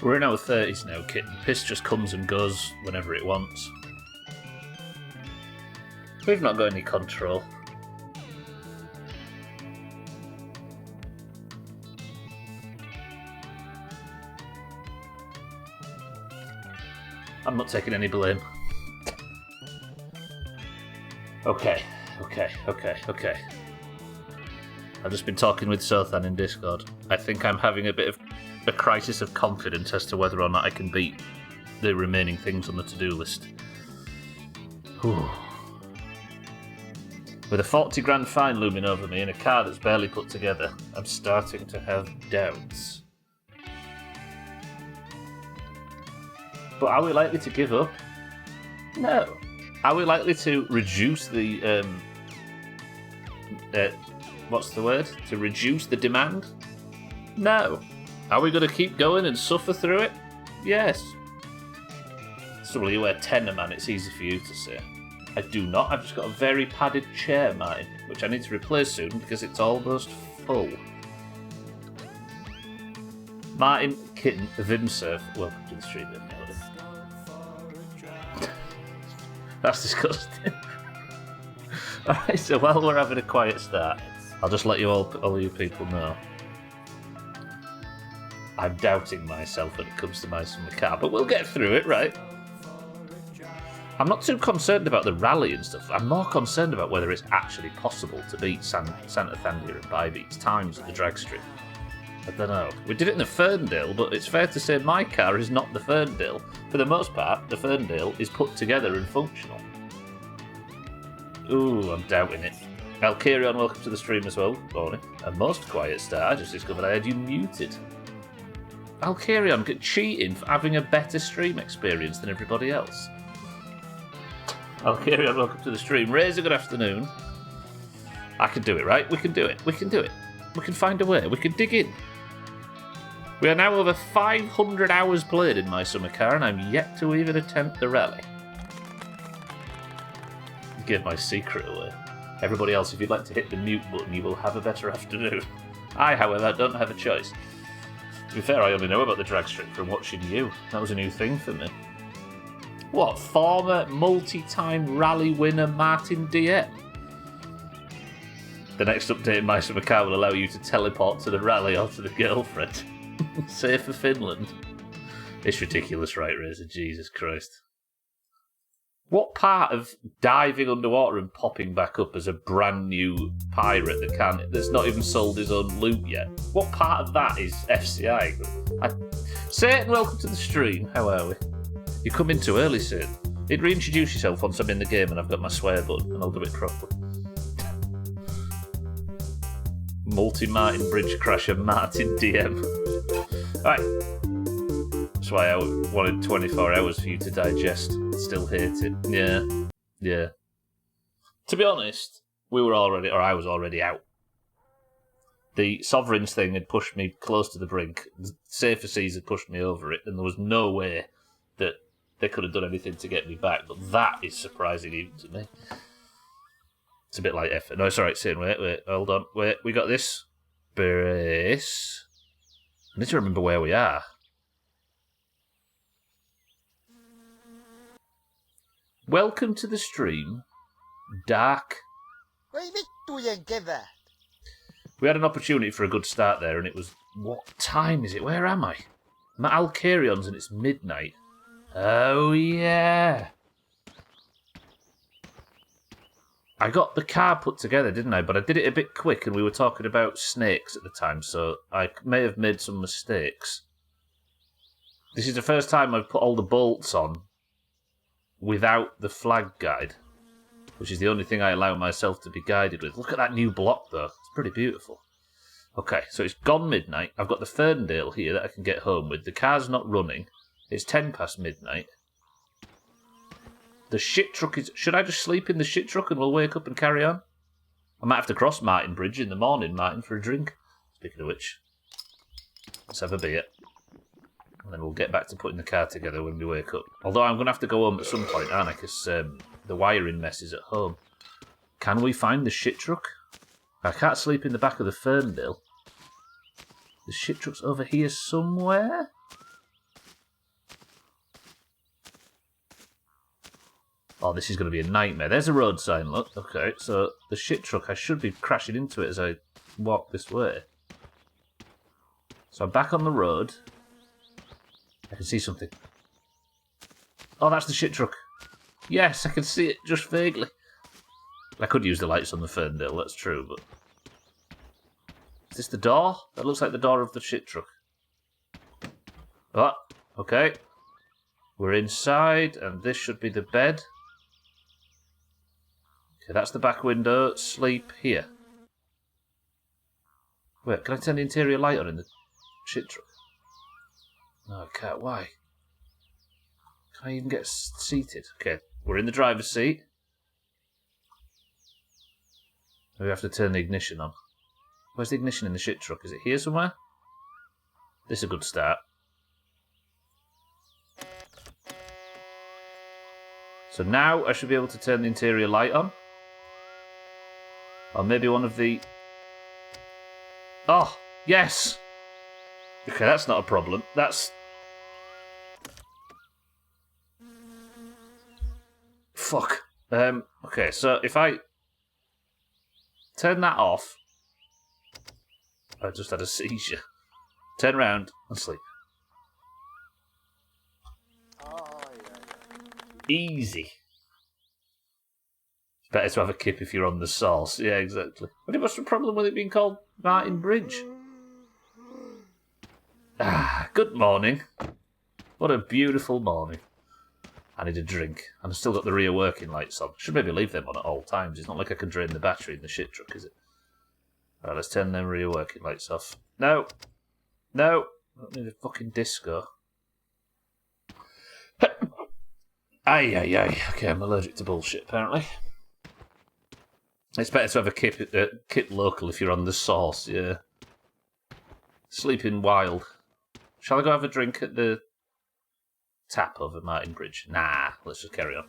We're in our 30s now, kitten. Piss just comes and goes whenever it wants. We've not got any control. I'm not taking any blame. Okay. I've just been talking with Sothan in Discord. I think I'm having a bit of a crisis of confidence as to whether or not I can beat the remaining things on the to-do list. Whew. With a 40 grand fine looming over me and a car that's barely put together, I'm starting to have doubts. But are we likely to give up? No. Are we likely to reduce the what's the word? To reduce the demand? No. Are we going to keep going and suffer through it? Yes. So you wear 10 a man, it's easy for you to say. I do not. I've just got a very padded chair, Martin, which I need to replace soon because it's almost full. Martin, Kitten, Vimsurf, welcome to the stream. That's disgusting. Alright, so while we're having a quiet start, I'll just let you all you people know. I'm doubting myself when it comes to my summer car, but we'll get through it, right? I'm not too concerned about the rally and stuff. I'm more concerned about whether it's actually possible to beat Santa Thandia and Bybeat's times at the drag strip. I don't know. We did it in the Ferndale, but it's fair to say my car is not the Ferndale. For the most part, the Ferndale is put together and functional. Ooh, I'm doubting it. Alkarion, welcome to the stream as well. Morning. A most quiet start. I just discovered I had you muted. Alkarion, get cheating for having a better stream experience than everybody else. Alkarion, welcome to the stream. Razor, good afternoon. I can do it, right? We can do it. We can do it. We can find a way. We can dig in. We are now over 500 hours played in my summer car, and I'm yet to even attempt the rally. Give my secret away. Everybody else, if you'd like to hit the mute button, you will have a better afternoon. I, however, don't have a choice. To be fair, I only know about the drag strip from watching you. That was a new thing for me. What, former multi-time rally winner Martin Dieppe? The next update in my summer car will allow you to teleport to the rally or to the girlfriend. Safe for Finland. It's ridiculous, right, Razor? Jesus Christ. What part of diving underwater and popping back up as a brand new pirate that's not even sold his own loot yet? What part of that is FCI? Satan, welcome to the stream. How are we? You come in too early, Satan. You'd reintroduce yourself once I'm in the game and I've got my swear button and I'll do it properly. Multi-Martin bridge crasher Martin DM. Alright. That's why I wanted 24 hours for you to digest. Still hate it. Yeah. To be honest, I was already out. The Sovereigns thing had pushed me close to the brink. The Safer Seas had pushed me over it, and there was no way that they could have done anything to get me back. But that is surprising even to me. It's a bit like effort. No, it's alright, Sin. Wait, hold on. Wait, we got this. Brace. I need to remember where we are. Welcome to the stream, Dark. We had an opportunity for a good start there, and it was... What time is it? Where am I? I'm at Alkarion's, and it's midnight. Oh, yeah. I got the car put together, didn't I? But I did it a bit quick, and we were talking about snakes at the time, so I may have made some mistakes. This is the first time I've put all the bolts on without the flag guide, which is the only thing I allow myself to be guided with. Look at that new block, though. It's pretty beautiful. Okay, so it's gone midnight. I've got the Ferndale here that I can get home with. The car's not running. It's 10 past midnight. The shit truck is... Should I just sleep in the shit truck and we'll wake up and carry on? I might have to cross Martin Bridge in the morning, Martin, for a drink. Speaking of which, let's have a beer. And then we'll get back to putting the car together when we wake up. Although I'm going to have to go home at some point, aren't I? Because the wiring mess is at home. Can we find the shit truck? I can't sleep in the back of the Ferndale. The shit truck's over here somewhere? Oh, this is going to be a nightmare. There's a road sign, look. Okay, so the shit truck, I should be crashing into it as I walk this way. So I'm back on the road. I can see something. Oh, that's the shit truck. Yes, I can see it just vaguely. I could use the lights on the Ferndale, that's true, but... Is this the door? That looks like the door of the shit truck. Oh, okay. We're inside, and this should be the bed. Okay, that's the back window. Sleep here. Wait, can I turn the interior light on in the shit truck? No, I can't. Why? Can I even get seated? Okay, we're in the driver's seat. We have to turn the ignition on. Where's the ignition in the shit truck? Is it here somewhere? This is a good start. So now I should be able to turn the interior light on. Or maybe one of the... Oh, yes! Okay, that's not a problem. That's... Fuck. Okay, so if I turn that off... I just had a seizure. Turn around and sleep. Easy. It's better to have a kip if you're on the sauce. Yeah, exactly. But what's the problem with it being called Martin Bridge? Ah, good morning. What a beautiful morning. I need a drink. And I've still got the rear working lights on. Should maybe leave them on at all times. It's not like I can drain the battery in the shit truck, is it? Right, let's turn them rear working lights off. No. No. I don't need a fucking disco. Aye. Okay, I'm allergic to bullshit, apparently. It's better to have a kit local if you're on the sauce, yeah. Sleeping wild. Shall I go have a drink at the tap over Martin Bridge? Nah, let's just carry on.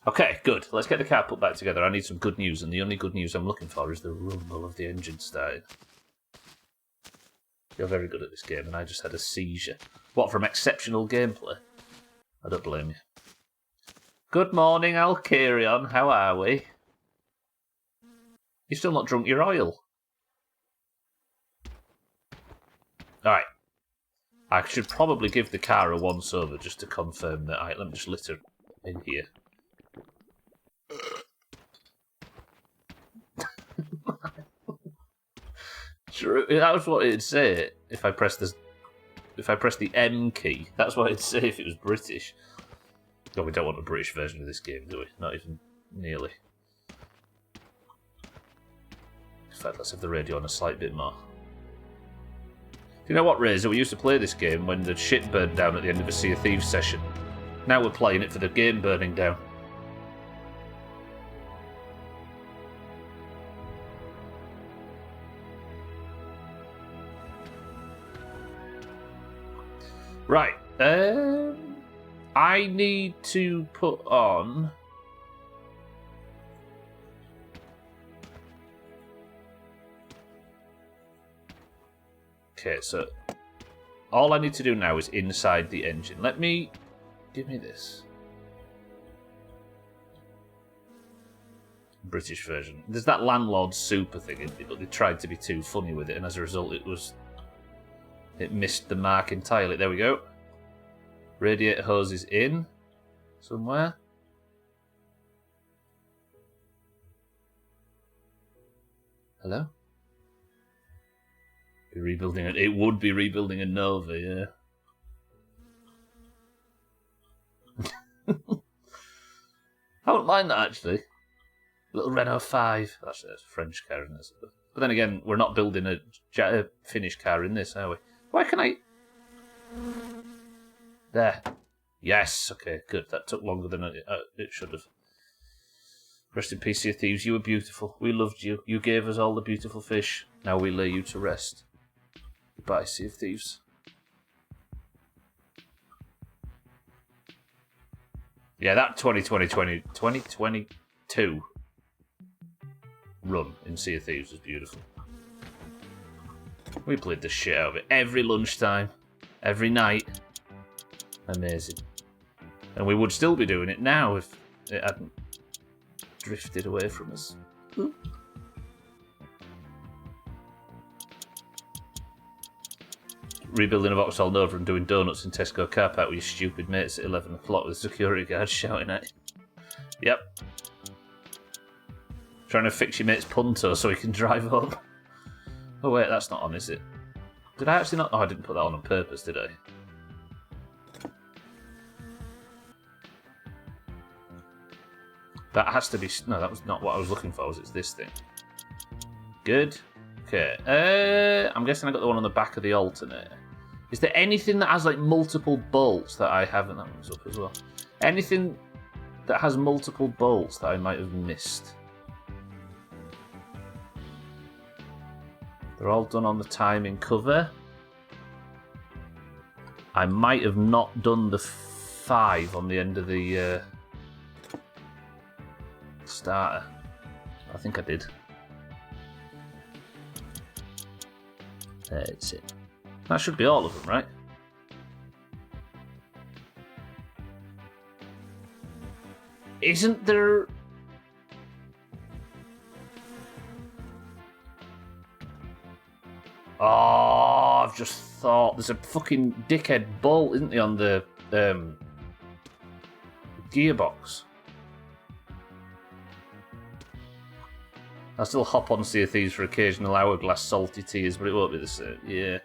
Okay, good. Let's get the car put back together. I need some good news, and the only good news I'm looking for is the rumble of the engine starting. You're very good at this game, and I just had a seizure. What, from exceptional gameplay? I don't blame you. Good morning, Alcarion. How are we? You've still not drunk your oil. Alright. I should probably give the car a once-over just to confirm that. Alright, let me just litter in here. True, that was what it'd say if I pressed this. If I pressed the M key, that's what it'd say if it was British. Oh, we don't want a British version of this game, do we? Not even nearly. In fact, let's have the radio on a slight bit more. You know what, Razor? We used to play this game when the shit burned down at the end of a Sea of Thieves session. Now we're playing it for the game burning down. Right. I need to put on... Okay, so all I need to do now is inside the engine. Give me this. British version. There's that landlord super thing in it, but they tried to be too funny with it, and as a result it missed the mark entirely. There we go. Radiator hose is in somewhere. Hello? Be rebuilding it. It would be rebuilding a Nova, yeah. I wouldn't mind that actually. Little Renault 5. That's a French car, isn't it? But then again, we're not building a Finnish car in this, are we? Why can I... There. Yes, okay, good. That took longer than it should have. Rest in peace, Sea of Thieves. You were beautiful. We loved you. You gave us all the beautiful fish. Now we lay you to rest. Goodbye, Sea of Thieves. Yeah, that 2022 run in Sea of Thieves was beautiful. We played the shit out of it every lunchtime, every night. Amazing. And we would still be doing it now if it hadn't drifted away from us. Ooh. Rebuilding a Vauxhall Nova and doing donuts in Tesco car park with your stupid mates at 11 o'clock with security guards shouting at you. Yep. Trying to fix your mate's punto so he can drive home. Oh wait, that's not on, is it? Did I actually not? Oh, I didn't put that on purpose, did I? That has to be... No, that was not what I was looking for, was it? It's this thing. Good. Okay. I'm guessing I got the one on the back of the alternator. Is there anything that has, like, multiple bolts that I haven't... That one's up as well. Anything that has multiple bolts that I might have missed? They're all done on the timing cover. I might have not done the 5 on the end of the starter. I think I did. That's it. That should be all of them, right? Isn't there... Oh, I've just thought there's a fucking dickhead bolt, isn't there, on the gearbox? I'll still hop on Sea of Thieves for occasional hourglass salty tears, but it won't be the same. Yeah.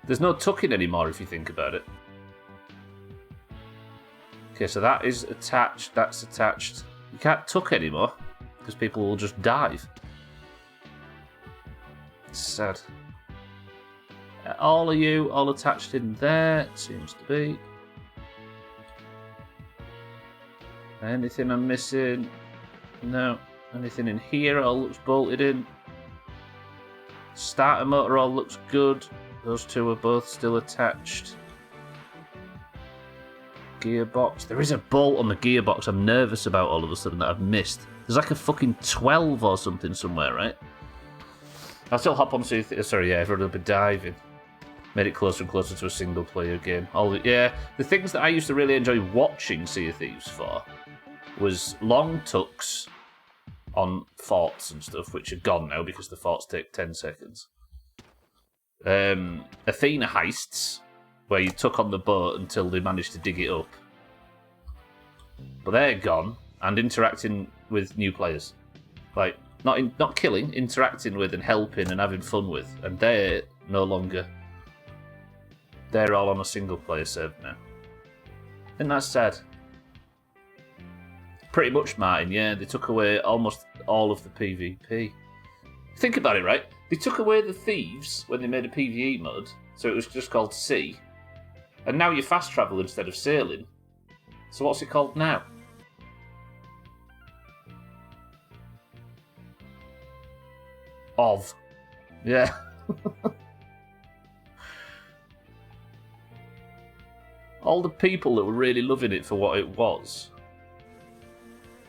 There's no tucking anymore if you think about it. Okay, so that is attached, that's attached. You can't tuck anymore because people will just dive. It's sad. All of you, all attached in there, seems to be. Anything I'm missing? No. Anything in here all looks bolted in. Starter motor all looks good. Those two are both still attached. Gearbox. There is a bolt on the gearbox I'm nervous about all of a sudden that I've missed. There's like a fucking 12 or something somewhere, right? I'll still hop on to... Sorry, yeah, everyone will be diving. Made it closer and closer to a single player game. The things that I used to really enjoy watching Sea of Thieves for was long tucks on forts and stuff, which are gone now because the forts take 10 seconds. Athena heists, where you tuck on the boat until they manage to dig it up. But they're gone, and interacting with new players. Like, not killing, interacting with and helping and having fun with. And they're no longer... They're all on a single player server now. And that's sad. Pretty much, Martin, yeah. They took away almost all of the PvP. Think about it, right? They took away the thieves when they made a PvE mode, so it was just called Sea. And now you fast travel instead of sailing. So what's it called now? Of. Yeah. All the people that were really loving it for what it was,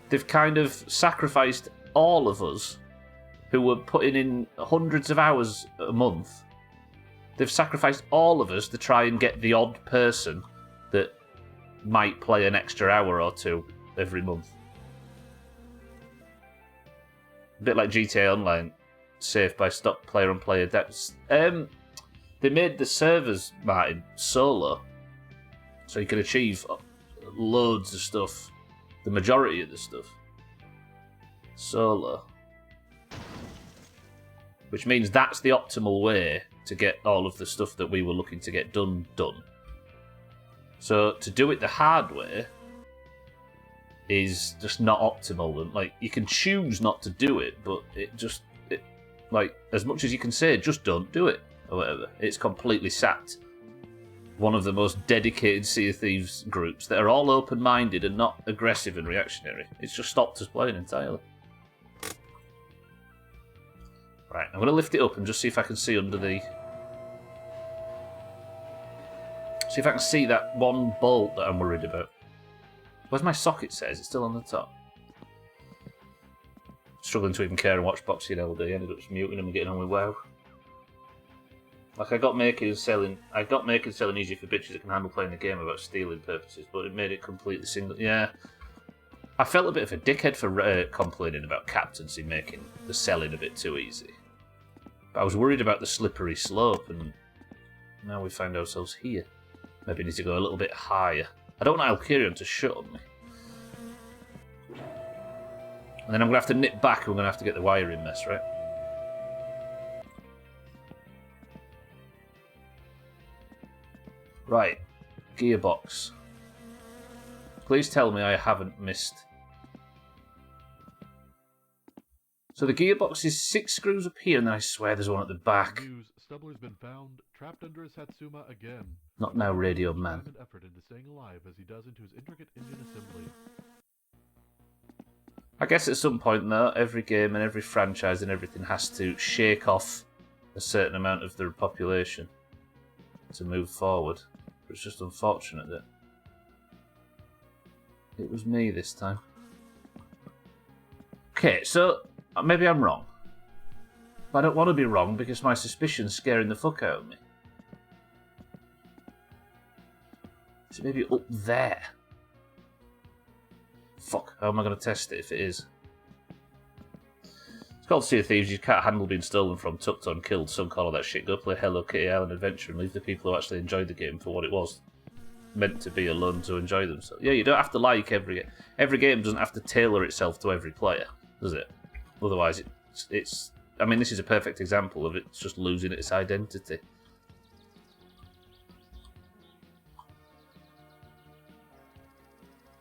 they've kind of sacrificed all of us who were putting in hundreds of hours a month. They've sacrificed all of us to try and get the odd person that might play an extra hour or two every month. A bit like GTA Online, safe by stock player and player depths. They made the servers, Martin, solo, so you can achieve loads of stuff. The majority of the stuff. Solo. Which means that's the optimal way to get all of the stuff that we were looking to get done. So to do it the hard way is just not optimal. And like, you can choose not to do it, but like, as much as you can say, just don't do it, or whatever, it's completely sapped one of the most dedicated Sea of Thieves groups that are all open-minded and not aggressive and reactionary. It's just stopped us playing entirely. Right, I'm going to lift it up and just see if I can see under the... See if I can see that one bolt that I'm worried about. Where's my socket set? Is it still on the top? Struggling to even care and watch Boxing LD. Ended up just muting him and getting on with WoW. Like, I got making and selling easy for bitches that can handle playing the game about stealing purposes, but it made it completely single. Yeah. I felt a bit of a dickhead for complaining about captaincy making the selling a bit too easy. But I was worried about the slippery slope, and now we find ourselves here. Maybe need to go a little bit higher. I don't want Alkirion to shut on me. And then I'm going to have to nip back and we're going to have to get the wiring mess, right? Right. Gearbox. Please tell me I haven't missed. So the gearbox is 6 screws up here, and then I swear there's one at the back. News, Stubbler's been found trapped under a Satsuma again. Not now, Radio Man. Time and effort into staying alive as he does into his intricate engine assembly. I guess at some point, though, every game and every franchise and everything has to shake off a certain amount of their population to move forward. But it's just unfortunate that it was me this time. Okay, so maybe I'm wrong. But I don't want to be wrong because my suspicion's scaring the fuck out of me. Is it maybe up there? Fuck, how am I going to test it if it is? It's called Sea of Thieves. You can't handle being stolen from, tucked on, killed, some call all that shit. Go play Hello Kitty Island Adventure and leave the people who actually enjoyed the game for what it was meant to be, alone to enjoy themselves. Yeah, you don't have to like every game. Every game doesn't have to tailor itself to every player, does it? Otherwise, it's. I mean, this is a perfect example of it's just losing its identity.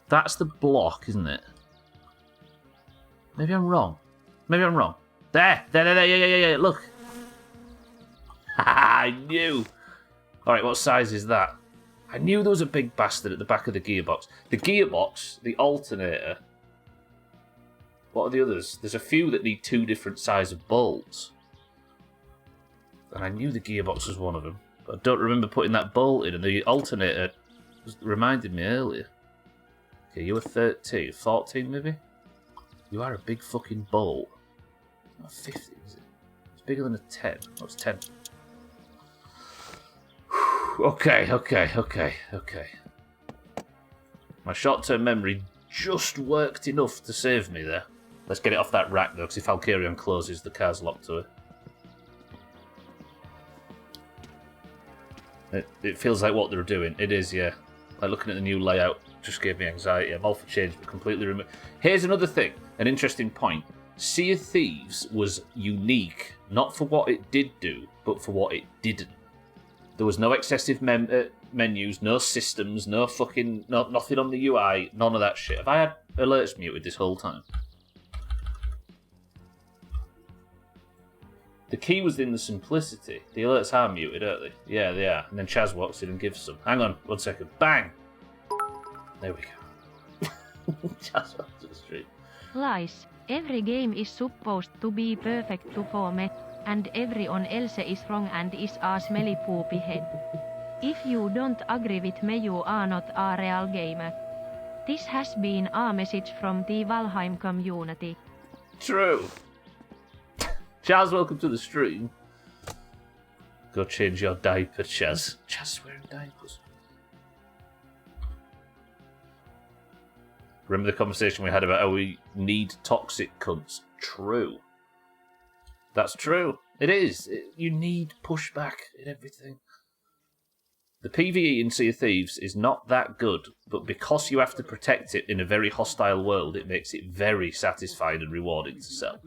That's the block, isn't it? Maybe I'm wrong. Maybe I'm wrong. There, yeah, look. I knew. All right, what size is that? I knew there was a big bastard at the back of the gearbox. The gearbox, the alternator. What are the others? There's a few that need 2 different size of bolts. And I knew the gearbox was one of them. But I don't remember putting that bolt in, and the alternator reminded me earlier. Okay, you were 13, 14 maybe? You are a big fucking bolt. Not 50, is it? It's bigger than a 10. Oh, it's 10. Okay. My short-term memory just worked enough to save me there. Let's get it off that rack, though, because if Alkirion closes, the car's locked to it. It feels like what they're doing. It is, yeah. Like, looking at the new layout just gave me anxiety. I'm all for change, but completely removed. Here's another thing, an interesting point. Sea of Thieves was unique, not for what it did do, but for what it didn't. There was no excessive menus, no systems, no fucking... nothing on the UI, none of that shit. Have I had alerts muted this whole time? The key was in the simplicity. The alerts are muted, aren't they? Yeah, they are. And then Chaz walks in and gives some. Hang on, 1 second. Bang! There we go. Chaz walks to the street. Lies. Every game is supposed to be perfect to form, and everyone else is wrong and is a smelly poopy head. If you don't agree with me, you are not a real gamer. This has been a message from the Valheim community. True. Chaz, welcome to the stream. Go change your diaper, Chaz. Chaz's wearing diapers. Remember the conversation we had about how we need toxic cunts? True. That's true. It is. You need pushback in everything. The PvE in Sea of Thieves is not that good, but because you have to protect it in a very hostile world, it makes it very satisfying and rewarding to sell.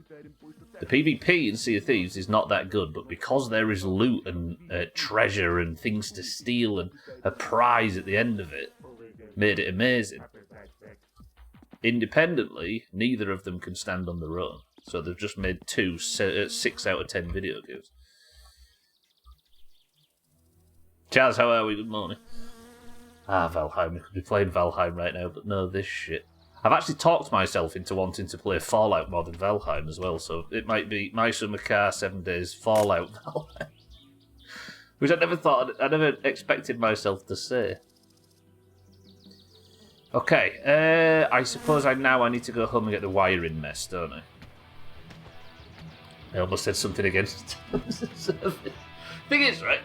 The PvP in Sea of Thieves is not that good, but because there is loot and treasure and things to steal and a prize at the end of it, made it amazing. Independently, neither of them can stand on their own. So they've just made 6 out of 10 video games. Chaz, how are we? Good morning. Valheim. We could be playing Valheim right now, but no, this shit. I've actually talked myself into wanting to play Fallout more than Valheim as well, so it might be My Summer Car, 7 Days, Fallout, Valheim. Which I never expected myself to say. Okay, I suppose I need to go home and get the wiring mess, don't I? I almost said something against service. Thing is, right,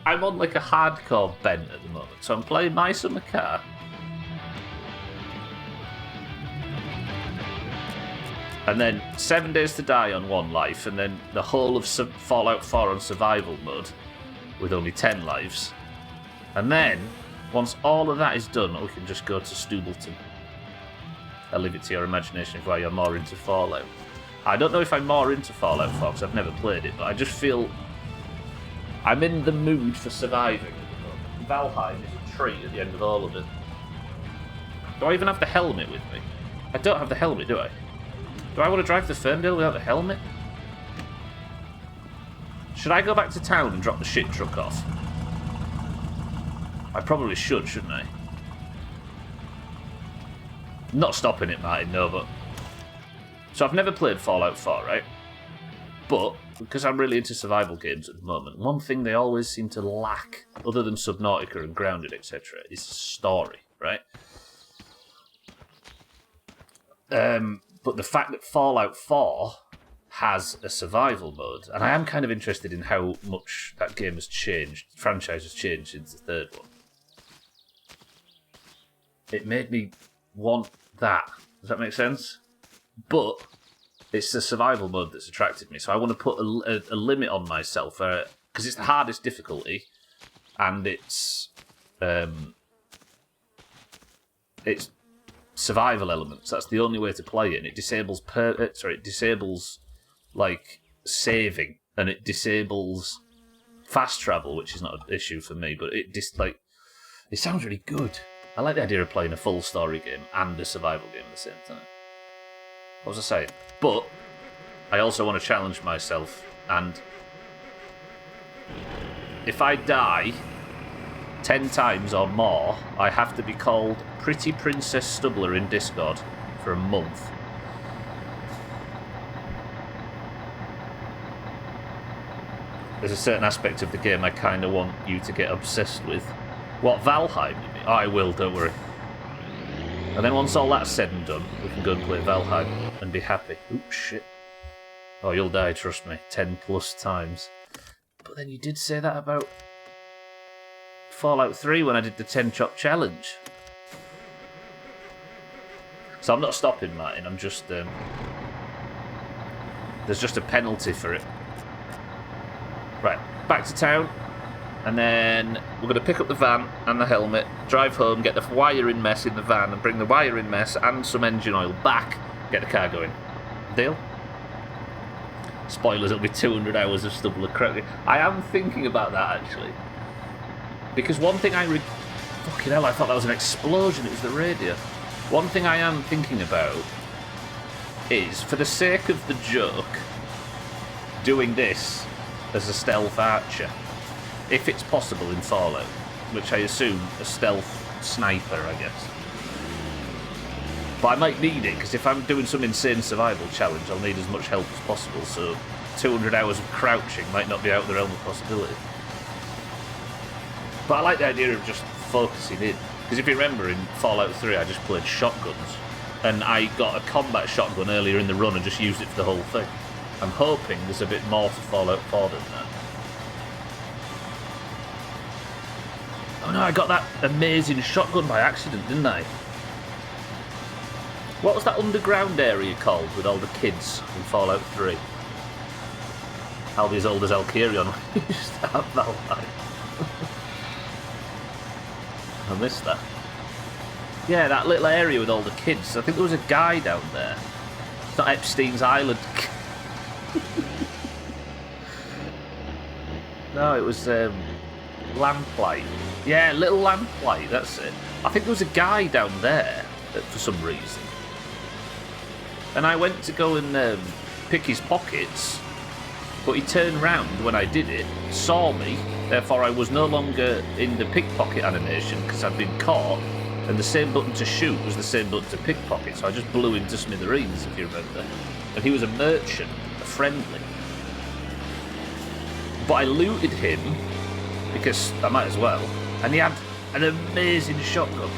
I'm on like a hardcore bent at the moment, so I'm playing My Summer Car. and then 7 days to die on 1 life, and then the whole of Fallout 4 on survival mode with only 10 lives. And then, once all of that is done, we can just go to Stubleton. I'll leave it to your imagination of why you're more into Fallout. I don't know if I'm more into Fallout 4 because I've never played it, but I just feel I'm in the mood for surviving. Valheim is a treat at the end of all of it. Do I even have the helmet with me? I don't have the helmet, do I? Do I want to drive to Ferndale without the helmet? Should I go back to town and drop the shit truck off? I probably should, shouldn't I? Not stopping it, Martin, no, but... So I've never played Fallout 4, right? But, because I'm really into survival games at the moment, one thing they always seem to lack, other than Subnautica and Grounded, etc., is story, right? But the fact that Fallout 4 has a survival mode, and I am kind of interested in how much that game has changed, the franchise has changed since the third one. It made me want that. Does that make sense? But it's the survival mode that's attracted me, so I want to put a limit on myself, because it's the hardest difficulty, and it's survival elements. That's the only way to play it, and it disables it disables like saving, and it disables fast travel, which is not an issue for me, but it sounds really good. I like the idea of playing a full story game and a survival game at the same time. What was I saying? But I also want to challenge myself, and if I die 10 times or more, I have to be called Pretty Princess Stubbler in Discord for a month. There's a certain aspect of the game I kind of want you to get obsessed with. What, Valheim, you mean? Oh, I will, don't worry. And then once all that's said and done, we can go and play Valheim and be happy. Oops, shit. Oh, you'll die, trust me. 10 plus times. But then you did say that about Fallout 3 when I did the 10 chop challenge. So I'm not stopping, Martin. I'm just... there's just a penalty for it. Right, back to town. And then we're going to pick up the van and the helmet, drive home, get the wiring mess in the van, and bring the wiring mess and some engine oil back, get the car going. Deal? Spoilers, it'll be 200 hours of stubble and crack. I am thinking about that, actually. Because one thing fucking hell, I thought that was an explosion, it was the radio. One thing I am thinking about is, for the sake of the joke, doing this as a stealth archer. If it's possible in Fallout, which I assume a stealth sniper, I guess. But I might need it, because if I'm doing some insane survival challenge, I'll need as much help as possible, so 200 hours of crouching might not be out of the realm of possibility. But I like the idea of just focusing in, because if you remember in Fallout 3 I just played shotguns, and I got a combat shotgun earlier in the run and just used it for the whole thing. I'm hoping there's a bit more to Fallout 4 than that. Oh no, I got that amazing shotgun by accident, didn't I? What was that underground area called with all the kids in Fallout 3? I'll be as old as Alkirion. We used to have Valheim. I missed that. Yeah, that little area with all the kids. I think there was a guy down there. It's not Epstein's Island. No, it was Lamplight. Yeah, Little Lamplight, that's it. I think there was a guy down there for some reason. And I went to go and pick his pockets, but he turned round when I did it, saw me, therefore I was no longer in the pickpocket animation because I'd been caught, and the same button to shoot was the same button to pickpocket, so I just blew him to smithereens, if you remember. And he was a merchant, a friendly. But I looted him, because I might as well, and he had an amazing shotgun.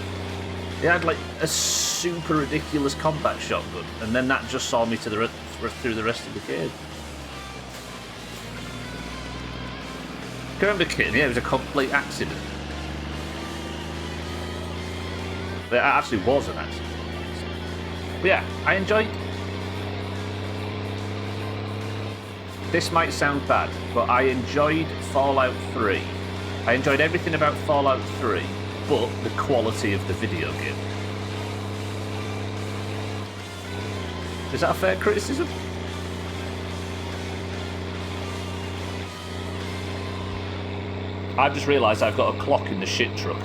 He had like a super ridiculous combat shotgun, and then that just saw me to through the rest of the game. Can you remember Kitten? Yeah, it was a complete accident. It actually was an accident. But yeah, I enjoyed this might sound bad, but I enjoyed Fallout 3. I enjoyed everything about Fallout 3, but the quality of the video game. Is that a fair criticism? I've just realised I've got a clock in the shit truck.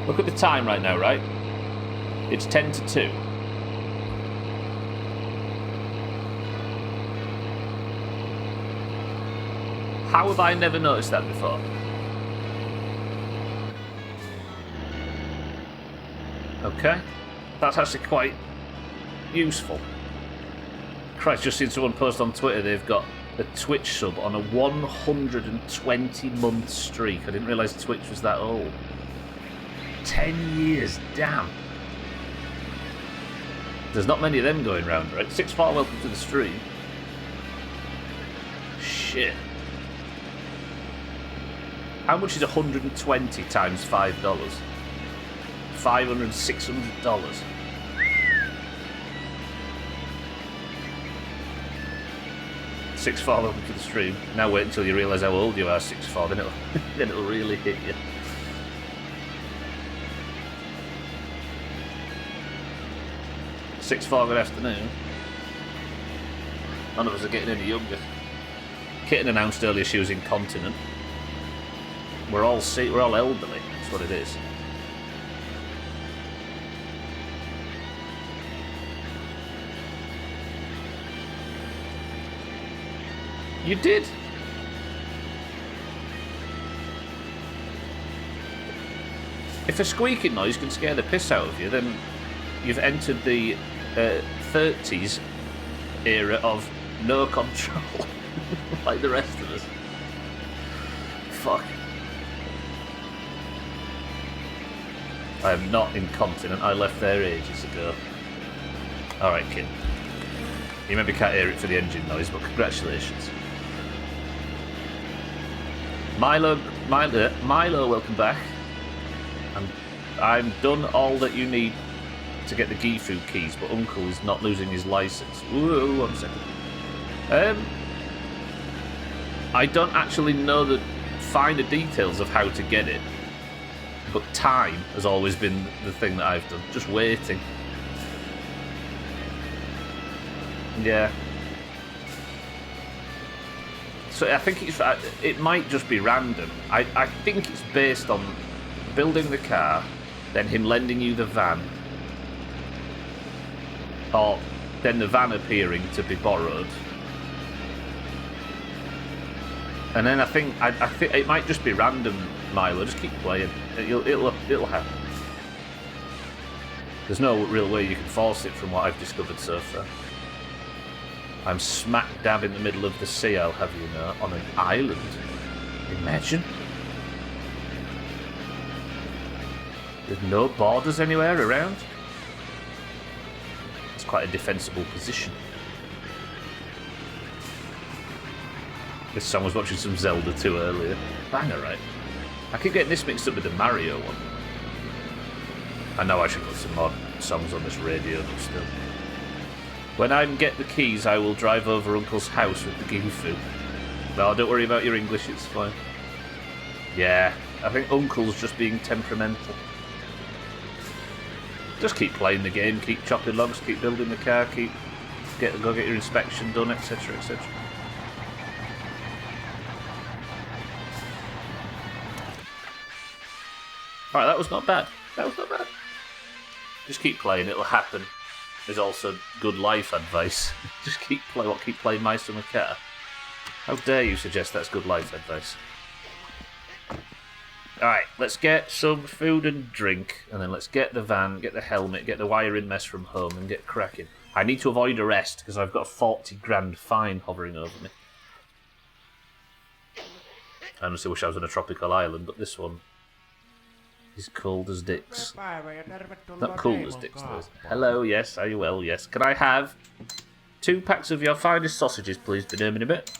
Look at the time right now, right? It's 10 to 2. How have I never noticed that before? Okay. That's actually quite useful. Christ, just seen someone post on Twitter they've got a Twitch sub on a 120-month streak. I didn't realise Twitch was that old. 10 years, damn. There's not many of them going round, right? 6-4, welcome to the stream. Shit. How much is 120 times $5? $500, $600. Six four, welcome to the stream. Now wait until you realise how old you are. 6'4", then it'll really hit you. Six four, good afternoon. None of us are getting any younger. Kitten announced earlier she was incontinent. We're all elderly. That's what it is. You did. If a squeaking noise can scare the piss out of you, then you've entered the 30s era of no control, like the rest of us. Fuck. I am not incontinent. I left there ages ago. Alright, kid. You maybe can't hear it for the engine noise, but congratulations. Milo, welcome back. I'm done all that you need to get the Gifu keys, but Uncle is not losing his license. Ooh, 1 second. I don't actually know the finer details of how to get it, but time has always been the thing that I've done. Just waiting. Yeah. So I think it might just be random. I think it's based on building the car, then him lending you the van, or then the van appearing to be borrowed, and then I think it might just be random. Milo, just keep playing. It'll happen. There's no real way you can force it from what I've discovered so far. I'm smack dab in the middle of the sea, I'll have you know, on an island. Imagine. There's no borders anywhere around. It's quite a defensible position. This song was watching some Zelda 2 earlier. Banger, right? I keep getting this mixed up with the Mario one. I know I should put some more songs on this radio, but still. When I get the keys, I will drive over Uncle's house with the Gifu. No, don't worry about your English, it's fine. Yeah, I think Uncle's just being temperamental. Just keep playing the game, keep chopping logs, keep building the car, go get your inspection done, etc, etc. Alright, that was not bad. That was not bad. Just keep playing, it'll happen. There's also good life advice. Just keep playing My Summer Car. How dare you suggest that's good life advice? Alright, let's get some food and drink, and then let's get the van, get the helmet, get the wiring mess from home, and get cracking. I need to avoid arrest, because I've got a 40 grand fine hovering over me. I honestly wish I was on a tropical island, but this one is cold as dicks. Not cool as dicks, though. Hello, yes, are you well? Yes. Can I have 2 packs of your finest sausages, please, in a bit?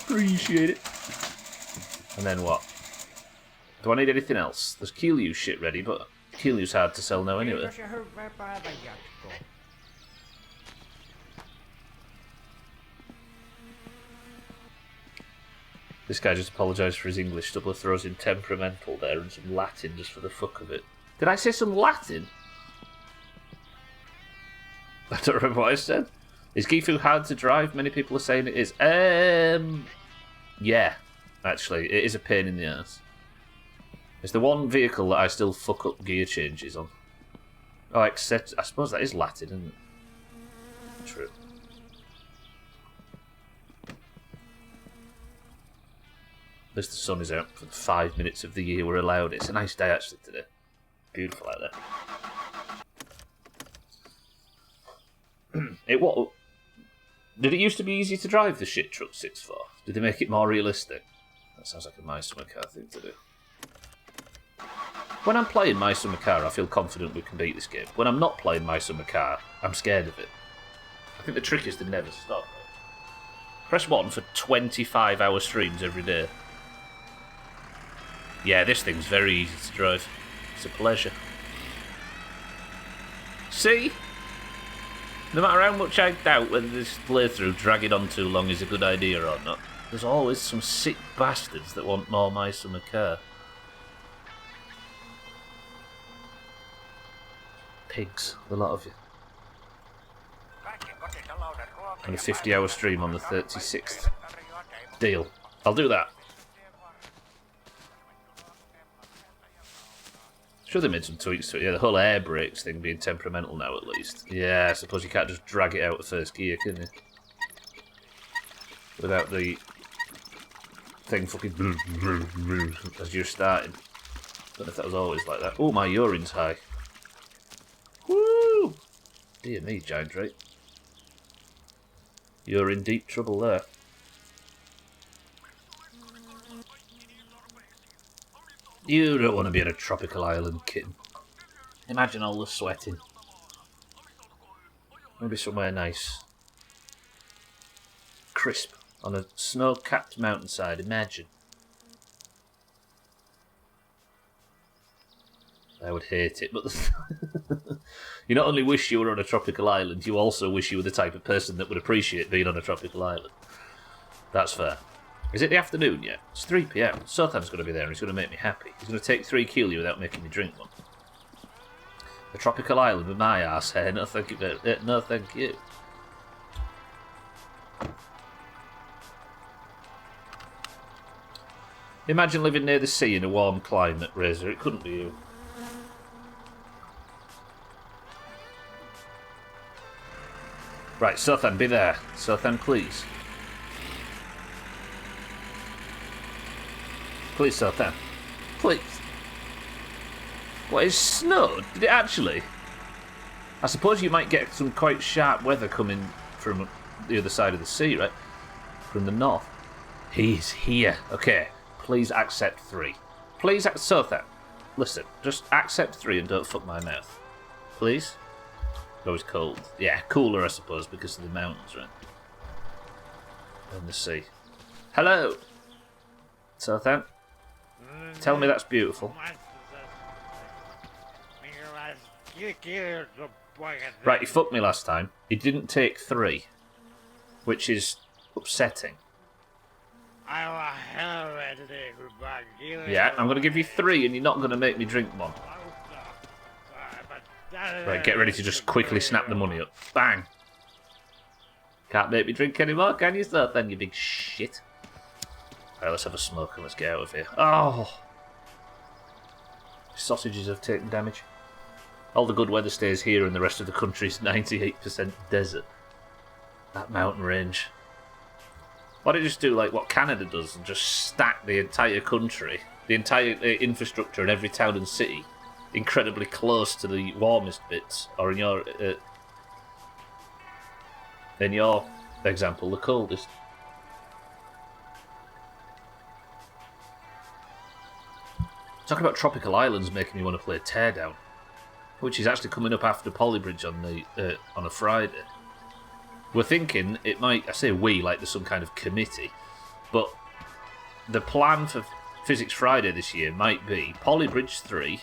Appreciate it. And then what? Do I need anything else? There's Keelyu shit ready, but Keelyu's hard to sell now anyway. This guy just apologised for his English. Stubbler throws in temperamental there and some Latin just for the fuck of it. Did I say some Latin? I don't remember what I said. Is Gifu hard to drive? Many people are saying it is. Yeah, actually, it is a pain in the ass. It's the one vehicle that I still fuck up gear changes on. Oh, except I suppose that is Latin, isn't it? True. At least the sun is out for the 5 minutes of the year we're allowed. It's a nice day actually today. Beautiful out there. What? Did it used to be easy to drive the shit truck 6.4? Did they make it more realistic? That sounds like a My Summer Car thing to do. When I'm playing My Summer Car, I feel confident we can beat this game. When I'm not playing My Summer Car, I'm scared of it. I think the trick is to never stop. Press 1 for 25-hour streams every day. Yeah, this thing's very easy to drive. It's a pleasure. See? No matter how much I doubt whether this playthrough dragging on too long is a good idea or not, there's always some sick bastards that want more My Summer Car. Pigs, a lot of you. And a 50-hour stream on the 36th. Deal. I'll do that. Sure they made some tweaks to it. Yeah, the whole air brakes thing being temperamental now at least. Yeah, I suppose you can't just drag it out of first gear, can you? Without the thing fucking as you're starting. Don't know if that was always like that. Oh, my urine's high. Woo! Dear me, giant drake. You're in deep trouble there. You don't want to be in a tropical island, kitten. Imagine all the sweating. Maybe somewhere nice. Crisp. On a snow-capped mountainside, imagine. I would hate it, but you not only wish you were on a tropical island, you also wish you were the type of person that would appreciate being on a tropical island. That's fair. Is it the afternoon yet? It's 3 PM. Sothan's going to be there and he's going to make me happy. He's going to take 3 kilo without making me drink one. A tropical island with my ass hair? No thank you. No thank you. Imagine living near the sea in a warm climate, Razor. It couldn't be you. Right, Sothan, be there. Sothan, please. Please, Sothan. Please. What, is snow? Did it actually? I suppose you might get some quite sharp weather coming from the other side of the sea, right? From the north. He's here. Okay. Please accept 3. Please, Sothan. Listen, just accept 3 and don't fuck my mouth. Please? Always cold. Yeah, cooler, I suppose, because of the mountains, right? And the sea. Hello! Sothan? Tell me that's beautiful. Right, he fucked me last time. He didn't take 3, which is upsetting. Yeah, I'm going to give you 3 and you're not going to make me drink one. Right, get ready to just quickly snap the money up. Bang! Can't make me drink anymore, can you, Sothan, you big shit? Right, let's have a smoke and let's get out of here. Oh! Sausages have taken damage. All the good weather stays here and the rest of the country's 98% desert. That mountain range. Why don't you just do like what Canada does and just stack the entire country, the entire infrastructure in every town and city, incredibly close to the warmest bits, or in your example, the coldest. Talk about tropical islands making me want to play Teardown, which is actually coming up after Polybridge on a Friday. We're thinking it might, I say we, like there's some kind of committee, but the plan for Physics Friday this year might be Polybridge 3,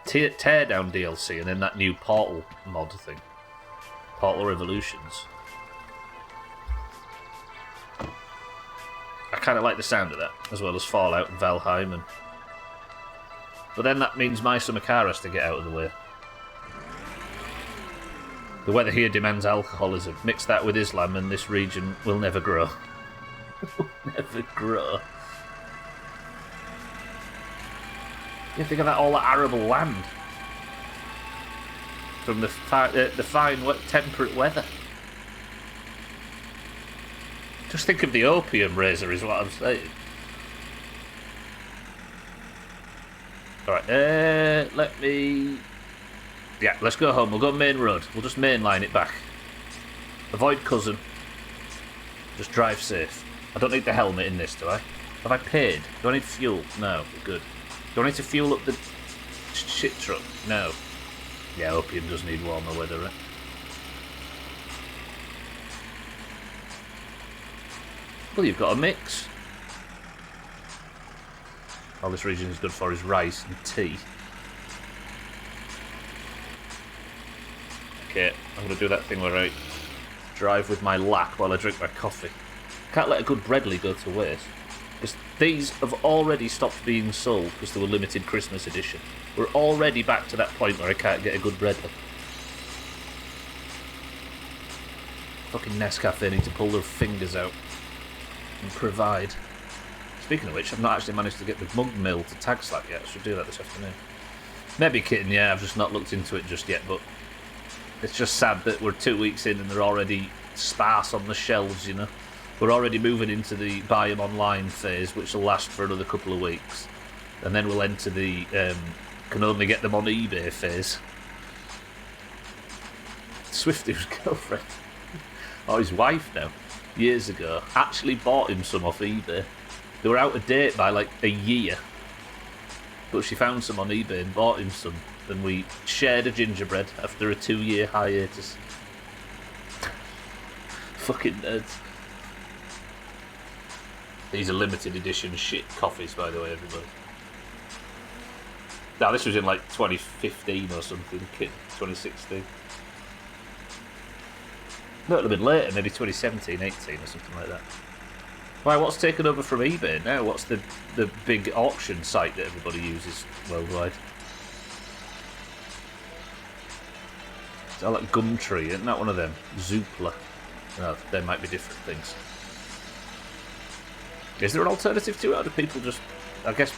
Teardown DLC, and then that new Portal mod thing. Portal Revolutions. I kind of like the sound of that, as well as Fallout and Valheim. But then that means my summer car has to get out of the way. The weather here demands alcoholism. Mix that with Islam and this region will never grow. Never grow. You think of that, all that arable land. From the fine, temperate weather. Just think of the opium razor is what I'm saying. Alright, let me... Yeah, let's go home. We'll go main road. We'll just mainline it back. Avoid cousin. Just drive safe. I don't need the helmet in this, do I? Have I paid? Do I need fuel? No, we're good. Do I need to fuel up the shit truck? No. Yeah, opium does need warmer weather, right? Well, you've got a mix. All this region is good for is rice and tea. Okay, I'm going to do that thing where I drive with my lap while I drink my coffee. Can't let a good breadly go to waste. Because these have already stopped being sold because they were limited Christmas edition. We're already back to that point where I can't get a good breadly. Fucking Nescafe need to pull their fingers out and provide. Speaking of which, I've not actually managed to get the mug mill to tag slap yet. I should do that this afternoon. Maybe kidding, yeah, I've just not looked into it just yet, but it's just sad that we're 2 weeks in and they're already sparse on the shelves, you know. We're already moving into the buy them online phase, which will last for another couple of weeks. And then we'll enter the can only get them on eBay phase. Swifty's girlfriend, or his wife now, years ago, actually bought him some off eBay. They were out of date by like a year. But she found some on eBay and bought him some. And we shared a gingerbread after a 2-year hiatus. Fucking nerds. These are limited edition shit coffees, by the way, everybody. Now, this was in like 2015 or something, 2016. No, it'll have been later, maybe 2017, 18 or something like that. Why, what's taken over from eBay now? What's the big auction site that everybody uses worldwide? I like Gumtree, isn't that one of them? Zoopla. No, they might be different things. Is there an alternative to it? Or do people just... I guess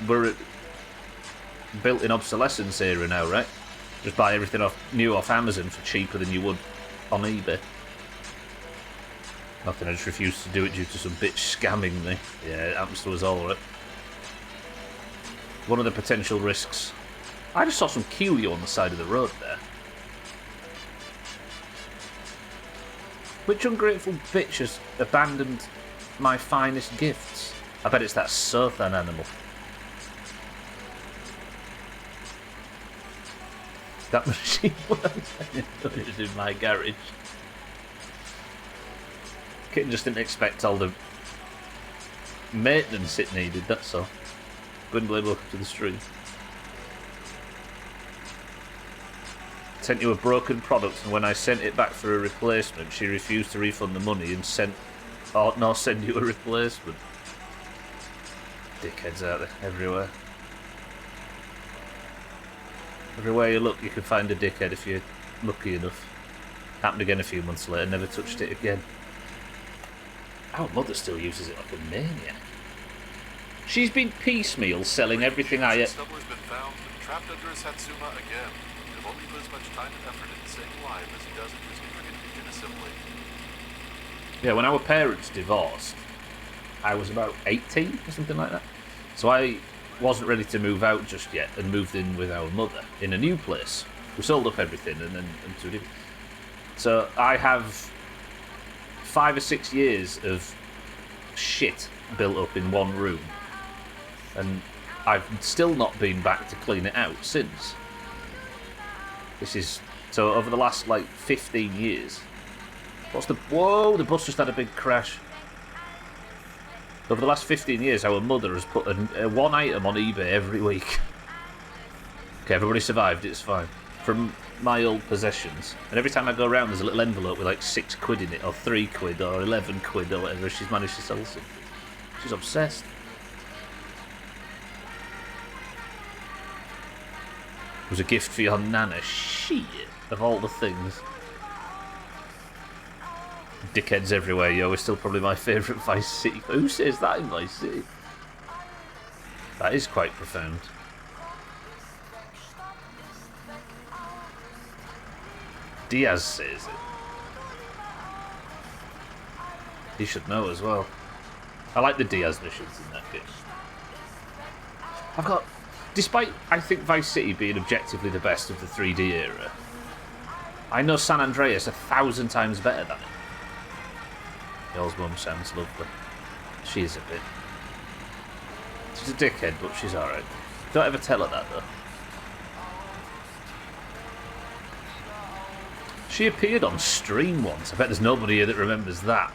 we're built-in obsolescence era now, right? Just buy everything new off Amazon for cheaper than you would on eBay. Nothing, I just refuse to do it due to some bitch scamming me. Yeah, it happens to us all, right? One of the potential risks... I just saw some Kiwi on the side of the road there. Which ungrateful bitch has abandoned my finest gifts? I bet it's that Sothan animal. That machine works. It was in my garage. Kitten just didn't expect all the maintenance it needed, that's all. Gwynblade, welcome to the stream. Sent you a broken product, and when I sent it back for a replacement, she refused to refund the money and send you a replacement. Dickheads out there, everywhere. Everywhere you look, you can find a dickhead if you're lucky enough. Happened again a few months later, never touched it again. Our mother still uses it like a maniac. She's been piecemeal selling everything I... Snubbler's been found and trapped under a Satsuma again. He'll only put as much time and effort into staying alive as he does into his intricate engine assembly. Yeah, when our parents divorced, I was about 18 or something like that. So I wasn't ready to move out just yet and moved in with our mother in a new place. We sold up everything and so we did. So I have 5 or 6 years of shit built up in one room, and I've still not been back to clean it out since. This is so over the last like 15 years. What's the... Whoa, the bus just had a big crash. Over the last 15 years, our mother has put one item on eBay every week. Okay, everybody survived, it's fine. From my old possessions. And every time I go around, there's a little envelope with like 6 quid in it, or 3 quid, or 11 quid, or whatever. She's managed to sell something. She's obsessed. It was a gift for your nana. Shit. Of all the things. Dickheads everywhere, yo. Is still probably my favourite Vice City. Who says that in Vice City? That is quite profound. Diaz says it. He should know as well. I like the Diaz missions in that game. I've got... Despite, I think, Vice City being objectively the best of the 3D era, I know San Andreas 1,000 times better than it. Y'all's mum sounds lovely. She is a bit. She's a dickhead, but she's alright. Don't ever tell her that, though. She appeared on stream once. I bet there's nobody here that remembers that.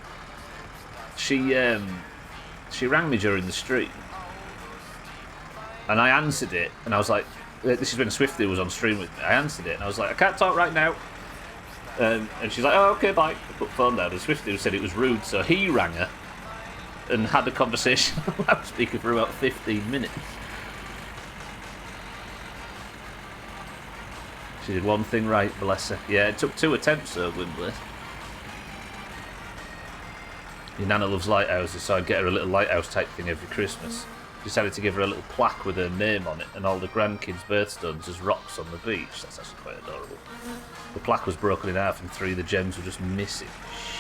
She rang me during the stream. And I answered it, and I was like, this is when Swifty was on stream with me. I answered it, and I was like, I can't talk right now. And she's like, oh, okay, bye. I put the phone down, and Swifty said it was rude, so he rang her and had a conversation on loudspeaker for about 15 minutes. She did one thing right, bless her. Yeah, it took 2 attempts, though, Wimbley. Your nana loves lighthouses, so I'd get her a little lighthouse type thing every Christmas. Decided to give her a little plaque with her name on it and all the grandkids' birthstones as rocks on the beach. That's actually quite adorable. The plaque was broken in half and 3 of the gems were just missing.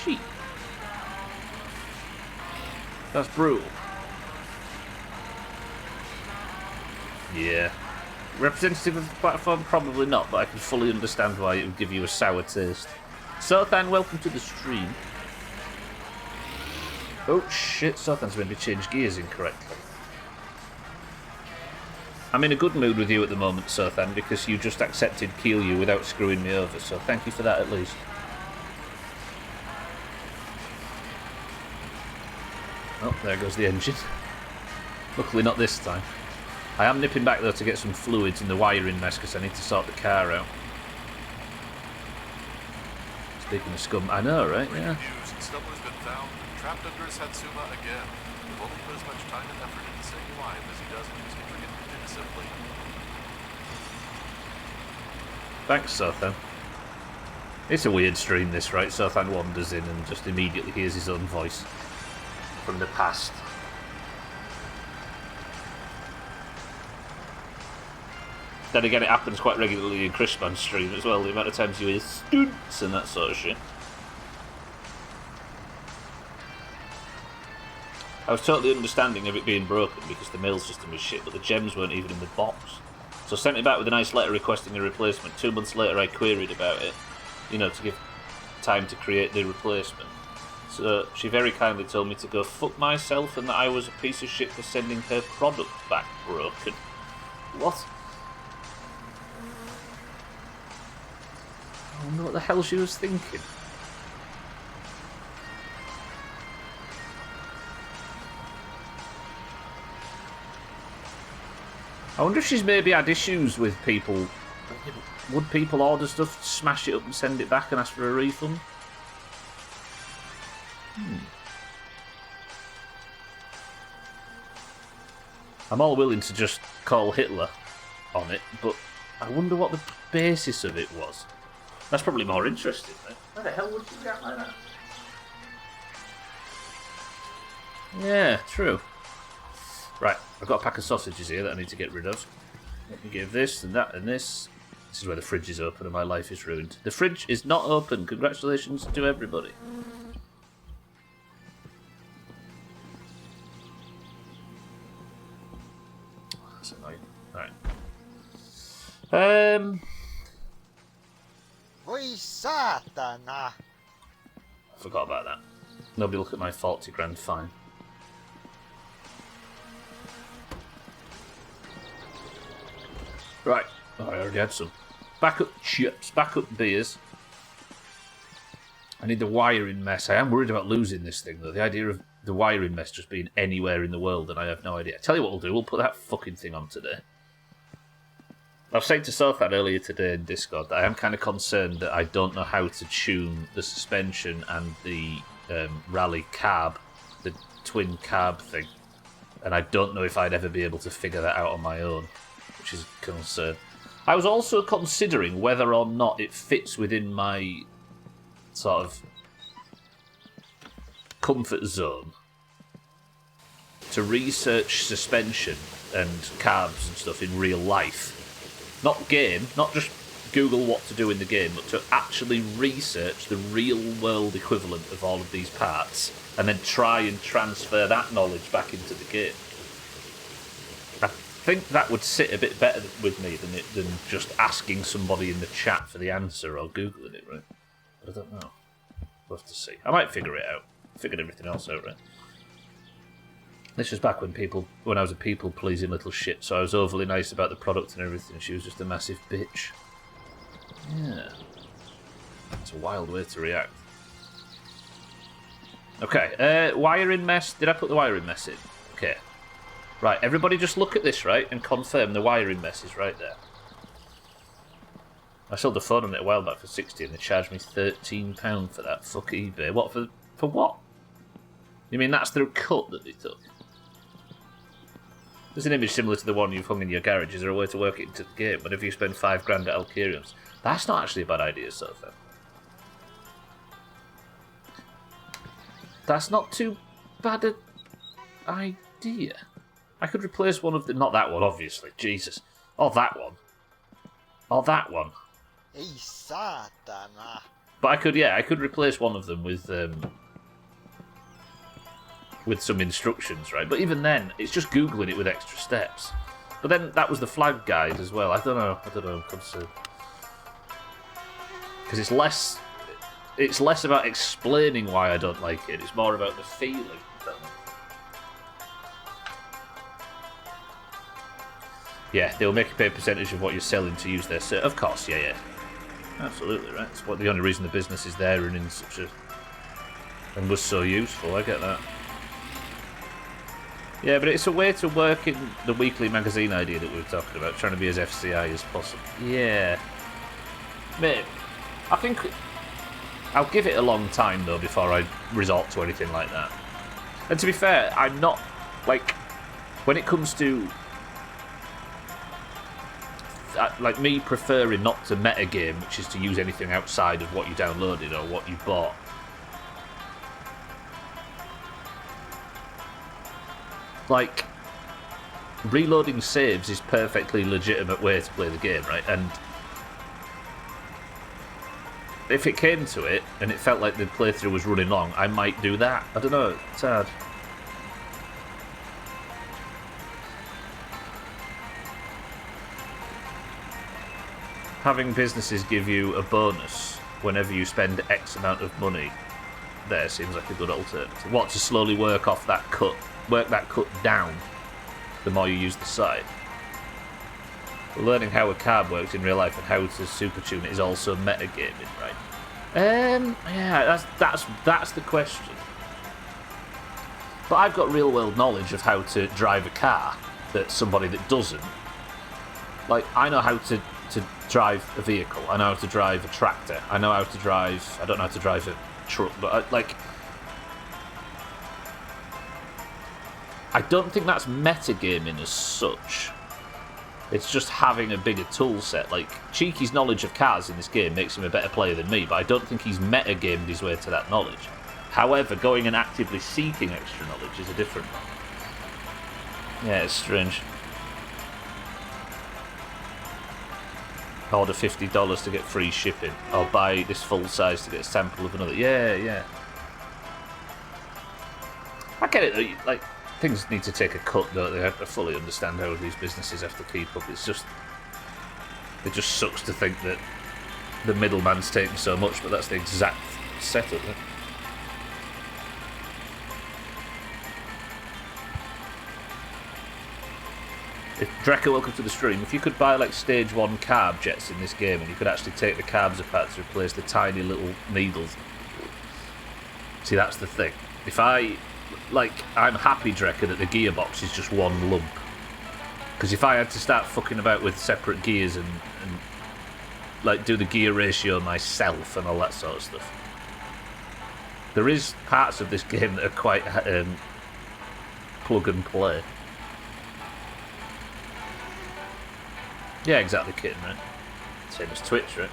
Sheep. That's brutal. Yeah. Representative of the platform? Probably not, but I can fully understand why it would give you a sour taste. Sothan, welcome to the stream. Oh shit, Sothan's made me change gears incorrectly. I'm in a good mood with you at the moment, Sothan, because you just accepted kill you without screwing me over, so thank you for that at least. Oh, there goes the engine. Luckily not this time. I am nipping back though to get some fluids in the wiring mess because I need to sort the car out. Speaking of scum, I know, right? Yeah. Stubbler's been found trapped under a Satsuma again. He won't put as much time and effort into staying alive as he does in his intricate engine assembly. Thanks, Sothan. It's a weird stream this, right? Sothan wanders in and just immediately hears his own voice from the past. Then again, it happens quite regularly in Crispman's stream as well, the amount of times you hear stunts and that sort of shit. I was totally understanding of it being broken because the mail system was shit, but the gems weren't even in the box. So I sent it back with a nice letter requesting a replacement. 2 months later I queried about it, you know, to give time to create the replacement. So she very kindly told me to go fuck myself and that I was a piece of shit for sending her product back broken. What? I wonder what the hell she was thinking. I wonder if she's maybe had issues with people. Would people order stuff, smash it up and send it back and ask for a refund? I'm all willing to just call Hitler on it, but I wonder what the basis of it was. That's probably more interesting, right? Where the hell would you get like that? Yeah, true. Right, I've got a pack of sausages here that I need to get rid of. Let me give this and that and this. This is where the fridge is open and my life is ruined. The fridge is not open. Congratulations to everybody. That's annoying. Alright. Voi satana! I forgot about that. Nobody look at my 40 grand fine. Right. Oh, I already had some. Back up chips, back up beers. I need the wiring mess. I am worried about losing this thing, though. The idea of the wiring mess just being anywhere in the world, and I have no idea. Tell you what we'll do. We'll put that fucking thing on today. I was saying to Sothan earlier today in Discord that I am kind of concerned that I don't know how to tune the suspension and the rally carb the twin carb thing. And I don't know if I'd ever be able to figure that out on my own, which is a concern. I was also considering whether or not it fits within my sort of comfort zone to research suspension and carbs and stuff in real life. Not game, not just Google what to do in the game, but to actually research the real-world equivalent of all of these parts and then try and transfer that knowledge back into the game. I think that would sit a bit better with me than just asking somebody in the chat for the answer or Googling it, right? But I don't know. We'll have to see. I might figure it out. Figured everything else out, right? This was back when I was a people-pleasing little shit, so I was overly nice about the product and everything. She was just a massive bitch. Yeah. It's a wild way to react. Okay, wiring mess. Did I put the wiring mess in? Okay. Right, everybody just look at this, right, and confirm the wiring mess is right there. I sold the phone on it a while back for 60 and they charged me £13 for that. Fuck eBay. What, for what? You mean that's the cut that they took? There's an image similar to the one you've hung in your garage. Is there a way to work it into the game? Whenever you spend £5 at Alkirium's. That's not actually a bad idea, so far. That's not too bad an idea. I could replace one of the... Not that one, obviously. Jesus. Or that one. Or that one. Ei saatana. But I could replace one of them with some instructions, right? But even then, it's just Googling it with extra steps. But then that was the flag guide as well. I don't know, I'm concerned. Because it's less about explaining why I don't like it. It's more about the feeling. Yeah, they'll make you pay a percentage of what you're selling to use their service. Of course, yeah. Absolutely, right. It's the only reason the business is there and in such a... and was so useful, I get that. Yeah, but it's a way to work in the weekly magazine idea that we were talking about, trying to be as FCI as possible. Yeah. Maybe. I think... I'll give it a long time, though, before I resort to anything like that. And to be fair, I'm not... Like, when it comes to... Like, me preferring not to metagame, which is to use anything outside of what you downloaded or what you bought. Like, reloading saves is a perfectly legitimate way to play the game, right? And if it came to it, and it felt like the playthrough was running long, I might do that. I don't know, it's hard. Having businesses give you a bonus whenever you spend X amount of money, there seems like a good alternative. What, to slowly work off that cut? Work that cut down the more you use the site. Learning how a carb works in real life and how to supertune it is also metagaming, right? Yeah, that's the question. But I've got real world knowledge of how to drive a car that somebody that doesn't. Like, I know how to drive a vehicle. I know how to drive a tractor. I know how to drive... I don't know how to drive a truck, but I don't think that's metagaming as such. It's just having a bigger tool set. Like, Cheeky's knowledge of cars in this game makes him a better player than me, but I don't think he's metagamed his way to that knowledge. However, going and actively seeking extra knowledge is a different one. Yeah, it's strange. Order $50 to get free shipping, or buy this full size to get a sample of another. Yeah. I get it though, like, things need to take a cut, don't they? I fully understand how these businesses have to keep up. It just sucks to think that the middleman's taking so much, but that's the exact setup. Drekka, welcome to the stream. If you could buy like stage 1 carb jets in this game and you could actually take the carbs apart to replace the tiny little needles. See, that's the thing. If I'm happy, Drekka, that the gearbox is just one lump. Because if I had to start fucking about with separate gears and like do the gear ratio myself and all that sort of stuff, There is parts of this game that are quite plug and play. Yeah, exactly, kitten, right? Same as Twitch, right?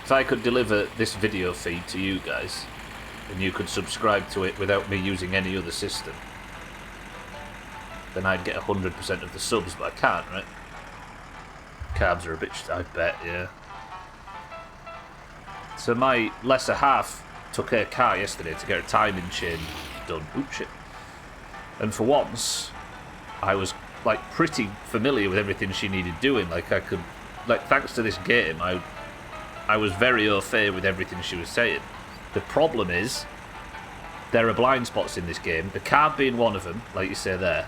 If I could deliver this video feed to you guys, and you could subscribe to it without me using any other system, then I'd get 100% of the subs, but I can't, right? Carbs are a bitch, I bet, yeah. So my lesser half took her car yesterday to get her timing chain done. Ooh, shit. And for once, I was, like, pretty familiar with everything she needed doing. Like, I could... Like, thanks to this game, I was very au fait with everything she was saying. The problem is, there are blind spots in this game. The carb being one of them, like you say there.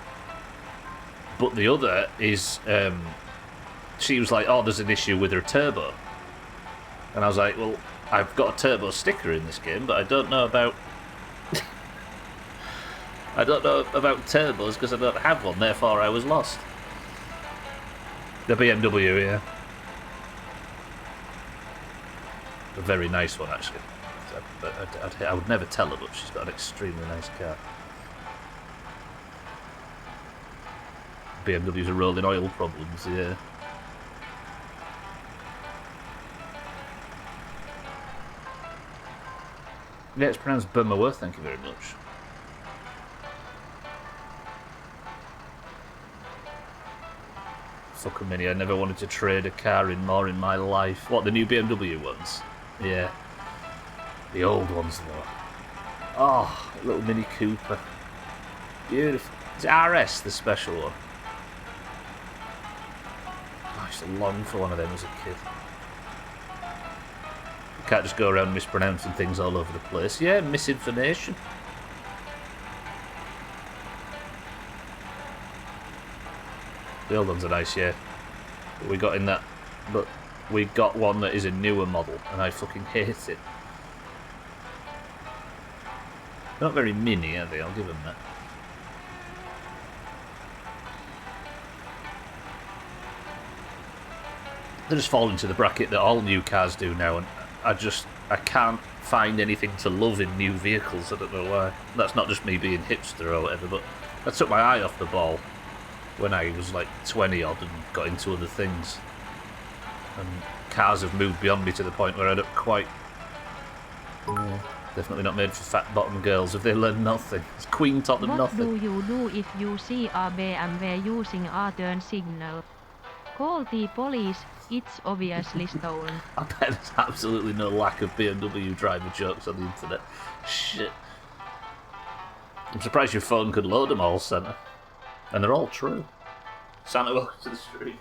But the other is, she was like, oh, there's an issue with her turbo. And I was like, well, I've got a turbo sticker in this game, but I don't know about... I don't know about turbos because I don't have one, therefore I was lost. The BMW, yeah. A very nice one, actually. I would never tell her, but she's got an extremely nice car. BMWs are rolling oil problems, yeah. Yeah, it's pronounced Burmaworth, thank you very much. Fuck a mini, I never wanted to trade a car in more in my life. What, the new BMW ones? Yeah. The old ones, though. Oh, little Mini Cooper. Beautiful. It's RS, the special one. I used to long for one of them as a kid. You can't just go around mispronouncing things all over the place. Yeah, misinformation. The old ones are nice, yeah. But we got in that... But we got one that is a newer model, and I fucking hate it. Not very mini, are they? I'll give them that. They just fall into the bracket that all new cars do now, and I can't find anything to love in new vehicles. I don't know why. That's not just me being hipster or whatever, but I took my eye off the ball when I was like 20 odd and got into other things. And cars have moved beyond me to the point where I don't quite... definitely not made for fat bottom girls if they learn nothing. It's Queen taught them nothing. What do you do if you see a BMW using a turn signal? Call the police, it's obviously stolen. I bet there's absolutely no lack of BMW driver jokes on the internet. Shit. I'm surprised your phone could load them all, Santa. And they're all true. Santa, welcome to the stream.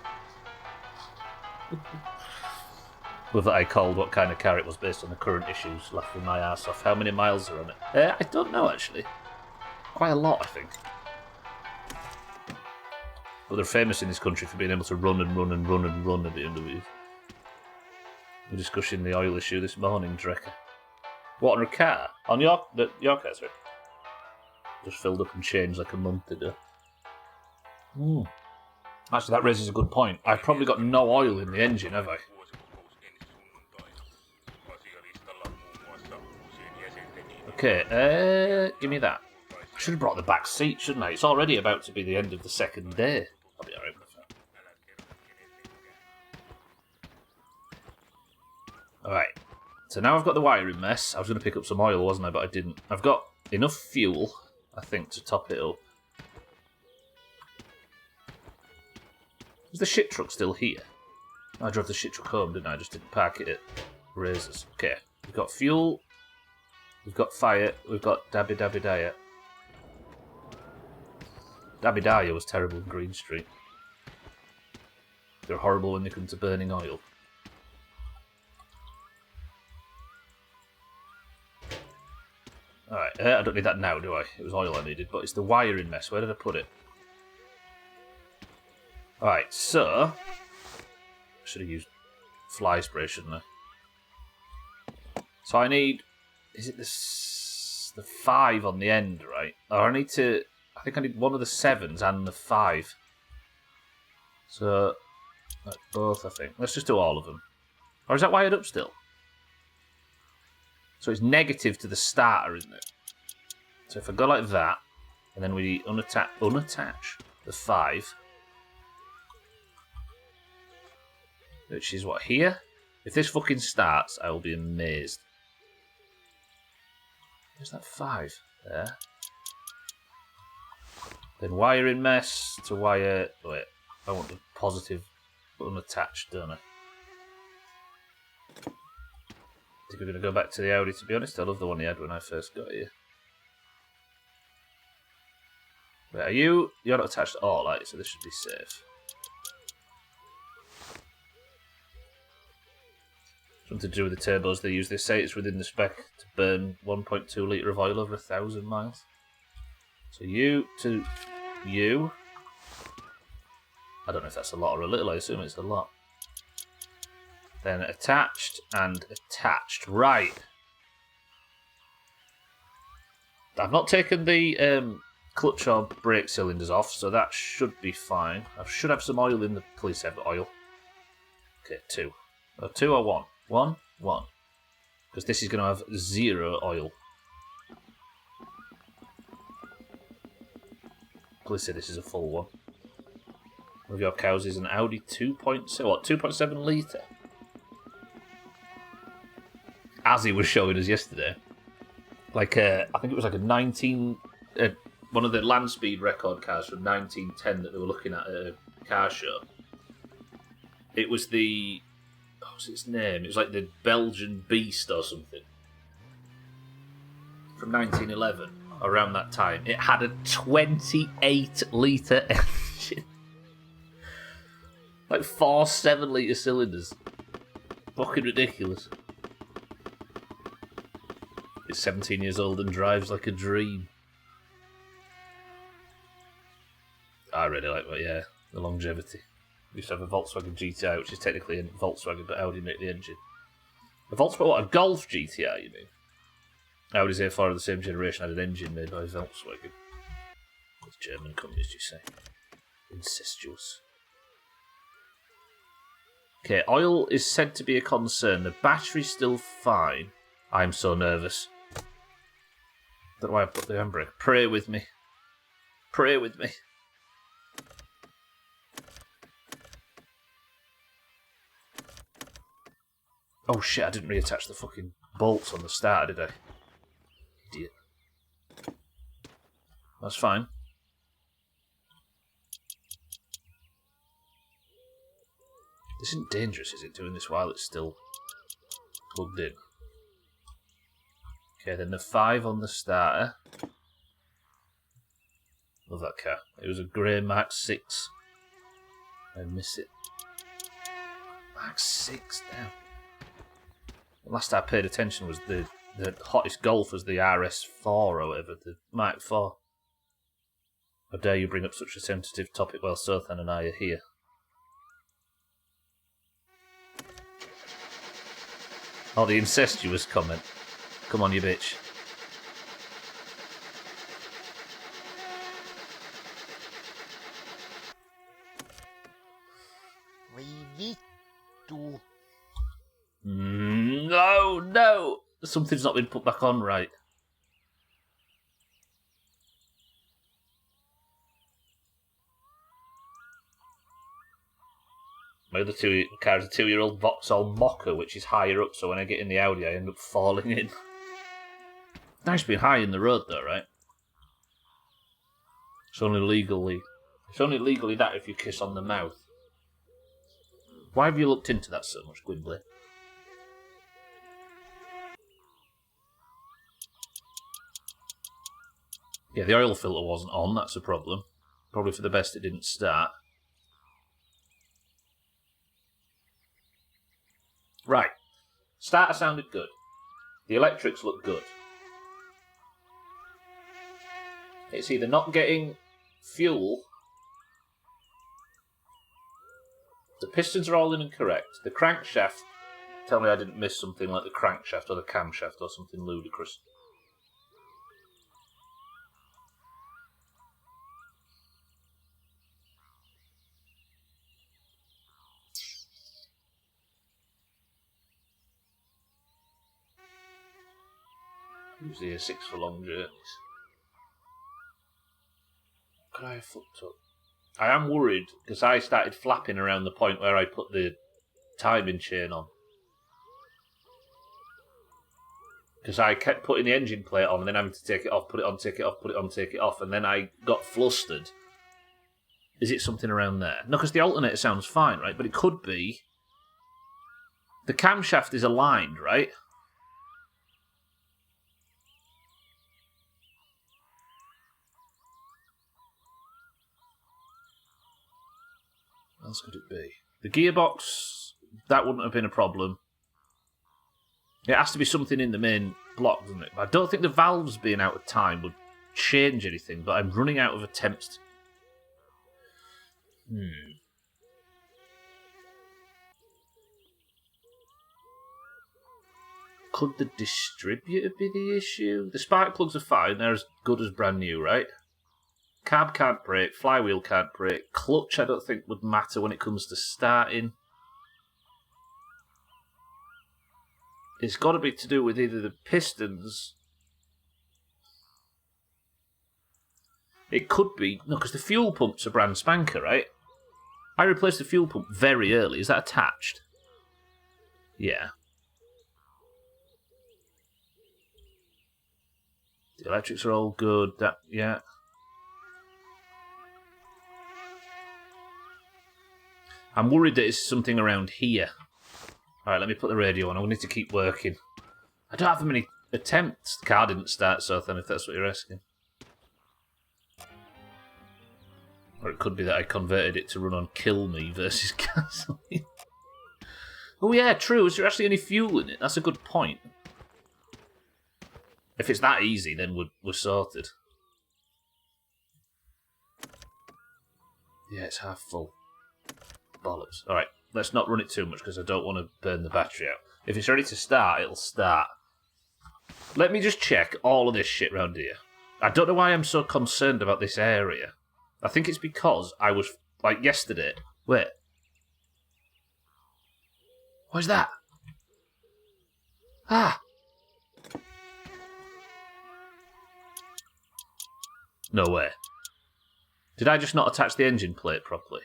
With that I called what kind of car it was based on the current issues, laughing my ass off. How many miles are on it? I don't know, actually. Quite a lot, I think. But they're famous in this country for being able to run and run and run and run at BMWs. We're discussing the oil issue this morning, Drecker. What, on a car? On your car, sorry? Just filled up and changed like a month ago. Actually, that raises a good point. I've probably got no oil in the engine, have I? Okay, give me that. I should have brought the back seat, shouldn't I? It's already about to be the end of the second day. I'll be alright with that. Alright. So now I've got the wiring mess. I was going to pick up some oil, wasn't I? But I didn't. I've got enough fuel, I think, to top it up. Is the shit truck still here? I drove the shit truck home, didn't I? I just didn't park it at Razors. Okay. We've got fuel. We've got fire. We've got Dabby Dabby Daya. Dabby Daya was terrible in Green Street. They're horrible when they come to burning oil. Alright, I don't need that now, do I? It was oil I needed, but it's the wiring mess. Where did I put it? Alright, so... I should have used fly spray, shouldn't I? So I need... Is it the 5 on the end, right? Or I need to... I think I need one of the 7s and the 5. So... Like both, I think. Let's just do all of them. Or is that wired up still? So it's negative to the starter, isn't it? So if I go like that, and then we unattach the 5, which is what, here? If this fucking starts, I will be amazed. Where's that 5? There. Then wiring mess to wire... Wait, I want the positive unattached, don't I? I think we're going to go back to the Audi, to be honest. I love the one he had when I first got here. Wait, are you... You're not attached at all, right? So this should be safe. Something to do with the turbos they use. They say it's within the spec to burn 1.2 litre of oil over 1,000 miles. So you to you. I don't know if that's a lot or a little. I assume it's a lot. Then attached and attached. Right. I've not taken the clutch or brake cylinders off, so that should be fine. I should have some oil in the... Please have oil. Okay, 2. Oh, 2 or 1? 1? 1. Because this is going to have 0 oil. Please say this is a full one. One of your cows is an Audi 2.7 litre? As he was showing us yesterday. Like, I think it was like a 19... one of the land speed record cars from 1910 that they were looking at a car show. It was the... What was its name? It was like the Belgian Beast or something. From 1911, around that time. It had a 28 litre engine. Like 4 7-litre cylinders. Fucking ridiculous. It's 17 years old and drives like a dream. I really like that, yeah. The longevity. We used to have a Volkswagen GTI, which is technically a Volkswagen, but Audi make the engine. A Volkswagen, what, a Golf GTI, you mean? Audi's A4 of the same generation had an engine made by Volkswagen. Those German companies, you say? Incestuous. Okay, oil is said to be a concern. The battery's still fine. I'm so nervous. Don't know why I put the handbrake. Pray with me. Pray with me. Oh shit, I didn't reattach the fucking bolts on the starter, did I? Idiot. That's fine. This isn't dangerous, is it, doing this while it's still plugged in? Okay, then the 5 on the starter. Love that car. It was a grey Mark 6. I miss it. Mark 6, damn. Last I paid attention was the hottest Golf was the RS4 or whatever, the Mark 4. How dare you bring up such a sensitive topic while Sothan and I are here. Oh, the incestuous comment. Come on, you bitch. Vittu. No, no! Something's not been put back on right. My other car is a 2-year-old Vauxhall Mocha, which is higher up, so when I get in the Audi, I end up falling in. Nice being high in the road, though, right? It's only legally that if you kiss on the mouth. Why have you looked into that so much, Gwynbley? Yeah, the oil filter wasn't on, that's a problem. Probably for the best it didn't start. Right. Starter sounded good. The electrics look good. It's either not getting fuel. The pistons are all in and correct. The crankshaft, tell me I didn't miss something like the crankshaft or the camshaft or something ludicrous. Usually a 6 for long journeys. Could I have fucked up? I am worried because I started flapping around the point where I put the timing chain on. Because I kept putting the engine plate on and then having to take it off, put it on, take it off, put it on, take it off, and then I got flustered. Is it something around there? No, because the alternator sounds fine, right? But it could be... The camshaft is aligned, right? What else could it be? The gearbox, that wouldn't have been a problem. It has to be something in the main block, doesn't it? I don't think the valves being out of time would change anything, but I'm running out of attempts. Could the distributor be the issue? The spark plugs are fine. They're as good as brand new, right? Carb can't brake. Flywheel can't brake. Clutch, I don't think, would matter when it comes to starting. It's got to be to do with either the pistons. It could be... No, because the fuel pump's a brand spanker, right? I replaced the fuel pump very early. Is that attached? Yeah. The electrics are all good. That, yeah. I'm worried that it's something around here. Alright, let me put the radio on. I need to keep working. I don't have that many attempts. The car didn't start, so then if that's what you're asking. Or it could be that I converted it to run on Kill Me versus gasoline. Oh yeah, true. Is there actually any fuel in it? That's a good point. If it's that easy, then we're sorted. Yeah, it's half full. Bollocks. Alright, let's not run it too much because I don't want to burn the battery out. If it's ready to start, it'll start. Let me just check all of this shit around here. I don't know why I'm so concerned about this area. I think it's because I was, like, yesterday... Wait. What's that? Ah! No way. Did I just not attach the engine plate properly?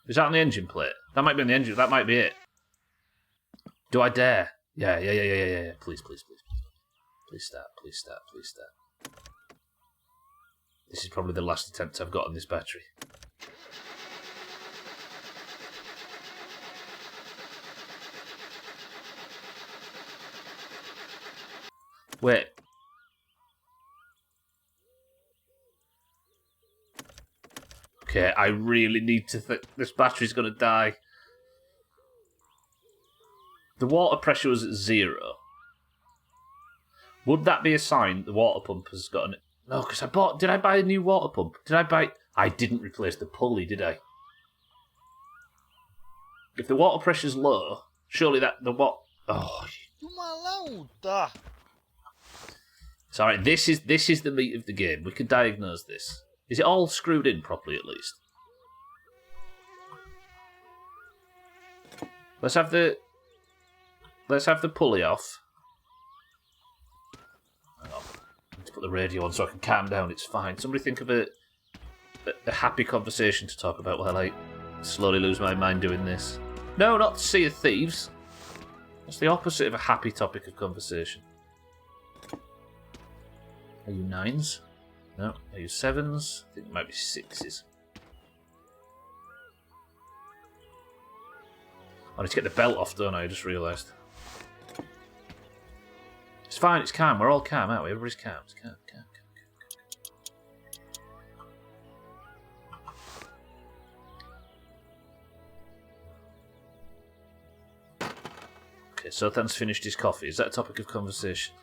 Is that on the engine plate? That might be on the engine. That might be it. Do I dare? Yeah. Please. Please start. This is probably the last attempt I've got on this battery. Wait. Okay, I really need to think this battery's going to die. The water pressure was at 0. Would that be a sign the water pump has got an... No, because I bought... Did I buy a new water pump? I didn't replace the pulley, did I? If the water pressure's low, surely that... The what... Oh... Jumalauta! Sorry, this is the meat of the game. We can diagnose this. Is it all screwed in properly, at least? Let's have the pulley off. Hang on. I need to put the radio on so I can calm down. It's fine. Somebody think of a happy conversation to talk about while I slowly lose my mind doing this. No, not Sea of Thieves. That's the opposite of a happy topic of conversation. Are you 9s? No. Are you 7s? I think it might be 6s. I need to get the belt off, don't I? I just realised. It's fine, it's calm. We're all calm, aren't we? Everybody's calm. It's calm. Okay, Sothan's finished his coffee. Is that a topic of conversation?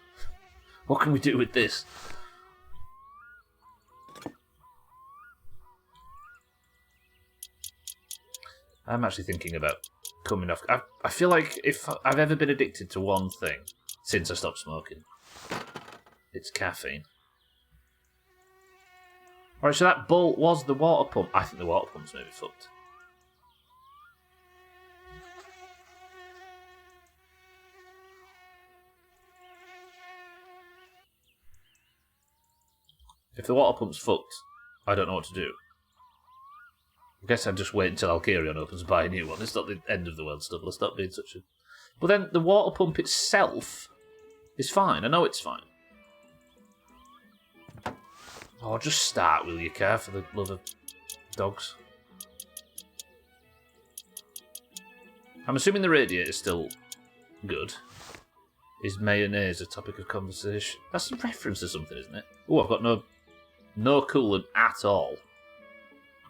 What can we do with this? I'm actually thinking about coming off. I feel like if I've ever been addicted to one thing since I stopped smoking, it's caffeine. Alright, so that bolt was the water pump. I think the water pump's maybe fucked. If the water pump's fucked, I don't know what to do. I guess I'd just wait until Alkirion opens and buy a new one. It's not the end of the world stuff. Let's not be such a... But then the water pump itself is fine. I know it's fine. Oh, just start, will you, Car, for the love of dogs? I'm assuming the radiator's still good. Is mayonnaise a topic of conversation? That's a reference to something, isn't it? Oh, I've got no coolant at all.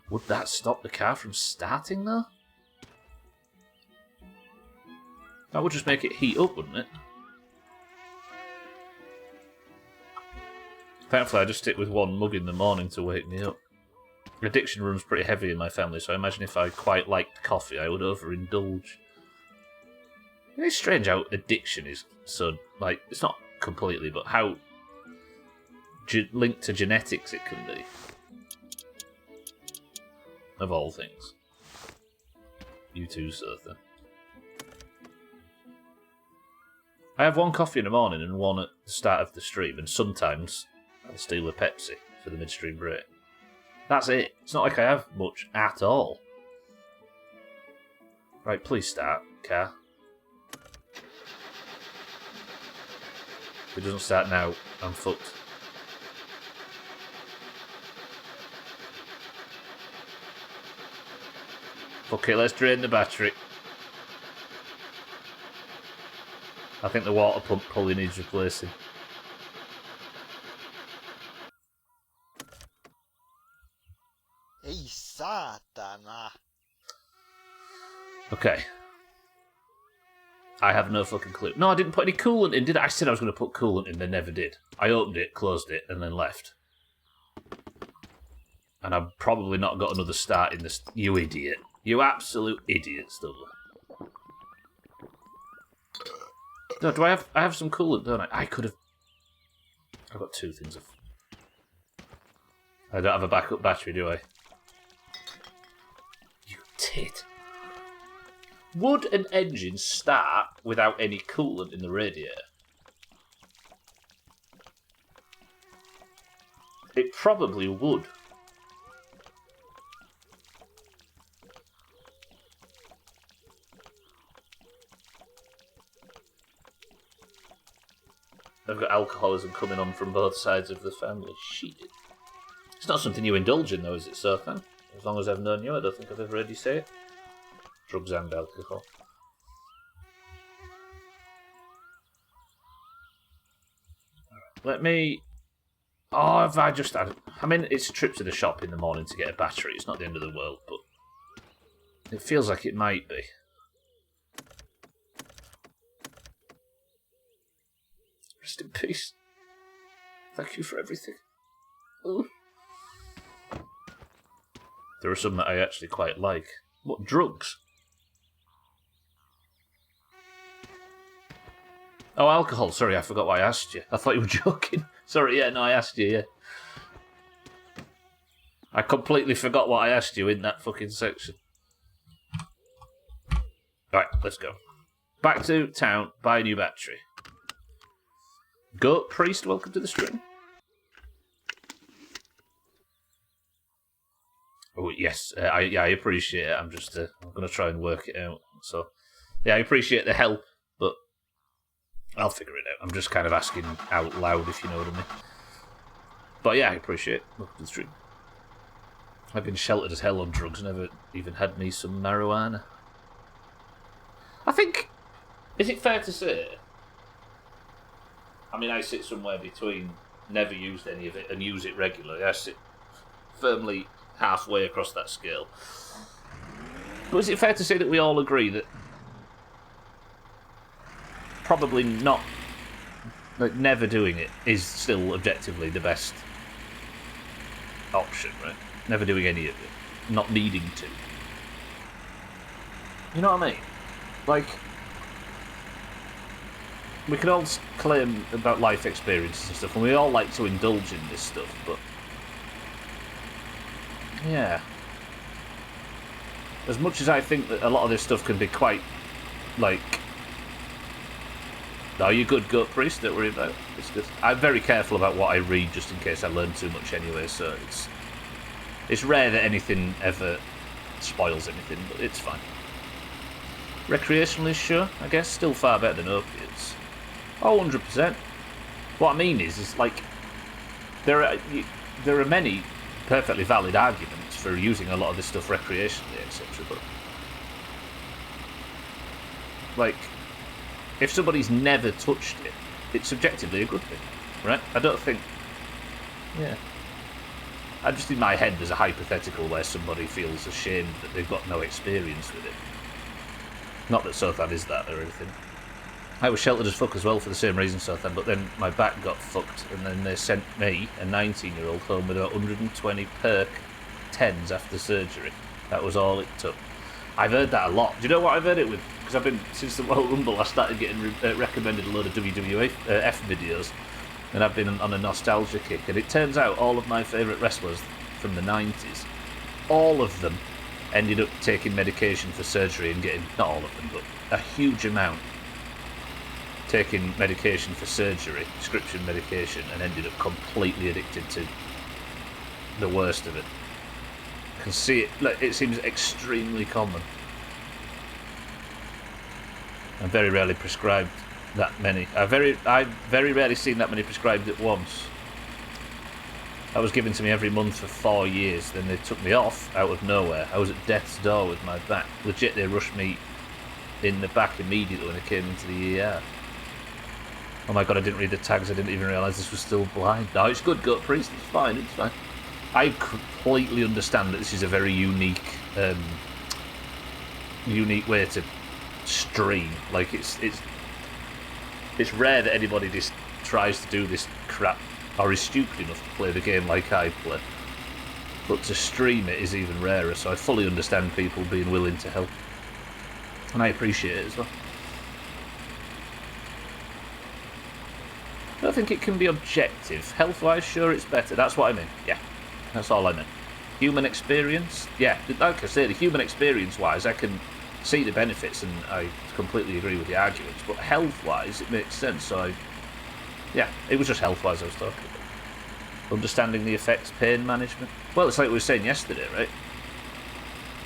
Would that stop the car from starting, though? That would just make it heat up, wouldn't it? Thankfully, I just stick with one mug in the morning to wake me up. Addiction runs pretty heavy in my family, so I imagine if I quite liked coffee, I would overindulge. It's strange how addiction is so, like, it's not completely, but how linked to genetics it can be. Of all things. You too, Sotha. I have one coffee in the morning and one at the start of the stream, and sometimes I'll steal a Pepsi for the midstream break. That's it. It's not like I have much at all. Right, please start, car. If it doesn't start now, I'm fucked. Okay, let's drain the battery. I think the water pump probably needs replacing. Ei saatana. Okay. I have no fucking clue. No, I didn't put any coolant in, did I? I said I was going to put coolant in, then never did. I opened it, closed it, and then left. And I've probably not got another start in this. You idiot. You absolute idiot, Stubler. No, do I have some coolant, don't I? I could have... I've got two things of... I don't have a backup battery, do I? You tit. Would an engine start without any coolant in the radiator? It probably would. I've got alcoholism coming on from both sides of the family. Shit. It's not something you indulge in, though, is it, Sothan? As long as I've known you, I don't think I've ever heard you say it. Drugs and alcohol. Right, let me... Oh, have I just had... I mean, it's a trip to the shop in the morning to get a battery. It's not the end of the world, but... It feels like it might be. Rest in peace. Thank you for everything. Ooh. There are some that I actually quite like. What, drugs? Oh, alcohol. Sorry, I forgot what I asked you. I thought you were joking. Sorry, yeah, no, I asked you, yeah. I completely forgot what I asked you in that fucking section. Right, let's go. Back to town, buy a new battery. Goat Priest, welcome to the stream. Oh, yes, I appreciate it. I'm just, I'm going to try and work it out. So, yeah, I appreciate the help, but I'll figure it out. I'm just kind of asking out loud, if you know what I mean. But yeah, I appreciate it. Welcome to the stream. I've been sheltered as hell on drugs, never even had me some marijuana. I think, is it fair to say, I mean, I sit somewhere between never used any of it and use it regularly. I sit firmly halfway across that scale. But is it fair to say that we all agree that probably not, like, never doing it is still objectively the best option, right? Never doing any of it. Not needing to. You know what I mean? Like, we can all claim about life experiences and stuff, and we all like to indulge in this stuff, but yeah. As much as I think that a lot of this stuff can be quite, like, No, you're good, Goat Priest, don't worry about it. It's good. I'm very careful about what I read just in case I learn too much anyway, so it's rare that anything ever spoils anything, but it's fine. Recreationally, sure, I guess, still far better than opiates. Oh, 100%. What I mean is like, there are many perfectly valid arguments for using a lot of this stuff recreationally, etc. But like, if somebody's never touched it, it's subjectively a good thing, right? I don't think. Yeah. I just in my head there's a hypothetical where somebody feels ashamed that they've got no experience with it. Not that Sothan is that or anything. I was sheltered as fuck as well for the same reason, Sothan, but then my back got fucked, and then they sent me, a 19-year-old, home with 120 perk 10s after surgery. That was all it took. I've heard that a lot. Do you know what I've heard it with? Because I've been, since the World Rumble, I started getting recommended a load of WWF videos, and I've been on a nostalgia kick, and it turns out all of my favourite wrestlers from the 90s, all of them ended up taking medication for surgery and getting, not all of them, but a huge amount, taking medication for surgery, prescription medication, and ended up completely addicted to the worst of it. I can see it, like, it seems extremely common. I'm very rarely prescribed that many. I've very rarely seen that many prescribed at once. That was given to me every month for 4 years, then they took me off out of nowhere. I was at death's door with my back. Legit, they rushed me in the back immediately when I came into the ER. Oh my god, I didn't read the tags, I didn't even realise this was still blind. No, it's good, Goat Priest, it's fine, it's fine. I completely understand that this is a very unique way to stream. Like, it's rare that anybody just tries to do this crap, or is stupid enough to play the game like I play. But to stream it is even rarer, so I fully understand people being willing to help. And I appreciate it as well. I don't think it can be objective. Health-wise, sure, it's better. That's what I mean. Yeah, that's all I mean. Human experience? Yeah, like I say, the human experience-wise, I can see the benefits, and I completely agree with the arguments. But health-wise, it makes sense. So, yeah, it was just health-wise I was talking about. Understanding the effects, pain management. Well, it's like we were saying yesterday, right?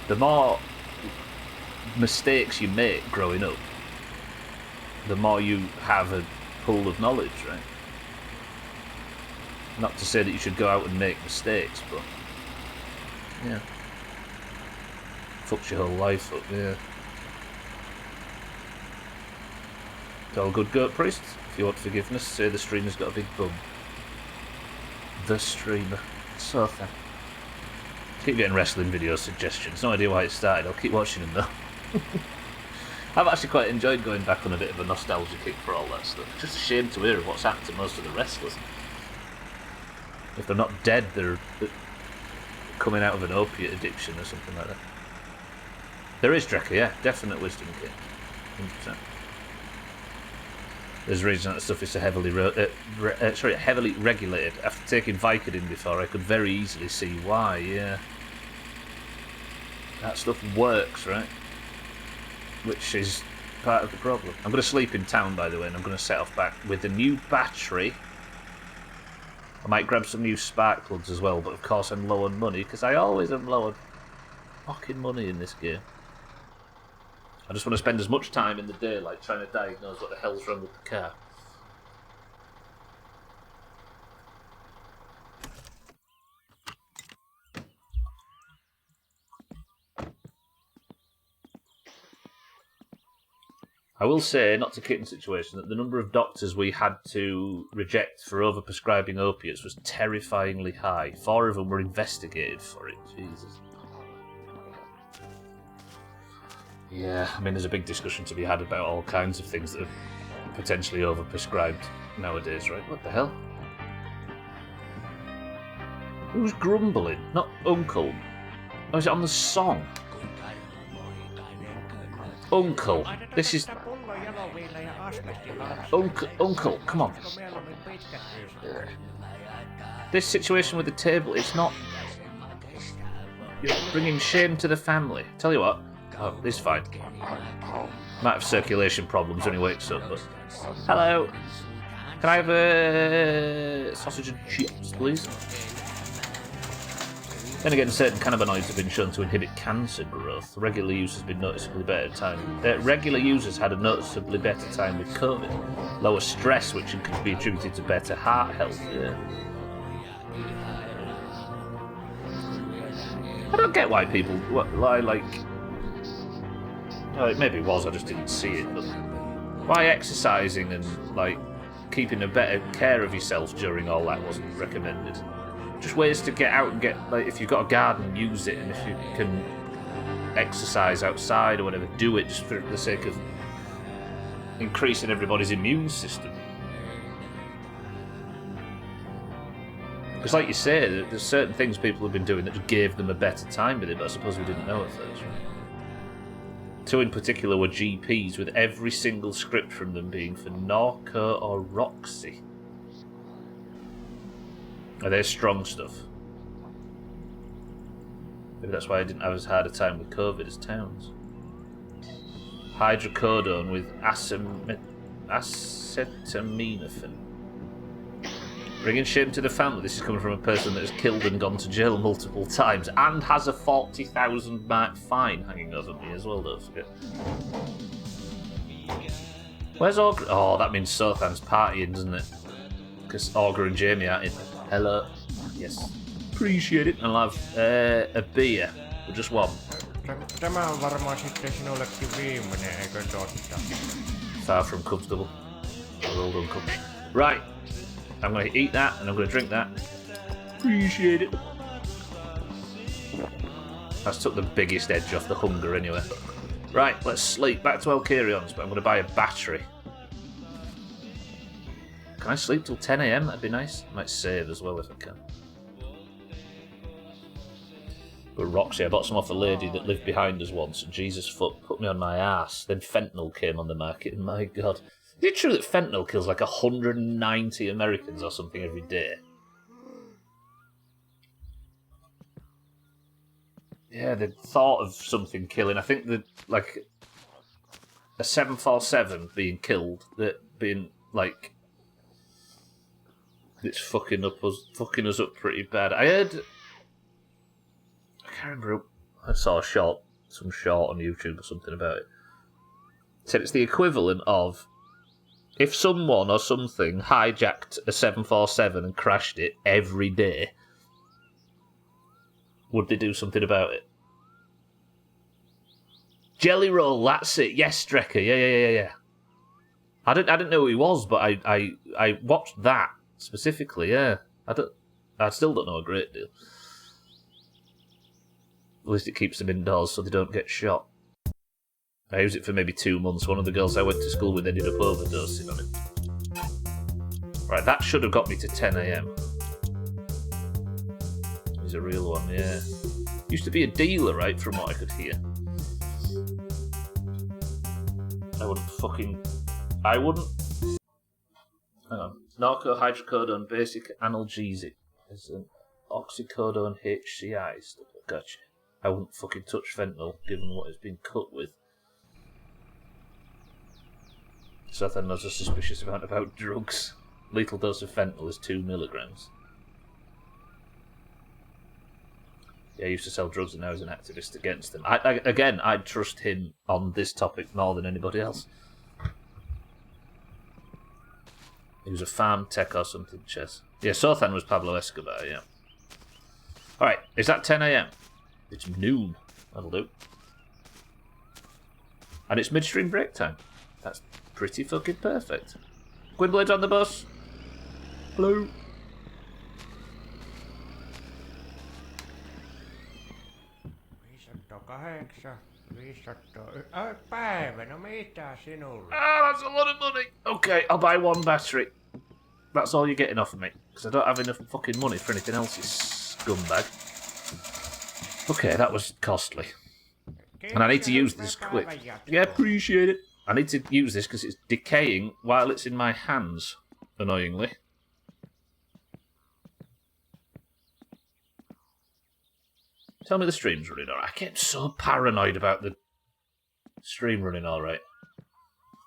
The more mistakes you make growing up, the more you have a pool of knowledge, right? Not to say that you should go out and make mistakes, but yeah, fucks your whole life up. Yeah, it's all good, Goat Priest. If you want forgiveness, say the streamer's got a big bum. The streamer. So thin. Keep getting wrestling video suggestions. No idea why it started. I'll keep watching them though. I've actually quite enjoyed going back on a bit of a nostalgia kick for all that stuff. It's just a shame to hear of what's happened to most of the wrestlers. If they're not dead, they're coming out of an opiate addiction or something like that. There is Drecker, yeah, definite wisdom kit, 100%. There's a reason that stuff is so heavily heavily regulated. After taking Vicodin before, I could very easily see why. Yeah, that stuff works, right? Which is part of the problem. I'm going to sleep in town, by the way, and I'm going to set off back with a new battery. I might grab some new spark plugs as well, but of course I'm low on money, because I always am low on fucking money in this game. I just want to spend as much time in the daylight trying to diagnose what the hell's wrong with the car. I will say, not to kitten situation, that the number of doctors we had to reject for overprescribing opiates was terrifyingly high. 4 of them were investigated for it. Jesus. Yeah, I mean, there's a big discussion to be had about all kinds of things that are potentially overprescribed nowadays, right? What the hell? Who's grumbling? Not Uncle. Oh, is it on the song? Uncle. This is... Uncle, come on. This situation with the table, it's not... You're bringing shame to the family. Tell you what. Oh, it's fine. Might have circulation problems when he wakes up, but Hello. Can I have a sausage and chips, please? Then again, certain cannabinoids have been shown to inhibit cancer growth. Regular use has been noticeably better time. Regular users had a noticeably better time with COVID. Lower stress, which could be attributed to better heart health. Yeah. I don't get why people like. Maybe it was, I just didn't see it. But why exercising and like keeping a better care of yourself during all that wasn't recommended? Just ways to get out and get, like, if you've got a garden, use it, and if you can exercise outside or whatever, do it just for the sake of increasing everybody's immune system. Because like you say, there's certain things people have been doing that just gave them a better time with it, but I suppose we didn't know at first. Two in particular were GPs, with every single script from them being for Norco or Roxy. Are they strong stuff? Maybe that's why I didn't have as hard a time with COVID as Towns. Hydrocodone with acetaminophen. Bringing shame to the family. This is coming from a person that has killed and gone to jail multiple times and has a 40,000 mark fine hanging over me as well, don't forget. Where's Augur? Oh, that means Sothan's partying, doesn't it? Because Augur and Jamie are in. Hello. Yes. Appreciate it. I'll have a beer. Or just one. Tämä on varmaan sitten sinullekin viimeinen, eikö totta? Far from comfortable. Well done, right. I'm going to eat that and I'm going to drink that. Appreciate it. That's took the biggest edge off the hunger anyway. Right, let's sleep. Back to Elkarions, but I'm going to buy a battery. Can I sleep till 10 AM? That'd be nice. I might save as well if I can. But Roxy, I bought some off a lady that lived behind us once, and Jesus fuck put me on my ass. Then fentanyl came on the market, and my God. Is it true that fentanyl kills like 190 Americans or something every day? Yeah, the thought of something killing. I think that, like, a 747 being killed, that being, like, it's fucking us up pretty bad. I heard, I can't remember, I saw some short on YouTube or something about it. It said it's the equivalent of if someone or something hijacked a 747 and crashed it every day, would they do something about it? Jelly Roll, that's it. Yes, Strecker. Yeah. I didn't know who he was, but I watched that specifically. Yeah, I still don't know a great deal. At least it keeps them indoors so they don't get shot. I used it for maybe 2 months. One of the girls I went to school with ended up overdosing on it. Right, that should have got me to 10 AM. He's a real one, yeah. Used to be a dealer, right, from what I could hear. I wouldn't. Hang on. Norco hydrocodone basic analgesic. It's an oxycodone HCI stuff. Gotcha. I wouldn't fucking touch fentanyl given what it's been cut with. Sothan knows a suspicious amount about drugs. Lethal dose of fentanyl is 2 milligrams. Yeah, he used to sell drugs and now he's an activist against them. I'd trust him on this topic more than anybody else. He was a farm tech or something, Chess. Yeah, Sothan was Pablo Escobar, yeah. Alright, is that 10 AM? It's noon. That'll do. And it's midstream break time. That's pretty fucking perfect. Gwynblade's on the bus. Hello. Päivä, no mitä sinulle? Ah, that's a lot of money. Okay, I'll buy one battery. That's all you're getting off of me. Because I don't have enough fucking money for anything else, you scumbag. Okay, that was costly. And I need to use this quick. Yeah, appreciate it. I need to use this because it's decaying while it's in my hands, annoyingly. Tell me the stream's running alright. I get so paranoid about the stream running alright.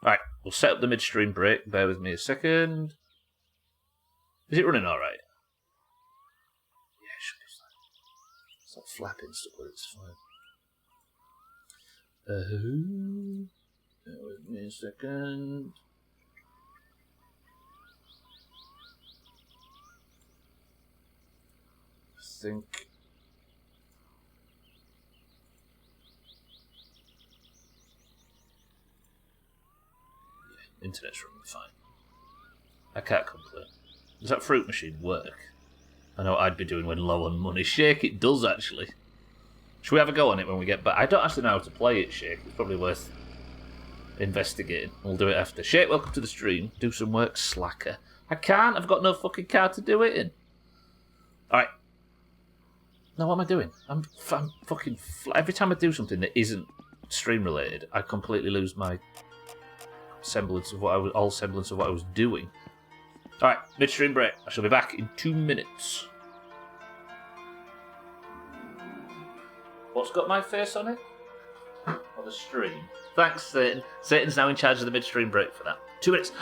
Right, We'll set up the midstream break. Bear with me a second. Is it running all right? Yeah, it should be fine. It's not flapping stuff, but it's fine. Bear with me a second. I think. Yeah, internet's running fine. I can't complain. Does that fruit machine work? I know what I'd be doing when low on money. Shake, it does actually. Should we have a go on it when we get back? I don't actually know how to play it, Shake. It's probably worth investigating. We'll do it after. Shake, welcome to the stream. Do some work, slacker. I can't. I've got no fucking car to do it in. Alright. Now, what am I doing? I'm fucking... Every time I do something that isn't stream-related, I completely lose my semblance of what I was doing. Alright, midstream break. I shall be back in 2 minutes. What's got my face on it? On the stream. Thanks, Satan. Satan's now in charge of the midstream break for that. 2 minutes.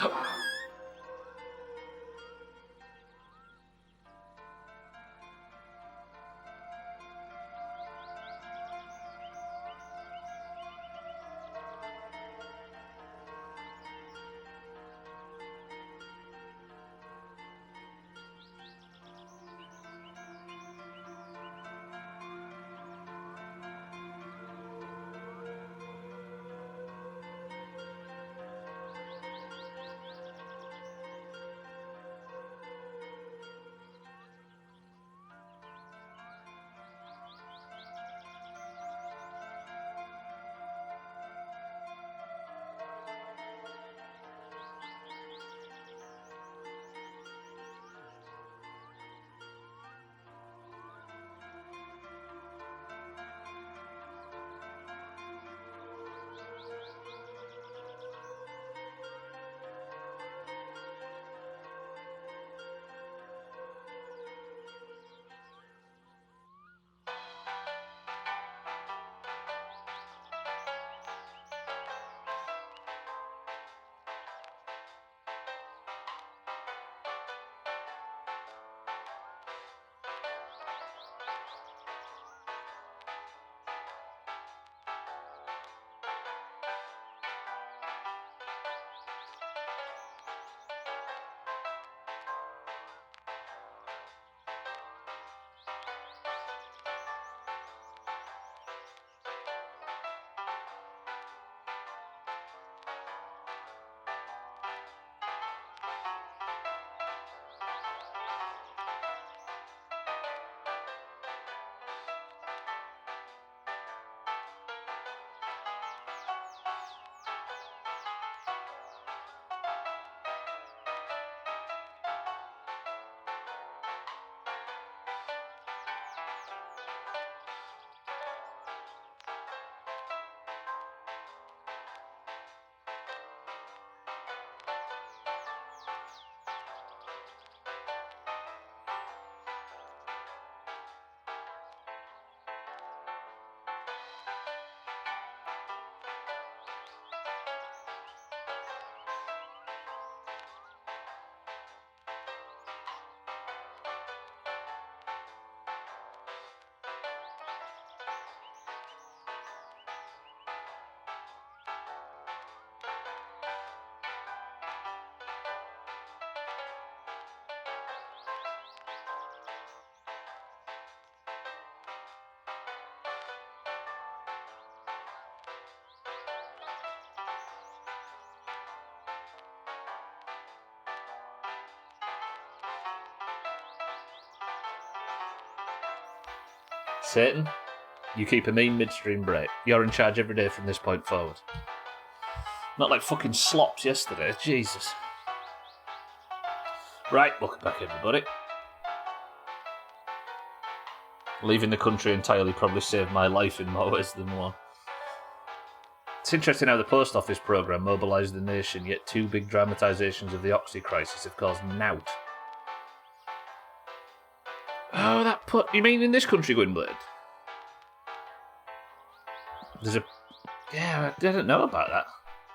Satan, you keep a mean midstream break. You're in charge every day from this point forward. Not like fucking slops yesterday, Jesus. Right, welcome back everybody. Leaving the country entirely probably saved my life in more ways than one. It's interesting how the post office programme mobilised the nation, yet 2 big dramatisations of the Oxy crisis have caused nout. Oh, that put... You mean in this country, Gwynblade? There's a... Yeah, I didn't know about that.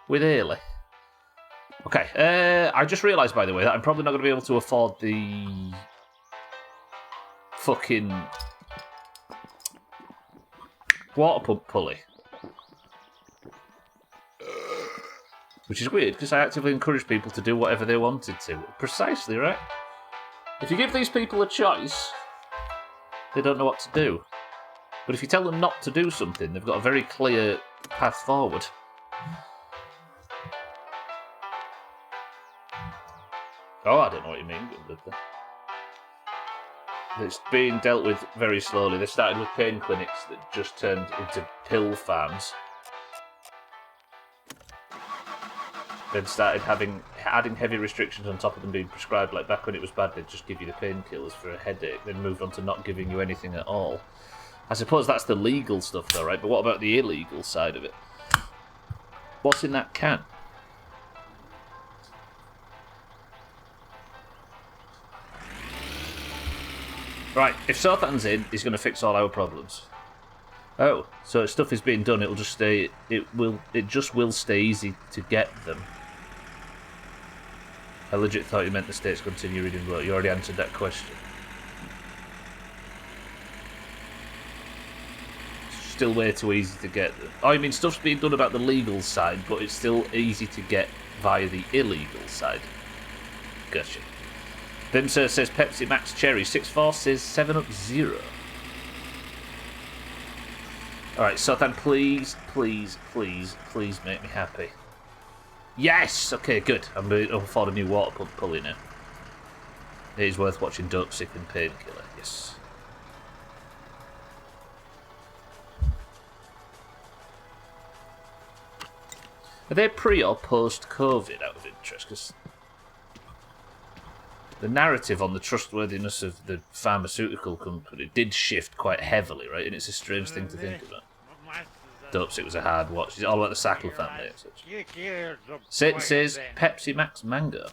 With Ailey. Okay, I just realised, by the way, that I'm probably not going to be able to afford the fucking water pump pulley. Which is weird, because I actively encourage people to do whatever they wanted to. Precisely, right? If you give these people a choice, they don't know what to do. But if you tell them not to do something, they've got a very clear path forward. Oh, I don't know what you mean. It's being dealt with very slowly. They started with pain clinics that just turned into pill farms. Then started adding heavy restrictions on top of them being prescribed. Like back when it was bad, they'd just give you the painkillers for a headache. Then moved on to not giving you anything at all. I suppose that's the legal stuff though, right? But what about the illegal side of it? What's in that can? Right, if Sothan's in, he's going to fix all our problems. Oh, so if stuff is being done, it'll just stay. It just will stay easy to get them. I legit thought you meant the states continue reading, but you already answered that question. It's still way too easy to get them. Oh, you mean stuff's being done about the legal side, but it's still easy to get via the illegal side. Gotcha. Vimser says Pepsi Max Cherry. 6-4 says 7-Up 0. Alright, Sothan, please make me happy. Yes! Okay, good. I'm going to afford a new water pump pulley now. It is worth watching Dope Sick and Painkiller, yes. Are they pre or post-COVID out of interest? Because the narrative on the trustworthiness of the pharmaceutical company did shift quite heavily, right? And it's a strange thing to think about. Dope Sick was a hard watch. It's all about the Sackle family and such. Satan says Pepsi Max Mango.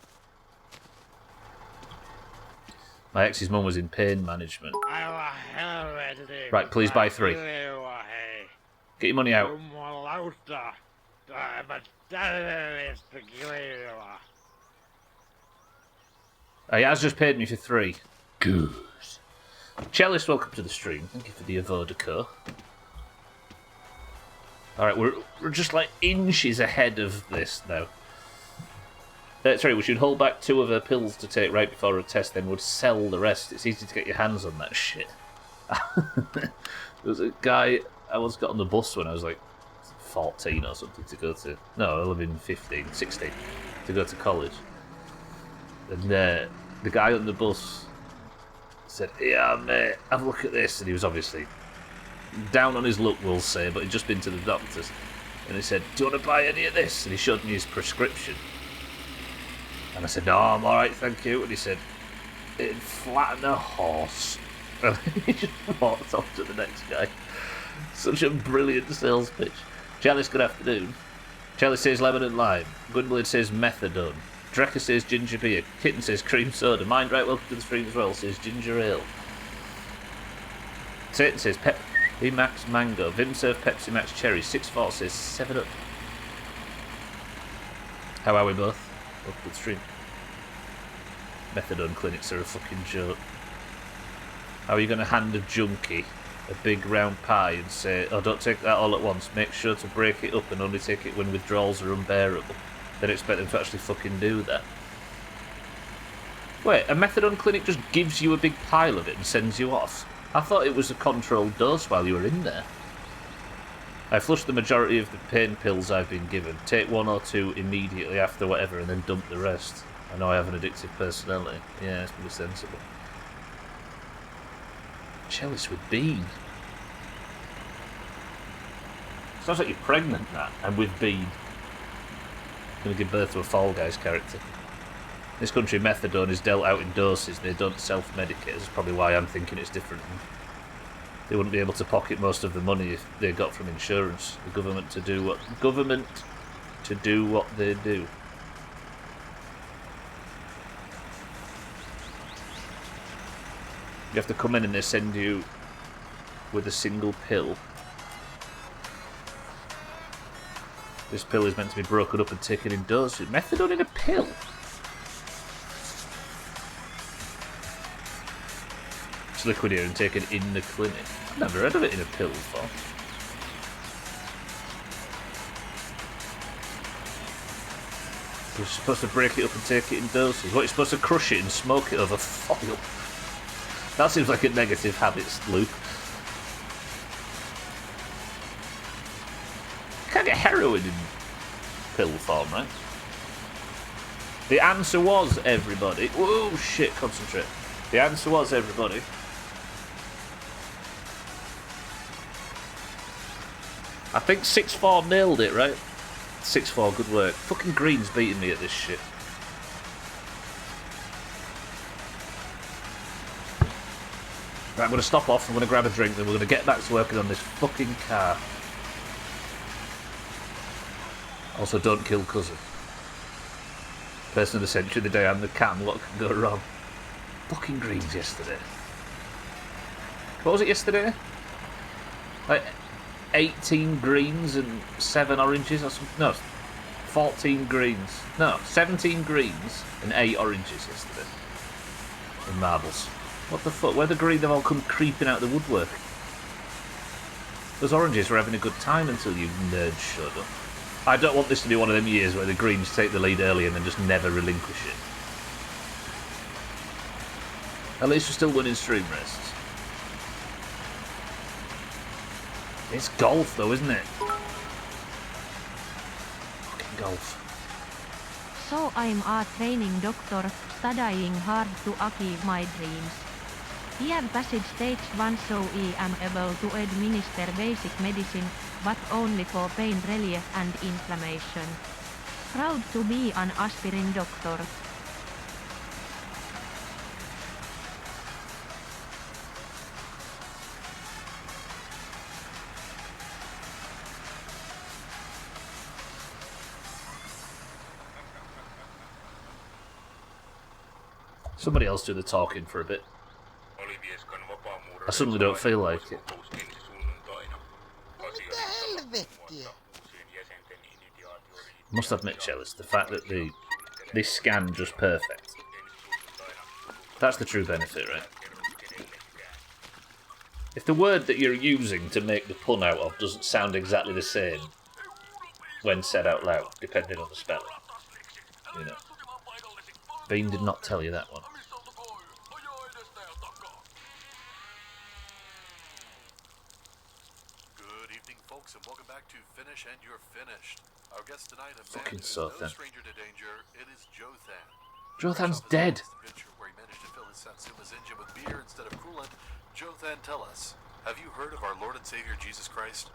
My ex's mum was in pain management. Right, please buy 3. Get your money out. He has just paid me for 3. Good. Cellist, welcome to the stream. Thank you for the Avodaco. Alright, we're just like inches ahead of this now. Sorry, we should hold back 2 of her pills to take right before a test, then we'd sell the rest. It's easy to get your hands on that shit. There was a guy, I once got on the bus when I was like 14 or something to go to... No, I live in 15, 16, to go to college. And the guy on the bus said, "Yeah, mate, have a look at this." And he was obviously down on his luck, we'll say, but he'd just been to the doctor's. And he said, "Do you want to buy any of this?" And he showed me his prescription. And I said, "No, I'm alright, thank you." And he said, "It'd flatten a horse." And he just walked off to the next guy. Such a brilliant sales pitch. Chalice, good afternoon. Chalice says lemon and lime. Gwynblade says methadone. Drecker says ginger beer. Kitten says cream soda. Mind right, welcome to the stream as well, says ginger ale. Satan says Pepsi Max Mango. Vim serve Pepsi Max Cherry. 6-4 says 7-Up. How are we both? Welcome to the stream. Methadone clinics are a fucking joke. How are you going to hand a junkie a big round pie and say, "Oh, don't take that all at once. Make sure to break it up and only take it when withdrawals are unbearable." Then expect them to actually fucking do that. Wait, a methadone clinic just gives you a big pile of it and sends you off? I thought it was a controlled dose while you were in there. I flushed the majority of the pain pills I've been given. Take 1 or 2 immediately after whatever and then dump the rest. I know I have an addictive personality. Yeah, it's pretty sensible. Chalice with bean. Sounds like you're pregnant, that, and with bean. Going to give birth to a Fall Guys character. In this country, methadone is dealt out in doses. They don't self-medicate. That's probably why I'm thinking it's different. They wouldn't be able to pocket most of the money if they got from insurance. The government to do what they do. You have to come in and they send you with a single pill. This pill is meant to be broken up and taken in doses. Methadone in a pill? It's liquid here and taken in the clinic. I've never heard of it in a pill before. You're supposed to break it up and take it in doses. What, you're supposed to crush it and smoke it over foil? That seems like a negative habits loop. You can't get heroin in pill form, right? The answer was everybody. Whoa, shit, concentrate. The answer was everybody. I think 6-4 nailed it, right? 6-4, good work. Fucking Green's beating me at this shit. Right, I'm going to stop off, I'm going to grab a drink, then we're going to get back to working on this fucking car. Also, don't kill cousin. Person of the century, the day I'm the can, what can go wrong? Fucking Greens yesterday. What was it yesterday? Like 18 greens and 7 oranges or something? No, 14 greens. No, 17 greens and 8 oranges yesterday. In marbles. What the fuck? Where the green have all come creeping out of the woodwork? Those oranges were having a good time until you nerds showed up. I don't want this to be one of them years where the greens take the lead early and then just never relinquish it. At least we're still winning stream rests. It's golf though, isn't it? Fucking golf. So I'm a training doctor, studying hard to achieve my dreams. I have passed stage 1, so I am able to administer basic medicine, but only for pain relief and inflammation. Proud to be an aspirin doctor. Somebody else do the talking for a bit. I suddenly don't feel like it. Helvettiä. Must admit, Chalice, the fact that they scan just perfect. That's the true benefit, right? If the word that you're using to make the pun out of doesn't sound exactly the same when said out loud, depending on the spelling, you know. Bean did not tell you that one. Good evening, folks, and welcome back to Finish and You're Finished. Our guest tonight, a man Fucking who's no Sothan. stranger to danger. It is Jothan. Jothan's dead. The picture where he managed to fill his Satsuma's engine with beer instead of coolant. Jothan, tell us, have you heard of our Lord and Savior Jesus Christ?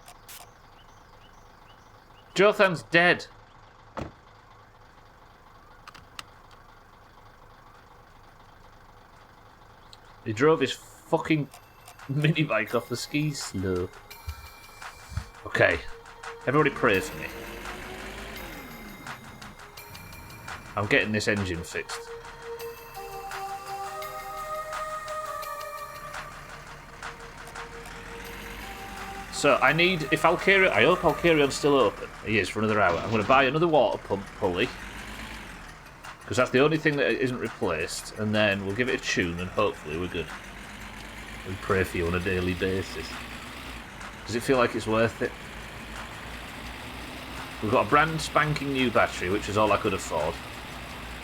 Jothan's dead. He drove his fucking mini bike off the ski slope. Okay, everybody pray for me. I'm getting this engine fixed. So I need, if Alcaria, I hope Alcarion's still open. He is for another hour. I'm going to buy another water pump pulley. Because that's the only thing that isn't replaced. And then we'll give it a tune and hopefully we're good. We pray for you on a daily basis. Does it feel like it's worth it? We've got a brand spanking new battery, which is all I could afford.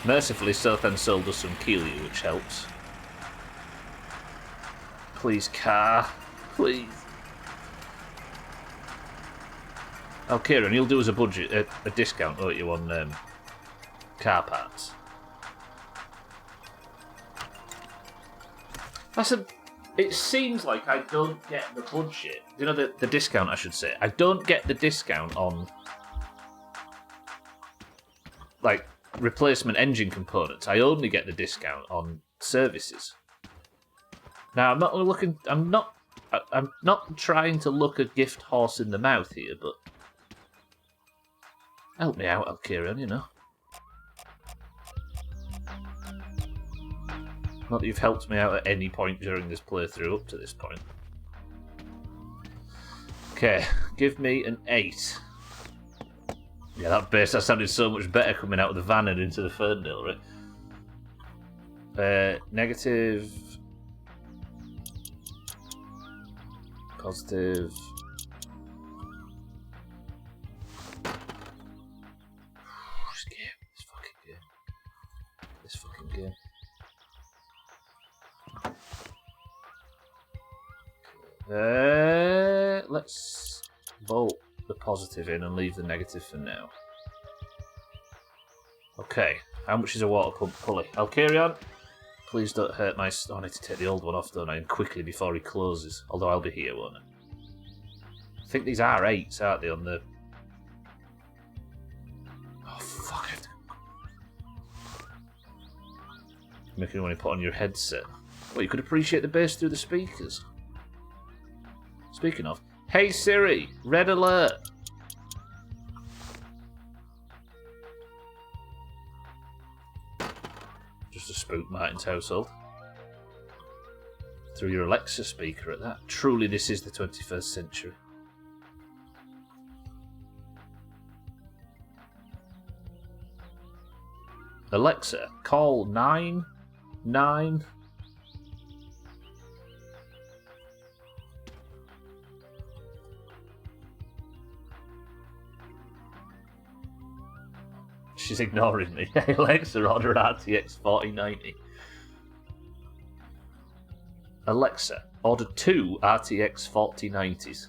Mercifully, Sothan sold us some Keeley, which helps. Please, car. Please. Oh, Kieran, you'll do us a budget, a discount, won't you, on car parts? It seems like I don't get the budget. You know, the discount, I should say. I don't get the discount on, like, replacement engine components. I only get the discount on services. Now, I'm not trying to look a gift horse in the mouth here, but help me out, Alkirion, you know. Not that you've helped me out at any point during this playthrough up to this point. Okay, give me an 8. Yeah, that bass, that sounded so much better coming out of the van and into the Ferndale, right? Negative. Positive. This fucking game. Let's bolt the positive in and leave the negative for now. Okay, how much is a water pump pulley? Alkarion, please don't hurt my... Oh, I need to take the old one off, don't I? And quickly before he closes. Although I'll be here, won't I? I think these are 8s, aren't they, on the... Oh, fuck it. Make it when you put on your headset. Well, you could appreciate the bass through the speakers. Speaking of, hey Siri, red alert. Just a spook Martin's household. Through your Alexa speaker at that. Truly, this is the 21st century. Alexa, call 999. She's ignoring me. Alexa, order an RTX 4090. Alexa, order 2 RTX 4090s.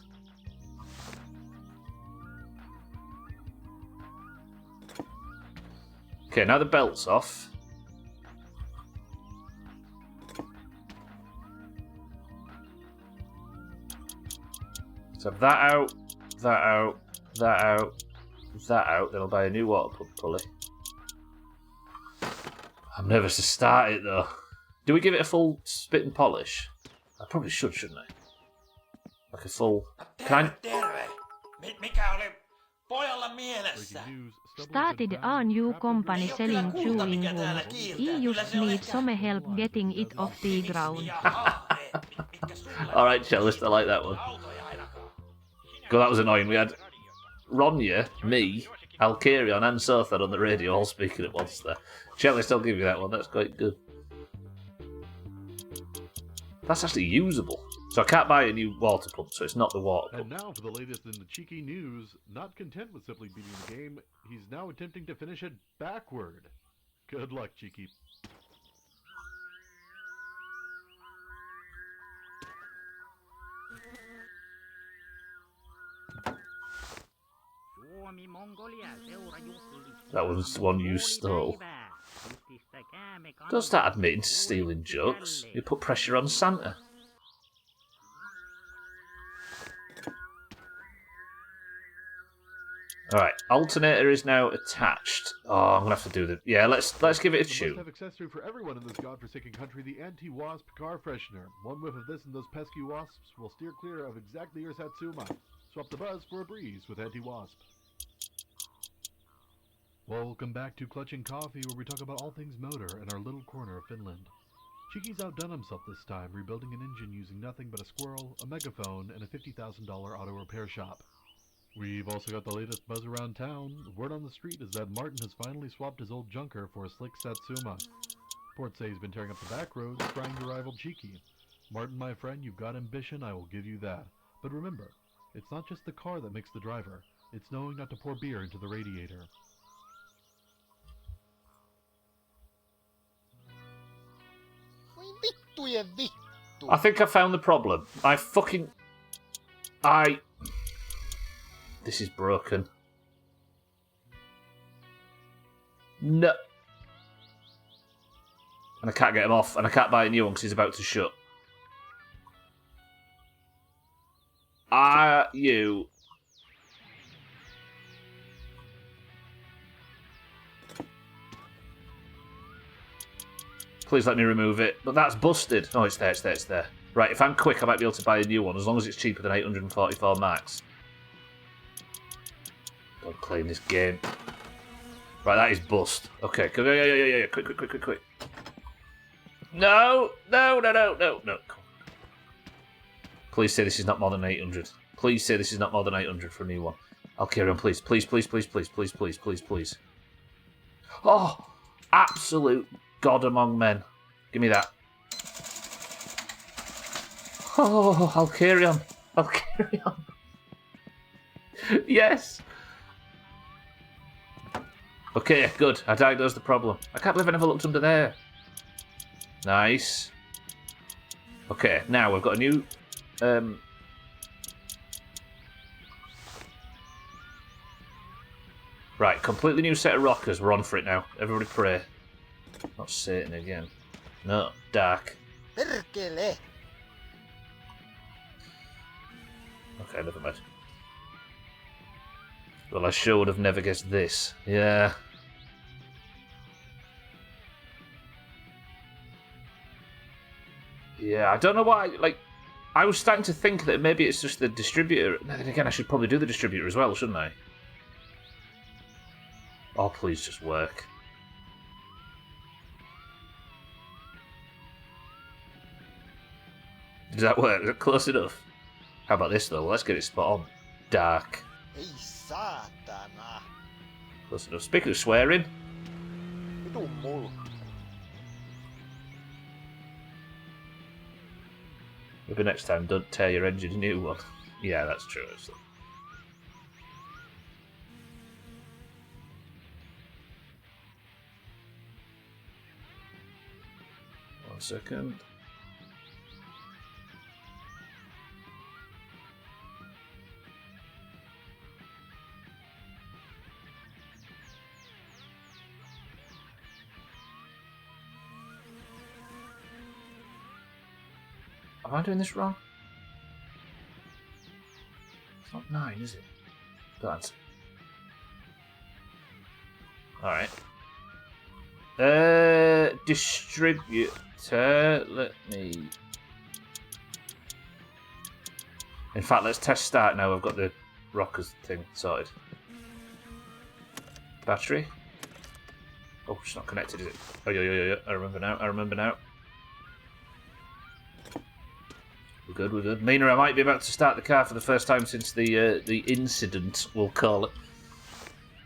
Okay, now the belt's off. Let's have that out, that out, that out, that out. Then I'll buy a new water pump pulley. I'm nervous to start it though. Do we give it a full spit and polish? I probably should, shouldn't I? Like a full... Can I... Started a new company selling chewing gum. He just needs some help getting it off the ground. Alright, cellist, I like that one. God, that was annoying. We had Ronya, me, Alkarion and Sothar on the radio all speaking at once there. Cellist, I'll give you that one. That's quite good. That's actually usable. So I can't buy a new water pump, so it's not the water pump. And now for the latest in the cheeky news. Not content with simply beating the game, he's now attempting to finish it backward. Good luck, Cheeky. That was one you stole. Don't start admitting to stealing jokes. You put pressure on Santa. Alright, alternator is now attached. Oh, I'm gonna have to do the... Yeah, let's give it a chew. Must-have accessory for everyone in this godforsaken country, the anti-wasp car freshener. One whiff of this and those pesky wasps will steer clear of exactly your Satsuma. Swap the buzz for a breeze with anti-wasp. Welcome back to Clutching Coffee, where we talk about all things motor in our little corner of Finland. Cheeky's outdone himself this time, rebuilding an engine using nothing but a squirrel, a megaphone, and a $50,000 auto repair shop. We've also got the latest buzz around town. Word on the street is that Martin has finally swapped his old junker for a slick Satsuma. Reports say he's been tearing up the back roads, trying to rival Cheeky. Martin, my friend, you've got ambition, I will give you that. But remember, it's not just the car that makes the driver. It's knowing not to pour beer into the radiator. I think I found the problem. This is broken. No. And I can't get him off, and I can't buy a new one because he's about to shut. Are you... Please let me remove it. But that's busted. Oh, it's there, it's there, it's there. Right, if I'm quick, I might be able to buy a new one, as long as it's cheaper than 844 max. I'm playing this game. Right, that is bust. Okay, yeah. Quick. No. Please say this is not more than 800. Please say this is not more than 800 for a new one. I'll carry on, please. Please, please, please, please, please, please, please, please. Oh, absolute God among men. Give me that. Oh, I'll carry on. I'll carry on. Yes. Okay, good. I diagnosed the problem. I can't believe I never looked under there. Nice. Okay, now we've got a new... Right, completely new set of rockers. We're on for it now. Everybody pray. Not Satan again. No, dark. Perkele! Okay, never mind. Well, I sure would have never guessed this. Yeah. Yeah, I don't know why, like, I was starting to think that maybe it's just the distributor. Then again, I should probably do the distributor as well, shouldn't I? Oh, please just work. Does that work? Is that close enough? How about this, though? Let's get it spot on. Dark. Ei saatana! Close enough. Speaking of swearing... Vitu mul. Maybe next time, don't tear your engine a new one. Yeah, that's true, actually. One second. Am I doing this wrong? It's not 9, is it? Don't answer. Alright. Distributor. Let me... In fact, let's test start now. I've got the rockers thing sorted. Battery. Oh, it's not connected, is it? Oh, yeah. I remember now. We're good, we're good. Mina, I might be about to start the car for the first time since the incident, we'll call it.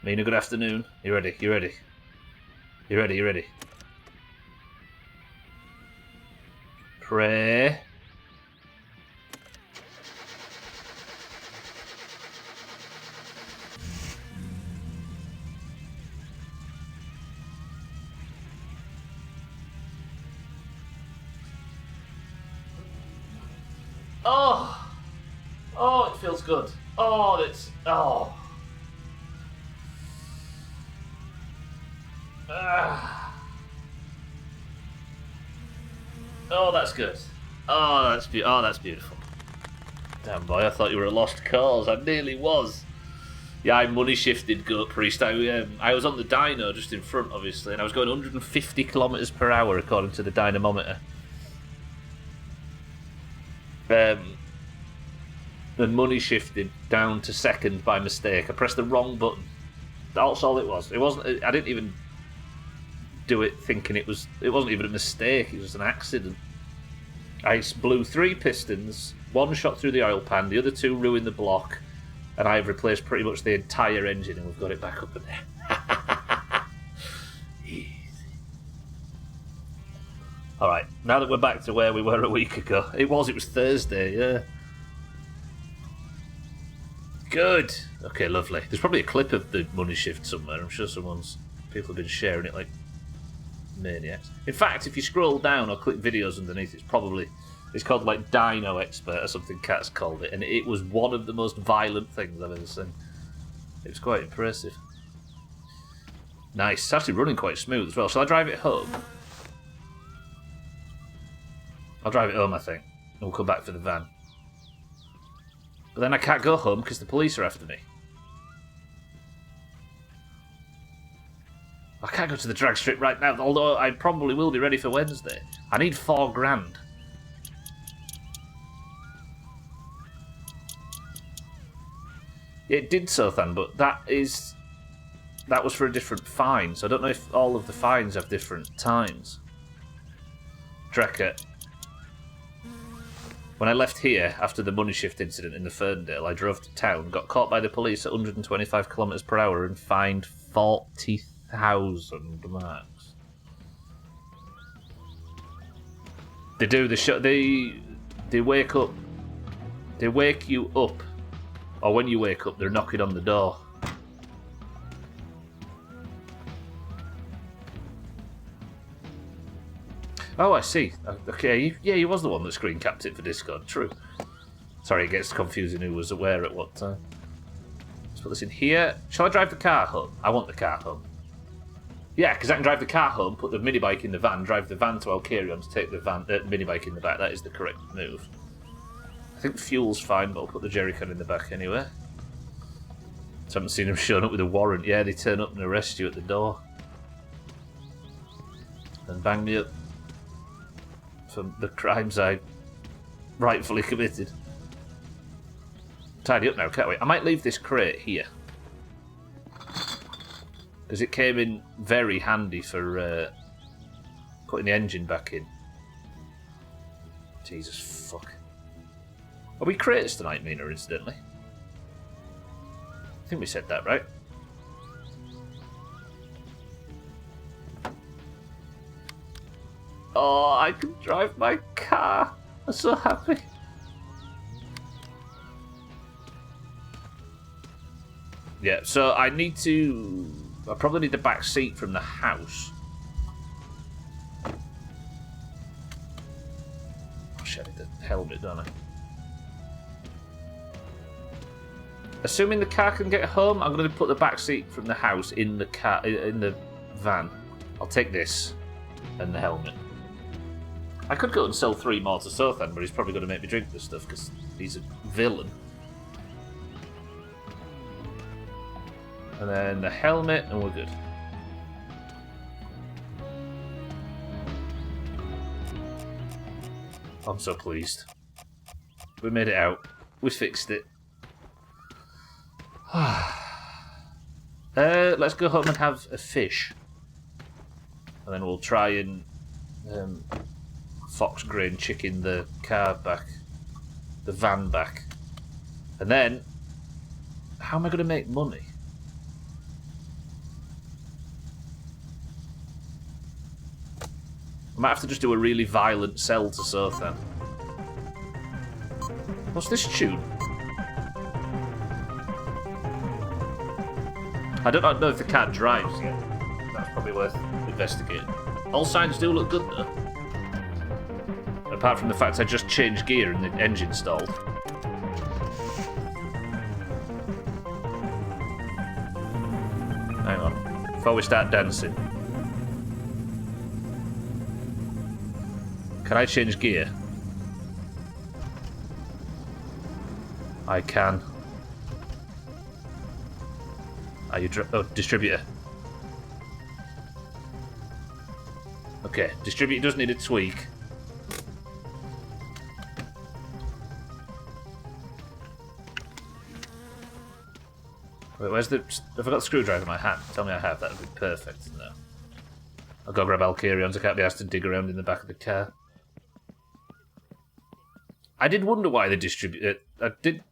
Mina, good afternoon. You ready? You ready? You ready? You ready? Pray. Oh, it feels good. Oh, it's... Oh. Oh, that's good. Oh, that's beautiful. Damn, boy, I thought you were a lost cause. I nearly was. Yeah, I money shifted, Goat Priest. I was on the dyno just in front, obviously, and I was going 150 kilometres per hour according to the dynamometer. The money shifted down to second by mistake. I pressed the wrong button. That's all it was. It wasn't. I didn't even do it thinking it was. It wasn't even a mistake. It was an accident. I blew 3 pistons. 1 shot through the oil pan. The other 2 ruined the block, and I've replaced pretty much the entire engine, and we've got it back up in there. Easy. All right. Now that we're back to where we were a week ago, it was Thursday. Yeah. Good. Okay, lovely. There's probably a clip of the money shift somewhere. I'm sure people have been sharing it like maniacs. In fact, if you scroll down or click videos underneath, it's called like Dino Expert or something Cat's called it, and it was one of the most violent things I've ever seen. It was quite impressive. Nice. It's actually running quite smooth as well. Shall I drive it home? I'll drive it home, I think, and we'll come back for the van. But then I can't go home because the police are after me. I can't go to the drag strip right now, although I probably will be ready for Wednesday. I need $4,000. It did so, Than, but that was for a different fine, so I don't know if all of the fines have different times. Drecker. When I left here after the money shift incident in the Ferndale, I drove to town, got caught by the police at 125 kilometers per hour, and fined 40,000 marks. They do the show. They wake up. They wake you up, or when you wake up, they're knocking on the door. Oh, I see. Okay, yeah, he was the one that screen capped it for Discord. True. Sorry, it gets confusing who was aware at what time. Let's put this in here. Shall I drive the car home? I want the car home. Yeah, because I can drive the car home, put the minibike in the van, drive the van to Alkarion to take the minibike in the back. That is the correct move. I think fuel's fine, but I'll put the jerrycan in the back anyway. So I haven't seen him showing up with a warrant. Yeah, they turn up and arrest you at the door. And bang me up for the crimes I rightfully committed. Tidy up now, can't we? I might leave this crate here. Because it came in very handy for putting the engine back in. Jesus fuck. Are we crates tonight, Mina, incidentally? I think we said that, right? Oh, I can drive my car. I'm so happy. Yeah, so I need to... I probably need the back seat from the house. Oh shit, I need the helmet, don't I? Assuming the car can get home, I'm going to put the back seat from the house in the car, in the van. I'll take this and the helmet. I could go and sell 3 more to Sothan, but he's probably going to make me drink this stuff because he's a villain. And then the helmet, and we're good. I'm so pleased. We made it out. We fixed it. Let's go home and have a fish. And then we'll try and fox grain chicken the car back. The van back. And then, how am I going to make money? I might have to just do a really violent sell to Sothan. What's this tune? I don't know if the car drives yet. That's probably worth investigating. All signs do look good though. Apart from the fact I just changed gear and the engine stalled. Hang on. Before we start dancing. Can I change gear? I can. Are you distributor? Okay, distributor does need a tweak. Wait, where's the... Have I got the screwdriver in my hand? Tell me I have, that would be perfect. No. I'll go grab Alkarion's, I can't be asked to dig around in the back of the car. I did wonder why the distributor... I did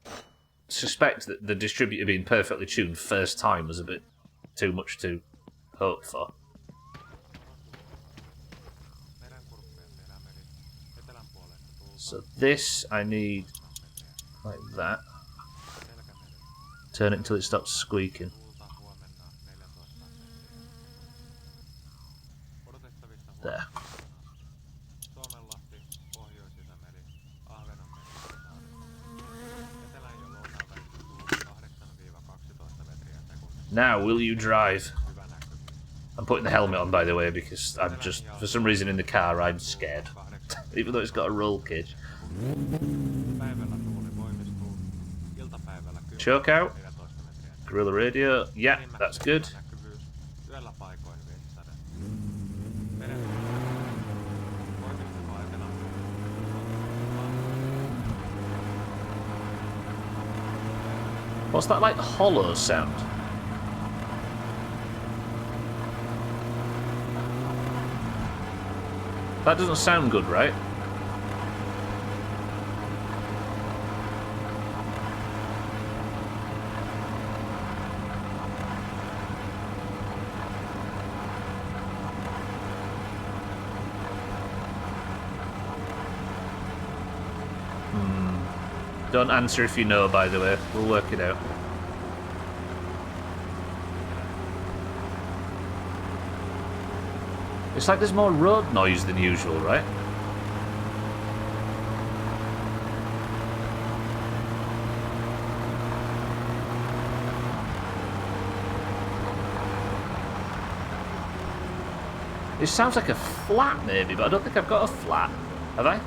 suspect that the distributor being perfectly tuned first time was a bit too much to hope for. So this I need like that. Turn it until it stops squeaking. There. Now, will you drive? I'm putting the helmet on, by the way, because I'm just, for some reason in the car, I'm scared. Even though it's got a roll cage. Choke out. Gorilla radio. Yeah, that's good. What's that, like, hollow sound? That doesn't sound good, right? Don't answer if you know, by the way. We'll work it out. It's like there's more road noise than usual, right? It sounds like a flat, maybe, but I don't think I've got a flat. Have I?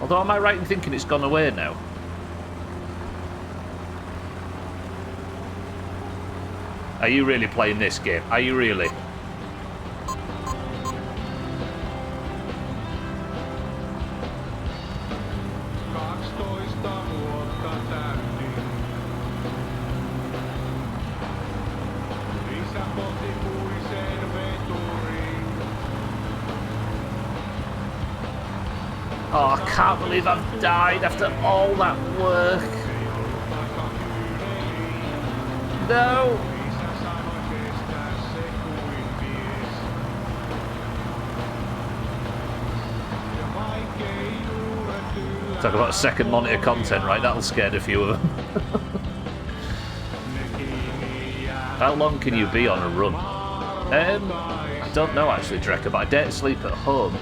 Although, am I right in thinking it's gone away now? Are you really playing this game? Are you really? Oh, I can't believe I've died after all that work. No! Talk about second monitor content, right? That'll scare a few of them. How long can you be on a run? I don't know actually, Drecker, but I dare to sleep at home.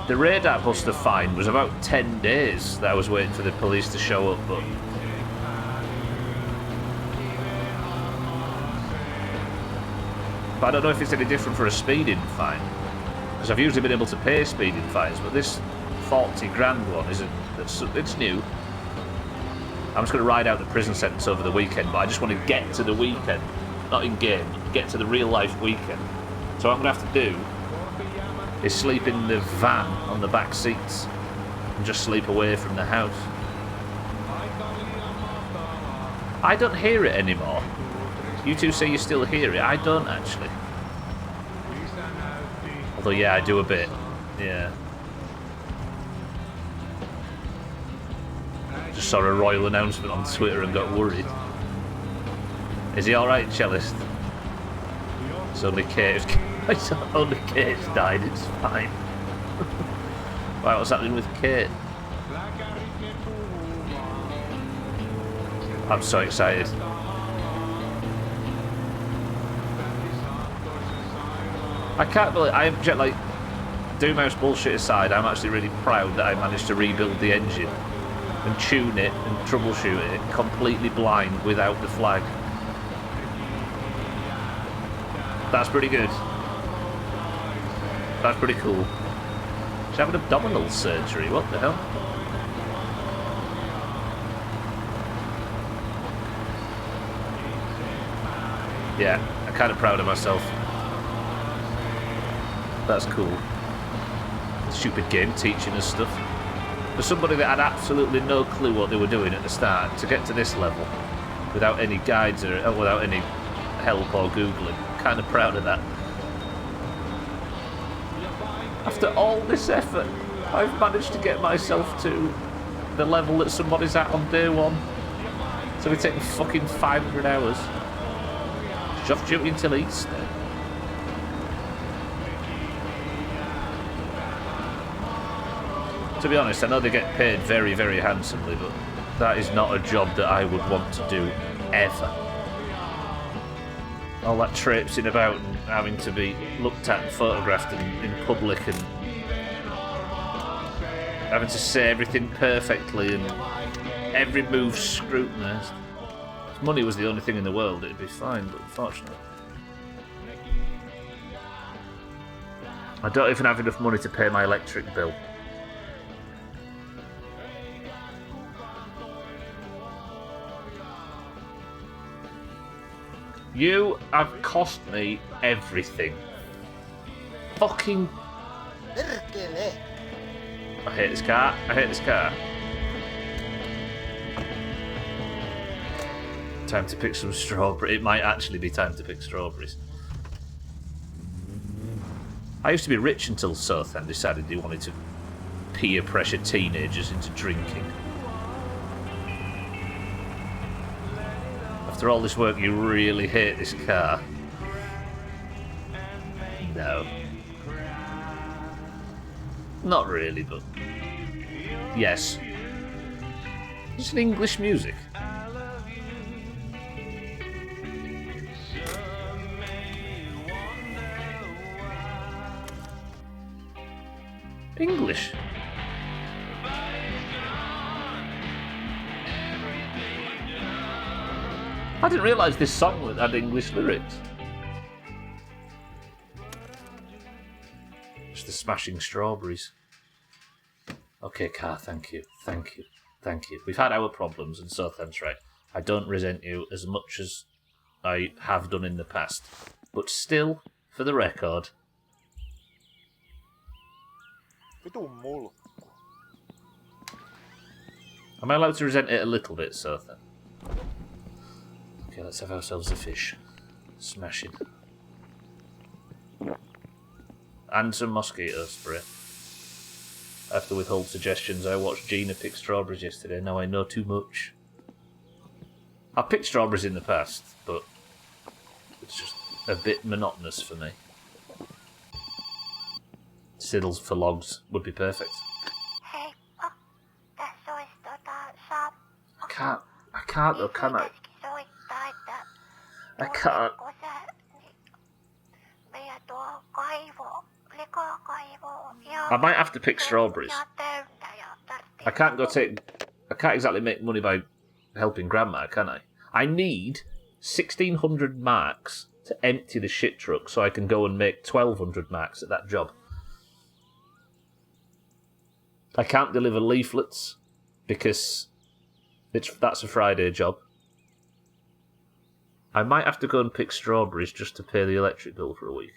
The radar buster fine was about 10 days that I was waiting for the police to show up, but... I don't know if it's any different for a speeding fine. Because I've usually been able to pay speeding fines, but this 40 grand one isn't... It's new. I'm just going to ride out the prison sentence over the weekend, but I just want to get to the weekend. Not in-game, get to the real-life weekend. So what I'm going to have to do is sleep in the van on the back seats and just sleep away from the house. I don't hear it anymore. You two say you still hear it. I don't actually. Although, yeah, I do a bit. Yeah. Just saw a royal announcement on Twitter and got worried. Is he alright, Cellist? It's only Kate. It's only Kate's died, it's fine. Right, what's happening with Kate? I'm so excited. I can't believe I'm just like Doomhaus bullshit aside, I'm actually really proud that I managed to rebuild the engine and tune it and troubleshoot it completely blind without the flag. That's pretty good. That's pretty cool. She's having abdominal surgery, what the hell? Yeah, I'm kind of proud of myself. That's cool. Stupid game teaching us stuff. For somebody that had absolutely no clue what they were doing at the start, to get to this level without any guides or without any help or Googling, kind of proud of that. After all this effort, I've managed to get myself to the level that somebody's at on day one. So we take fucking 500 hours. She's off duty until Easter. To be honest, I know they get paid very, very handsomely, but that is not a job that I would want to do ever. All that traipsing about and having to be looked at and photographed in public and having to say everything perfectly and every move scrutinised. If money was the only thing in the world, it'd be fine, but unfortunately I don't even have enough money to pay my electric bill. You have cost me everything. Fucking... Perkele! I hate this car. I hate this car. Time to pick some strawberries. It might actually be time to pick strawberries. I used to be rich until Southend decided he wanted to peer pressure teenagers into drinking. After all this work, you really hate this car? No. Not really, but yes. It's an English music. English. I didn't realise this song had English lyrics. It's the Smashing Strawberries. Okay, Car, thank you. Thank you. Thank you. We've had our problems, and so thanks, right. I don't resent you as much as I have done in the past. But still, for the record... Vitun mulkku. Am I allowed to resent it a little bit, Sothan? Okay, let's have ourselves a fish. Smashing. And some mosquito spray. I have to withhold suggestions. I watched Gina pick strawberries yesterday. Now I know too much. I've picked strawberries in the past, but it's just a bit monotonous for me. Siddles for logs would be perfect. Heippa. Tässä olisi saa... I can't though, can I? Soittaa, että... I can't. Tuleeko sä... Meidän tuo kaivo... Likakaivo ja... I might have to pick strawberries. Ja täynnä ja tarvitsee... I can't exactly make money by helping Grandma, can I? I need 1,600 marks to empty the shit truck so I can go and make 1,200 marks at that job. I can't deliver leaflets because that's a Friday job. I might have to go and pick strawberries just to pay the electric bill for a week.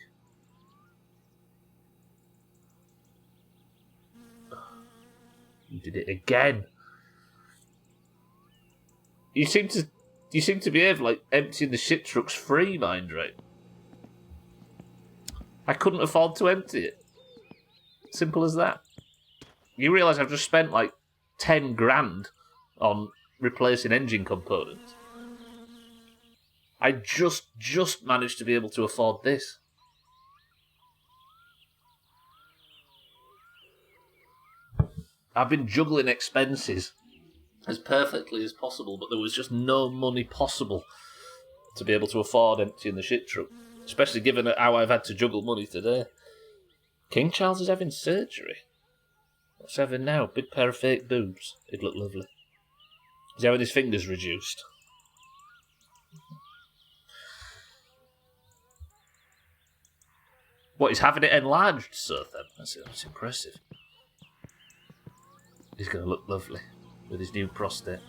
You did it again. You seem to behave like emptying the shit truck's free, mind right? I couldn't afford to empty it. Simple as that. You realise I've just spent like 10 grand on replacing engine components. I just managed to be able to afford this. I've been juggling expenses as perfectly as possible, but there was just no money possible to be able to afford emptying the shit truck, especially given how I've had to juggle money today. King Charles is having surgery. What's having now? Big pair of fake boobs. He'd look lovely. Is he having his fingers reduced? What, he's having it enlarged, so then? That's impressive. He's going to look lovely with his new prostate.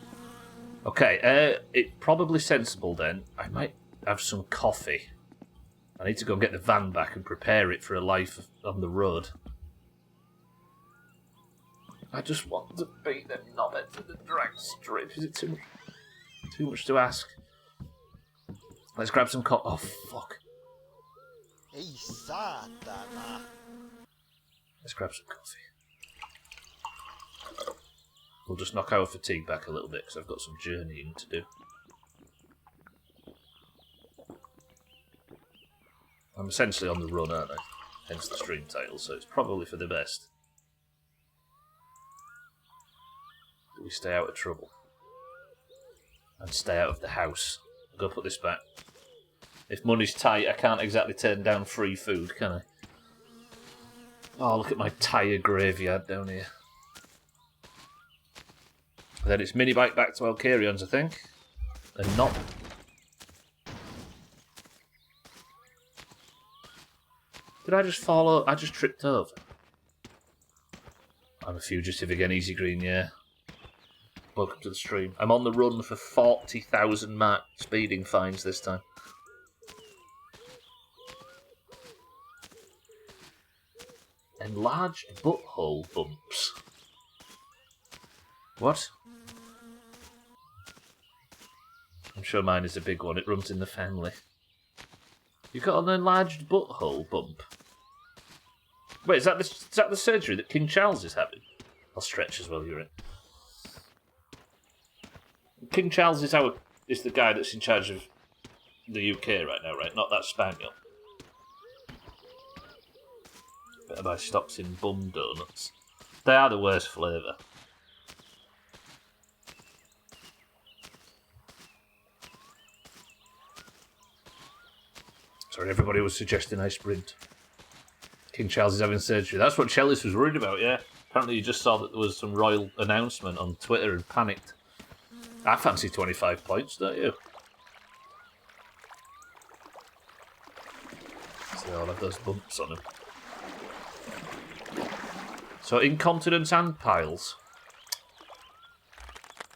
Okay, it's probably sensible then. I might have some coffee. I need to go and get the van back and prepare it for a life on the road. I just want to beat them knobheads at the drag strip. Is it too much to ask? Let's grab some coffee. Oh, fuck. Ei saatana. Let's grab some coffee. We'll just knock our fatigue back a little bit because I've got some journeying to do. I'm essentially on the run, aren't I? Hence the stream title, so it's probably for the best. We stay out of trouble. And stay out of the house. I'll go put this back. If money's tight, I can't exactly turn down free food, can I? Oh, look at my tyre graveyard down here. And then it's mini bike back to Alcarions, I think. And not. Did I just fall? I just tripped over. I'm a fugitive again, Easy Green, yeah. Welcome to the stream. I'm on the run for 40,000 mark speeding fines this time. Enlarged butthole bumps. What? I'm sure mine is a big one. It runs in the family. You got an enlarged butthole bump? Wait, is that the surgery that King Charles is having? I'll stretch as well, you're in. King Charles is the guy that's in charge of the UK right now, right? Not that Spaniel. Better buy stocks in bum donuts. They are the worst flavour. Sorry, everybody was suggesting I sprint. King Charles is having surgery. That's what Chellis was worried about, yeah. Apparently you just saw that there was some royal announcement on Twitter and panicked. I fancy 25 points, don't you? So they all have those bumps on them. So incontinence and piles.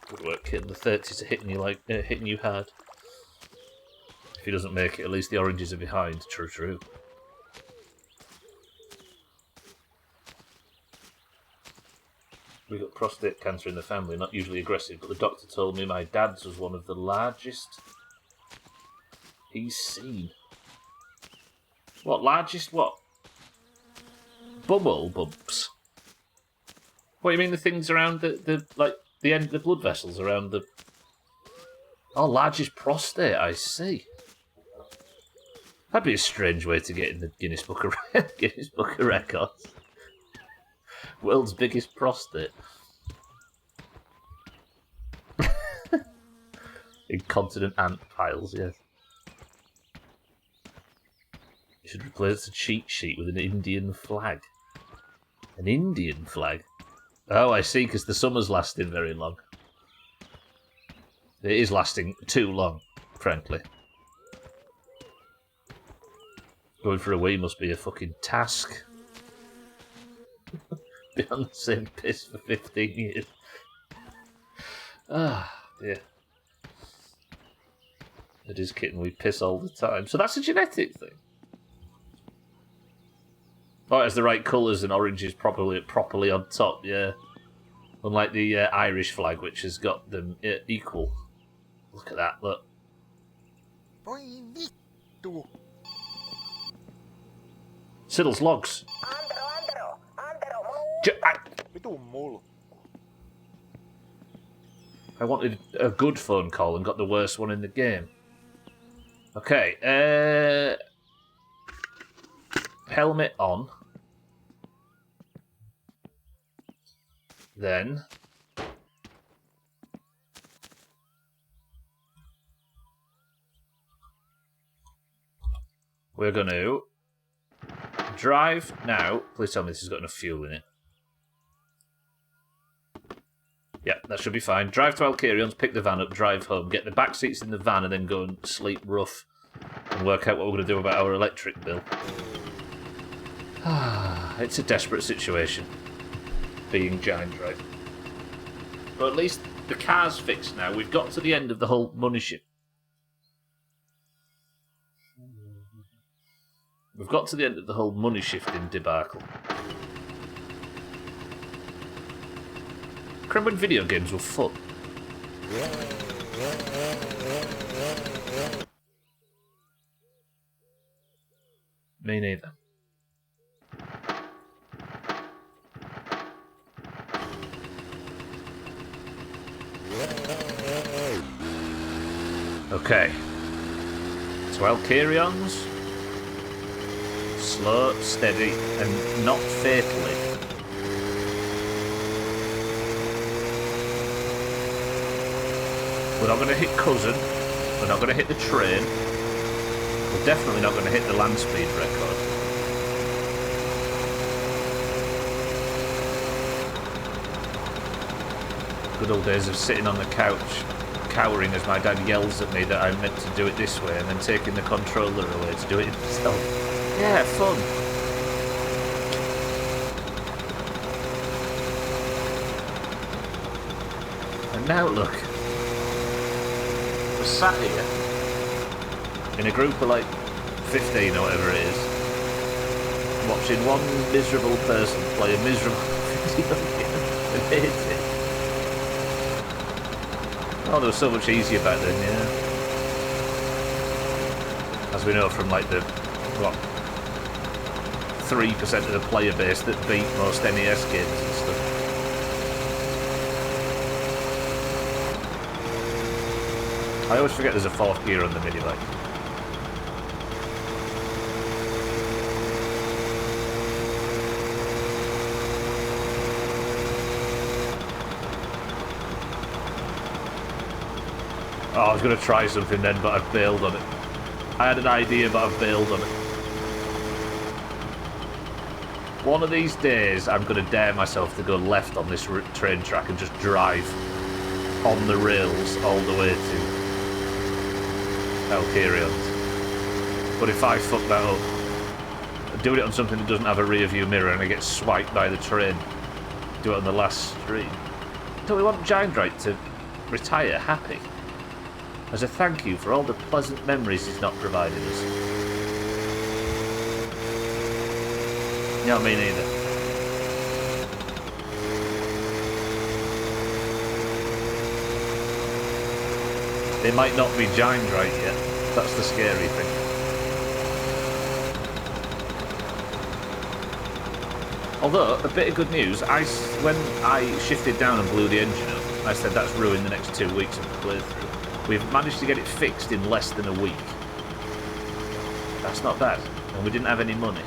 Good work, kid. The 30s are hitting you hard. If he doesn't make it, at least the oranges are behind. True, true. We got prostate cancer in the family, not usually aggressive, but the doctor told me my dad's was one of the largest he's seen. What, largest what? Bubble bumps? What, you mean the things around the end of the blood vessels around the... Oh, largest prostate, I see. That'd be a strange way to get in the Guinness Book of Records. World's biggest prostate. Incontinent ant piles, yes. You should replace the cheat sheet with an Indian flag. An Indian flag? Oh, I see, because the summer's lasting very long. It is lasting too long, frankly. Going for a wee must be a fucking task. Be on the same piss for 15 years. Ah, dear. It is kitten, we piss all the time. So that's a genetic thing. Oh, it has the right colours and orange is properly on top, yeah. Unlike the Irish flag, which has got them equal. Look at that, look. Voi vittu. Siddle's logs. Vitun mulkku. I wanted a good phone call and got the worst one in the game. Okay, helmet on. Then we're going to drive now. Please tell me this has got enough fuel in it. Yeah, that should be fine. Drive to Alcarion's, pick the van up, drive home, get the back seats in the van, and then go and sleep rough and work out what we're going to do about our electric bill. It's a desperate situation, being giant drive. But at least the car's fixed now. We've got to the end of the whole money ship. We've got to the end of the whole money shifting debacle. Remember when video games were fun? Me neither. Okay. So Alcarion's. Slow, steady, and not fatally. We're not going to hit Cousin. We're not going to hit the train. We're definitely not going to hit the land speed record. Good old days of sitting on the couch, cowering as my dad yells at me that I'm meant to do it this way, and then taking the controller away to do it himself. Yeah, fun. And now look. We're sat here in a group of like 15 or whatever it is, watching one miserable person play a miserable video game and hate it. Oh, they were so much easier back then, yeah. As we know from like the, what, 3% of the player base that beat most NES games and stuff. I always forget there's a fourth gear on the mini-bike. Oh, I was going to try something then, but I've bailed on it. I had an idea, but I've bailed on it. One of these days, I'm going to dare myself to go left on this train track and just drive on the rails all the way to Alkarion. But if I fuck that up, doing it on something that doesn't have a rear view mirror and I get swiped by the train, do it on the last stream. Don't we want Giant to retire happy? As a thank you for all the pleasant memories he's not provided us. No, me neither. They might not be Giant yet. That's the scary thing. Although, a bit of good news, when I shifted down and blew the engine up, I said that's ruined the next 2 weeks of the playthrough. We've managed to get it fixed in less than a week. That's not bad. And we didn't have any money.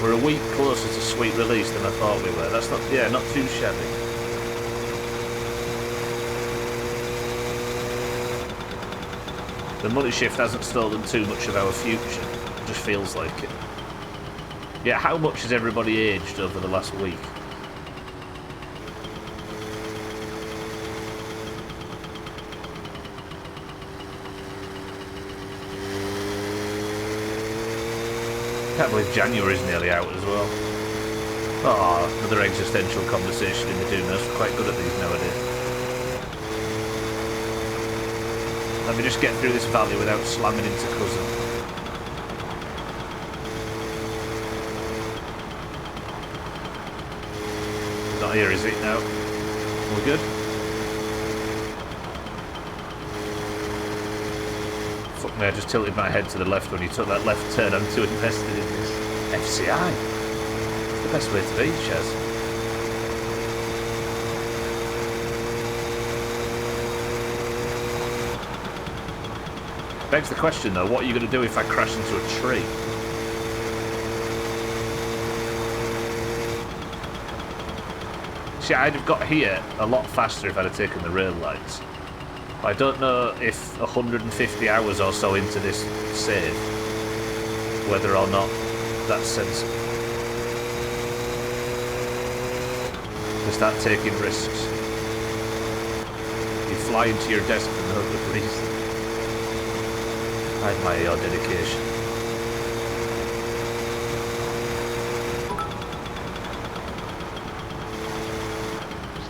We're a week closer to sweet release than I thought we were. That's not, yeah, not too shabby. The money shift hasn't stolen too much of our future. It just feels like it. Yeah, how much has everybody aged over the last week? I can't believe January's nearly out as well. Oh, another existential conversation in the Doomhaus. We're quite good at these nowadays. Let me just get through this valley without slamming into Cousin. He's not here, is he? No. We're good? Fuck me, I just tilted my head to the left when you took that left turn. I'm too invested in this. FCI. It's the best way to be, Chaz. Begs the question though, what are you going to do if I crash into a tree? See, I'd have got here a lot faster if I'd have taken the rail lines. I don't know if 150 hours or so into this save, whether or not that's sensible. To start taking risks. You fly into your desk for no good reason. I admire your dedication.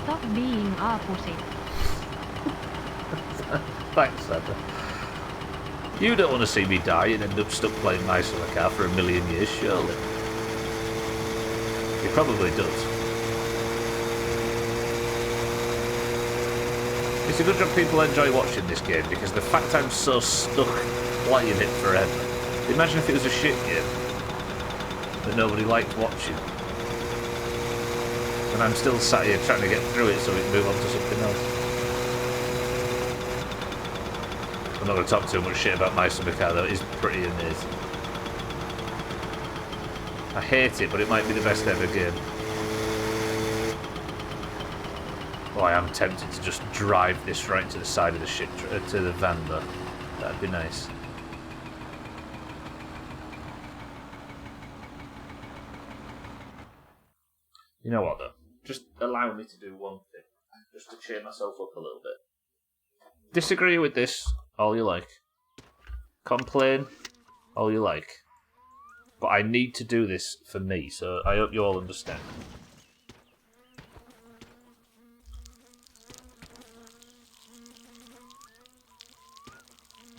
Stop being a pussy. Thanks, Santa. You don't want to see me die and end up stuck playing Mice on a car for 1,000,000 years, surely. He probably does. It's a good job people enjoy watching this game, because the fact I'm so stuck playing it forever. Imagine if it was a shit game that nobody liked watching. And I'm still sat here trying to get through it so we can move on to something else. I'm not going to talk too much shit about Mice on a car though, it is pretty amazing. I hate it, but it might be the best ever game. Oh, I am tempted to just drive this right to the side of the shit, to the van though. That'd be nice. You know what though? Just allow me to do one thing. Just to cheer myself up a little bit. Disagree with this, all you like. Complain, all you like. But I need to do this for me, so I hope you all understand.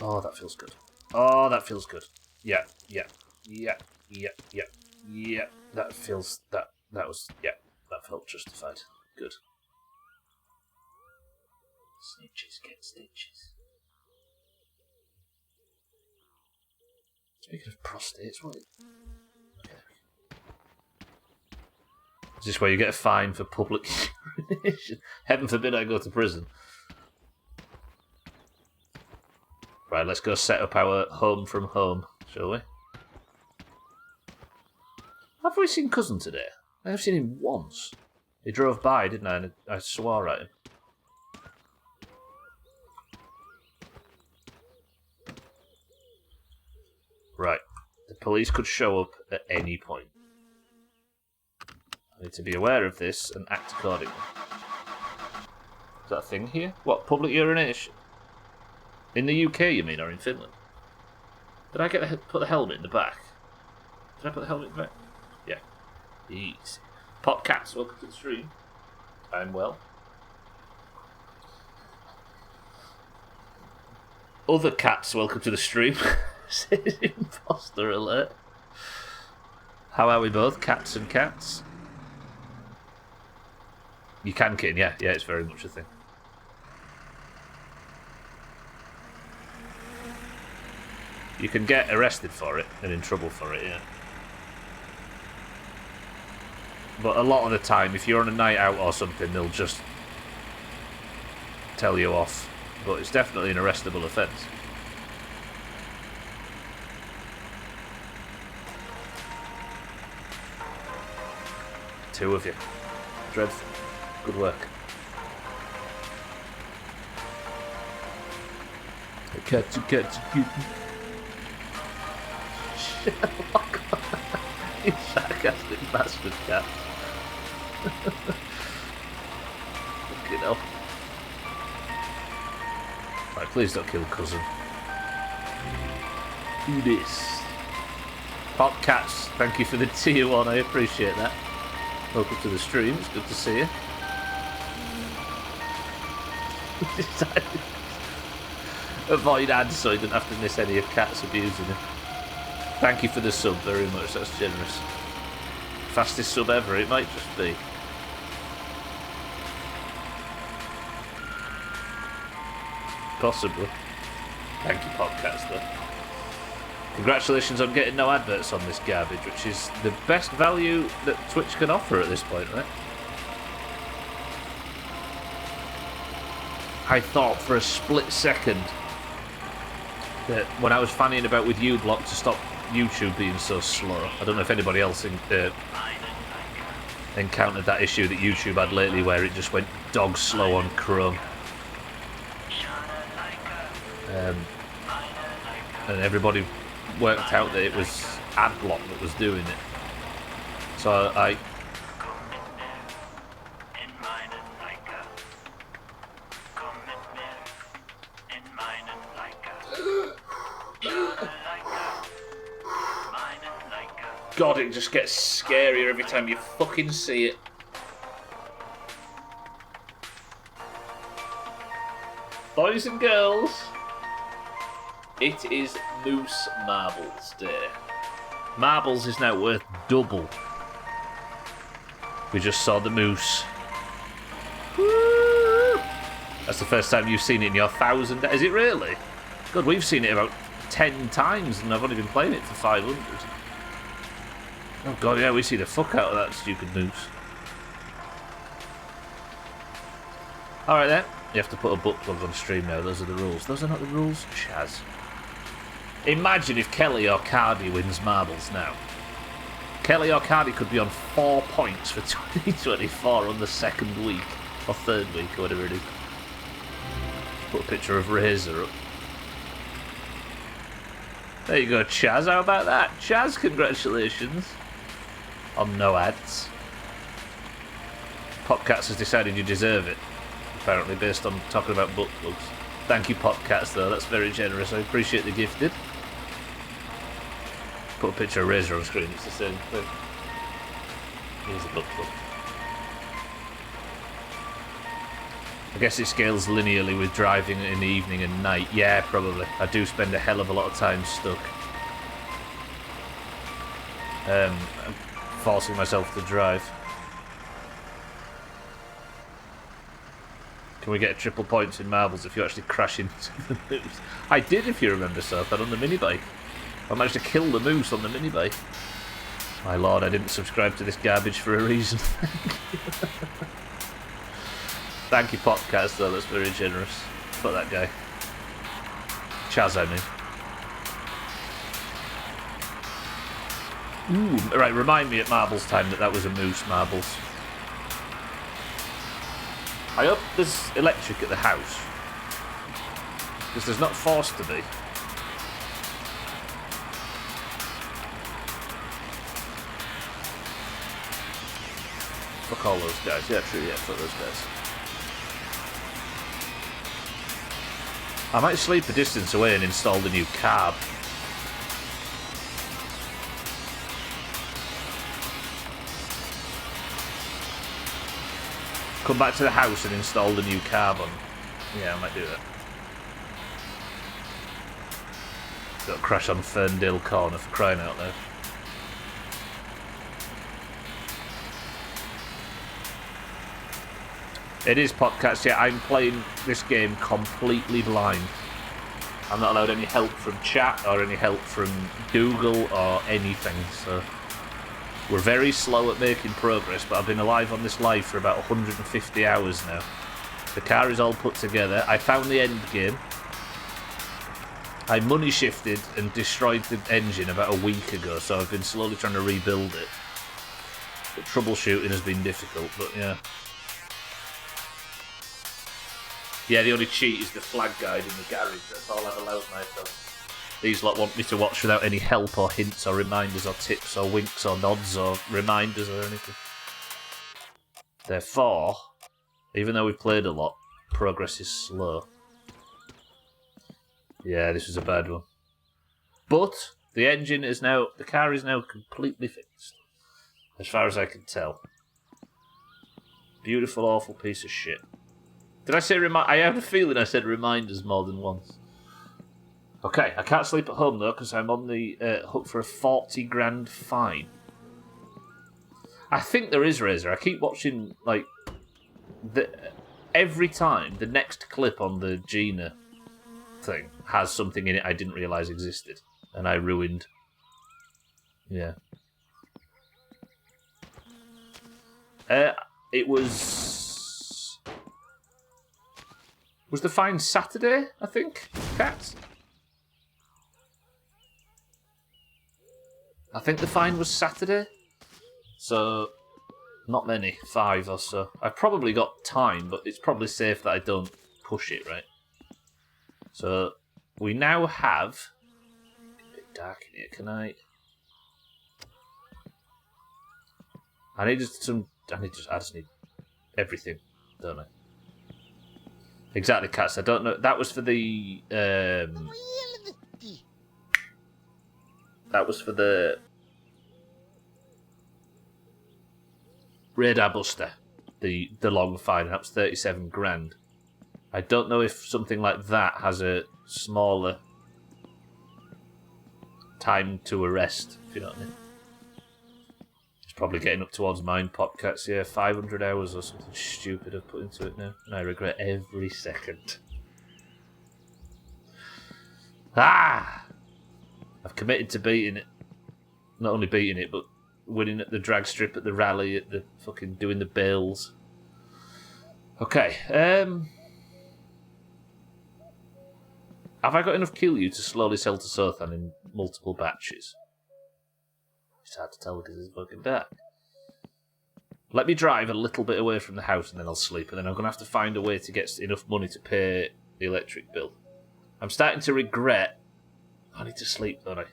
Oh, that feels good. Oh, that feels good. Yeah, yeah, yeah, yeah, yeah, yeah. That feels, that was, yeah, that felt justified. Good. Snitches get stitches. Speaking of prostates, what? Okay. Is this where you get a fine for public urination? Heaven forbid I go to prison. Right, let's go set up our home from home, shall we? Have we seen Cousin today? I have seen him once. He drove by, didn't I? And I swore at him. Right. The police could show up at any point. I need to be aware of this and act accordingly. Is that a thing here? What, public urination? In the UK, you mean, or in Finland? Did I put the helmet in the back? Did I put the helmet in the back? Yeah. Easy. Pop Cats, welcome to the stream. I'm well. Other cats, welcome to the stream. Imposter alert. How are we both? Cats and cats? You can kitten, yeah. Yeah, it's very much a thing. You can get arrested for it and in trouble for it, yeah. But a lot of the time, if you're on a night out or something, they'll just tell you off. But it's definitely an arrestable offence. Two of you. Dreadful. Good work. A cat's a kitten. Sherlock. You sarcastic bastard cat. Fucking hell. Right, please don't kill cousin. Do this. Pop Cats, thank you for the tier 1, I appreciate that. Welcome to the stream, it's good to see you. Avoid ads so you don't have to miss any of Cats abusing him. Thank you for the sub very much, that's generous. Fastest sub ever, it might just be. Possibly. Thank you, Podcast, though. Congratulations on getting no adverts on this garbage, which is the best value that Twitch can offer at this point, right? I thought for a split second that when I was fannying about with uBlock to stop YouTube being so slow, I don't know if anybody else encountered that issue that YouTube had lately where it just went dog slow on Chrome. And everybody worked out that it was AdBlock that was doing it. So I God, it just gets scarier every time you fucking see it. Boys and girls, it is Moose Marbles Day. Marbles is now worth double. We just saw the moose. Woo! That's the first time you've seen it in your 1,000 days. Is it really? God, we've seen it about 10 times and I've only been playing it for 500. Oh God, yeah, we see the fuck out of that stupid moose. Alright then, you have to put a butt plug on stream now, those are the rules. Those are not the rules, Chaz. Imagine if Kelly or Cardi wins marbles now. Kelly or Cardi could be on 4 points for 2024 on the second week, or third week, or whatever it is. Put a picture of Razor up. There you go, Chaz, how about that? Chaz, congratulations. On no ads. Popcats has decided you deserve it. Apparently, based on talking about butt plugs. Thank you, Popcats, though. That's very generous. I appreciate the gifted. Put a picture of Razor on screen. It's the same thing. Here's a butt plug. I guess it scales linearly with driving in the evening and night. Yeah, probably. I do spend a hell of a lot of time stuck. I'm forcing myself to drive. Can we get triple points in marbles if you actually crash into the moose? I did, if you remember, Surf, on the minibike. I managed to kill the moose on the minibike. My lord, I didn't subscribe to this garbage for a reason. Thank you, Podcast, though. That's very generous. Fuck that guy. Chaz, I mean. Ooh, right, remind me at marbles time that was a moose marbles. I hope there's electric at the house. Because there's not forced to be. Fuck all those guys. Yeah, true, yeah, fuck those guys. I might sleep a distance away and install the new carb. Come back to the house and install the new carb on. Yeah, I might do that. Got to crash on Ferndale Corner for crying out loud. It is podcast, yeah. I'm playing this game completely blind. I'm not allowed any help from chat or any help from Google or anything, so we're very slow at making progress, but I've been alive on this live for about 150 hours now. The car is all put together. I found the end game. I money shifted and destroyed the engine about a week ago, so I've been slowly trying to rebuild it. But troubleshooting has been difficult, but yeah. Yeah, the only cheat is the flag guide in the garage. That's all I've allowed myself. These lot want me to watch without any help or hints or reminders or tips or winks or nods or reminders or anything. Therefore, even though we've played a lot, progress is slow. Yeah, this was a bad one. But the engine is now... The car is now completely fixed. As far as I can tell. Beautiful, awful piece of shit. Did I say I have a feeling I said reminders more than once. Okay, I can't sleep at home though because I'm on the hook for a 40 grand fine. I think there is, Razor. I keep watching, like, every time the next clip on the Gina thing has something in it I didn't realise existed. And I ruined. Yeah. It was... Was the fine Saturday, I think? Cat? I think the fine was Saturday. So, not many. 5 or so. I've probably got time, but it's probably safe that I don't push it, right? So, we now have... It's a bit dark in here, can I... I just need everything, don't I? Exactly, Cats. I don't know. That was for the... That was for the... Radar Buster. The long fine. That was 37 grand. I don't know if something like that has a smaller time to arrest, if you know what I mean. It's probably getting up towards mine, Popcats, yeah. 500 hours or something stupid I've put into it now. And I regret every second. Ah! I've committed to beating it. Not only beating it, but winning at the drag strip, at the rally, at the fucking doing the bales. Okay, have I got enough kill you to slowly sell to Sothan in multiple batches? It's hard to tell because it's fucking dark. Let me drive a little bit away from the house and then I'll sleep, and then I'm going to have to find a way to get enough money to pay the electric bill. I'm starting to regret... I need to sleep, don't I?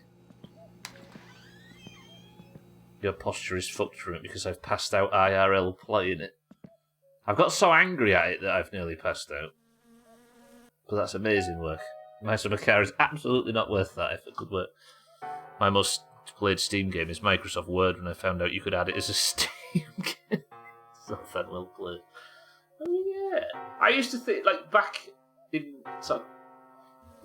Your posture is fucked from it because I've passed out IRL playing it. I've got so angry at it that I've nearly passed out. But that's amazing work. My summer car is absolutely not worth that if it could work. My most played Steam game is Microsoft Word when I found out you could add it as a Steam game. So that well played. Oh yeah. I used to think, like, back in,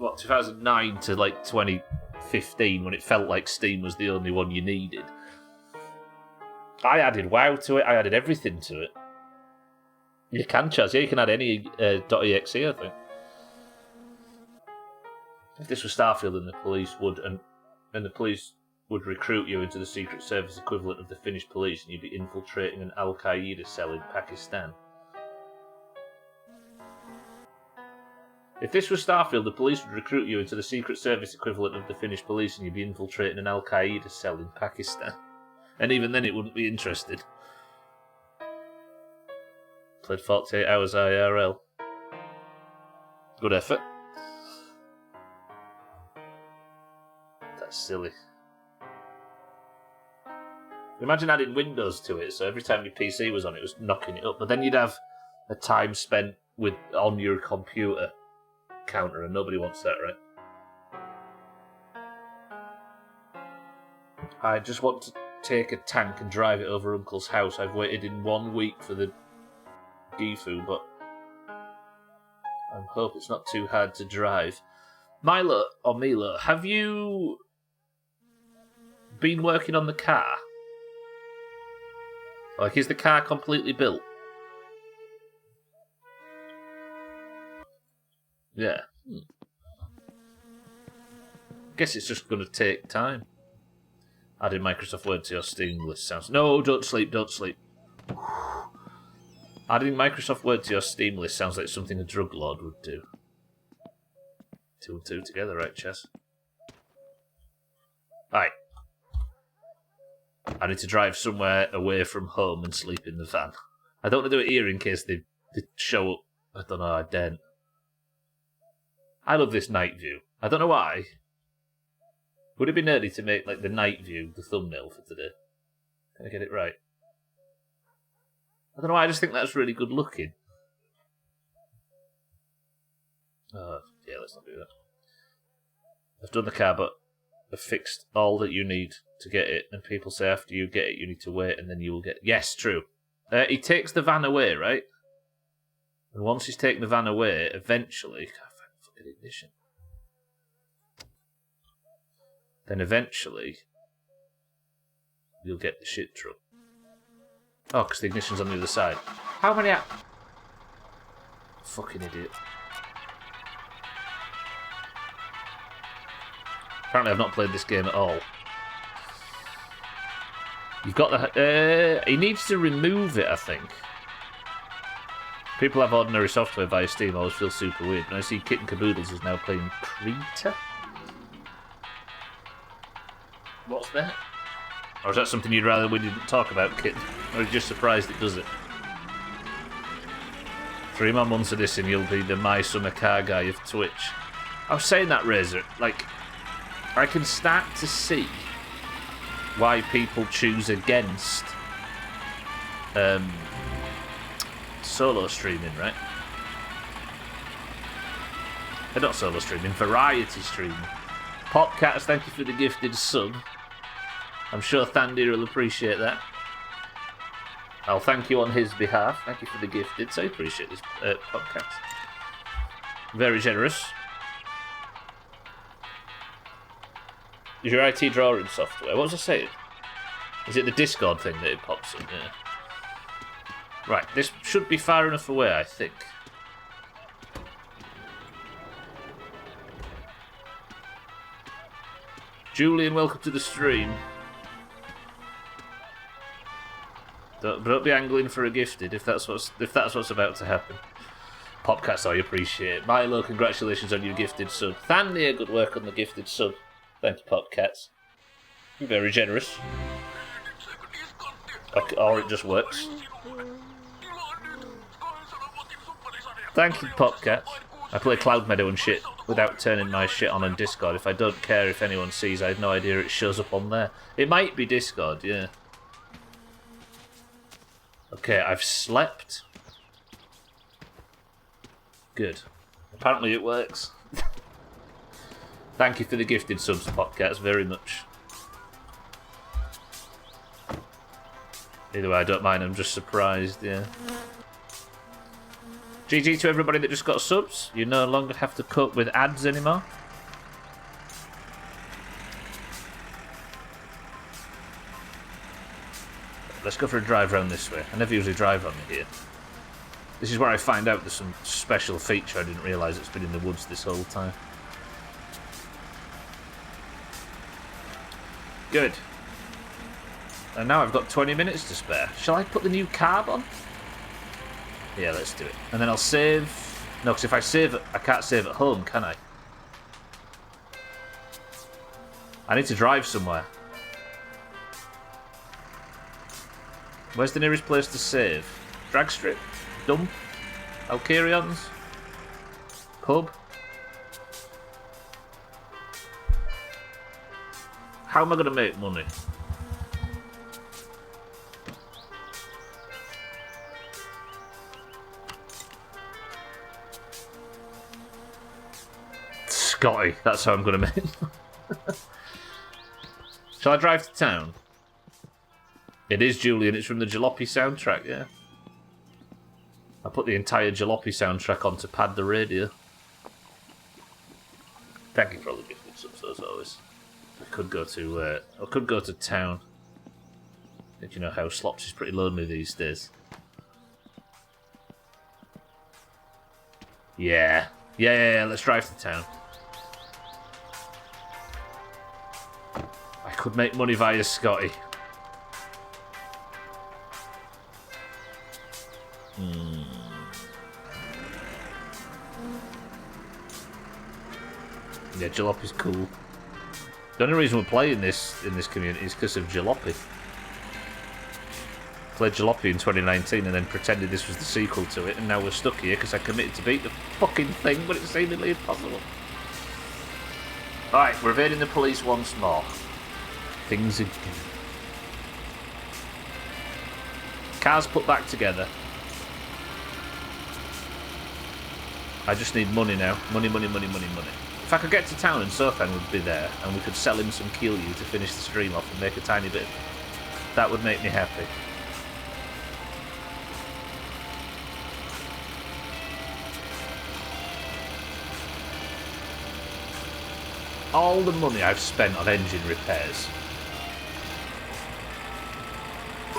2009 to, like, 2015, when it felt like Steam was the only one you needed. I added WoW to it, I added everything to it. You can, Chaz, yeah, you can add any .exe, I think. If this was Starfield, then the police would, and the police would recruit you into the Secret Service equivalent of the Finnish police, and you'd be infiltrating an Al-Qaeda cell in Pakistan. If this was Starfield, the police would recruit you into the Secret Service equivalent of the Finnish police, and you'd be infiltrating an Al-Qaeda cell in Pakistan. And even then, it wouldn't be interested. Played 48 hours IRL. Good effort. That's silly. Imagine adding Windows to it, so every time your PC was on, it was knocking it up. But then you'd have a time spent on your computer counter, and nobody wants that, right? I just want to take a tank and drive it over Uncle's house. I've waited in 1 week for the Gifu, but I hope it's not too hard to drive. Milo, have you been working on the car? Like, is the car completely built? Yeah. Guess it's just going to take time. Adding Microsoft Word to your Steam list sounds... No, don't sleep. Adding Microsoft Word to your Steam list sounds like something a drug lord would do. 2 and 2 together, right, Chess? Right. I need to drive somewhere away from home and sleep in the van. I don't want to do it here in case they show up. I don't know, I daren't. I love this night view. I don't know why. Would it be nerdy to make like the night view the thumbnail for today? Can I get it right? I don't know why, I just think that's really good looking. Oh, yeah, let's not do that. I've done the car, but I've fixed all that you need to get it, and people say after you get it, you need to wait, and then you will get... Yes, true. He takes the van away, right? And once he's taken the van away, eventually... God, fucking ignition. Then eventually, you'll get the shit truck. Oh, because the ignition's on the other side. How many... Fucking idiot. Apparently I've not played this game at all. You've got the... he needs to remove it, I think. People have ordinary software via Steam. I always feel super weird. And I see Kitten Caboodles is now playing Creta. What's that? Or is that something you'd rather we didn't talk about, Kitten? Or are you just surprised it does it? 3 more months of this and you'll be the My Summer Car guy of Twitch. I was saying that, Razor. Like, I can start to see why people choose against solo streaming, right? Not solo streaming, variety streaming. Popcats, thank you for the gifted sub. I'm sure Thandy will appreciate that. I'll thank you on his behalf. Thank you for the gifted, so I appreciate this, Popcats. Very generous. Is your IT drawing software? What was I saying? Is it the Discord thing that it pops in? Yeah. Right, this should be far enough away, I think. Julian, welcome to the stream. Don't be angling for a gifted if that's what's about to happen. Popcats, I appreciate it. Milo, congratulations on your gifted sub. Thania, good work on the gifted sub. Thank you, Popcats. You're very generous. Or it just works. Thank you, Popcats. I play Cloud Meadow and shit without turning my shit on Discord. If I don't care if anyone sees, I have no idea it shows up on there. It might be Discord, yeah. Okay, I've slept. Good. Apparently it works. Thank you for the gifted subs, Popcats, very much. Either way, I don't mind, I'm just surprised, yeah. GG to everybody that just got subs. You no longer have to cope with ads anymore. Let's go for a drive round this way. I never usually drive on here. This is where I find out there's some special feature I didn't realise it's been in the woods this whole time. Good. And now I've got 20 minutes to spare. Shall I put the new carb on? Yeah, let's do it. And then I'll save... No, because if I save it, I can't save at home, can I? I need to drive somewhere. Where's the nearest place to save? Drag strip? Dump? Alcarion's? Pub? How am I going to make money? Scotty, that's how I'm going to make. Shall I drive to town? It is Julian, it's from the Jalopy soundtrack, yeah. I put the entire Jalopy soundtrack on to pad the radio. Thank you for all the gifted subs, as always. I could go to town. Did you know how Slops is pretty lonely these days? Yeah, let's drive to town. I could make money via Scotty. Yeah, Jalopy's cool. The only reason we're playing this in this community is because of Jalopy. Played Jalopy in 2019 and then pretended this was the sequel to it, and now we're stuck here because I committed to beat the fucking thing, but it's seemingly impossible. Alright, we're evading the police once more. Things again. Cars put back together. I just need money now. Money. If I could get to town and Sothan would be there, and we could sell him some Kill You to finish the stream off and make a tiny bit, that would make me happy. All the money I've spent on engine repairs,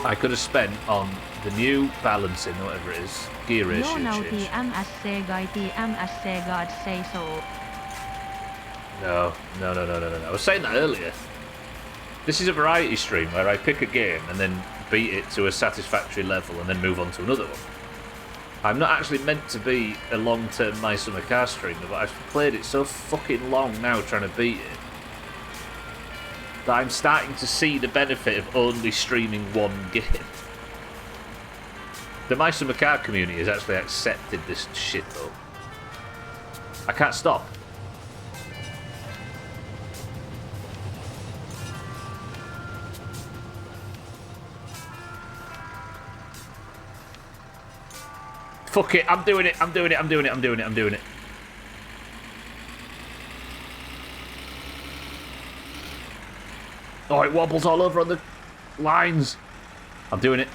I could have spent on the new balancing, whatever it is, gear ratio change. God say so. No. I was saying that earlier. This is a variety stream where I pick a game and then beat it to a satisfactory level and then move on to another one. I'm not actually meant to be a long-term My Summer Car streamer, but I've played it so fucking long now trying to beat it that I'm starting to see the benefit of only streaming one game. The My Summer Car community has actually accepted this shit though. I can't stop. Fuck it, I'm doing it. Oh, it wobbles all over on the lines. I'm doing it,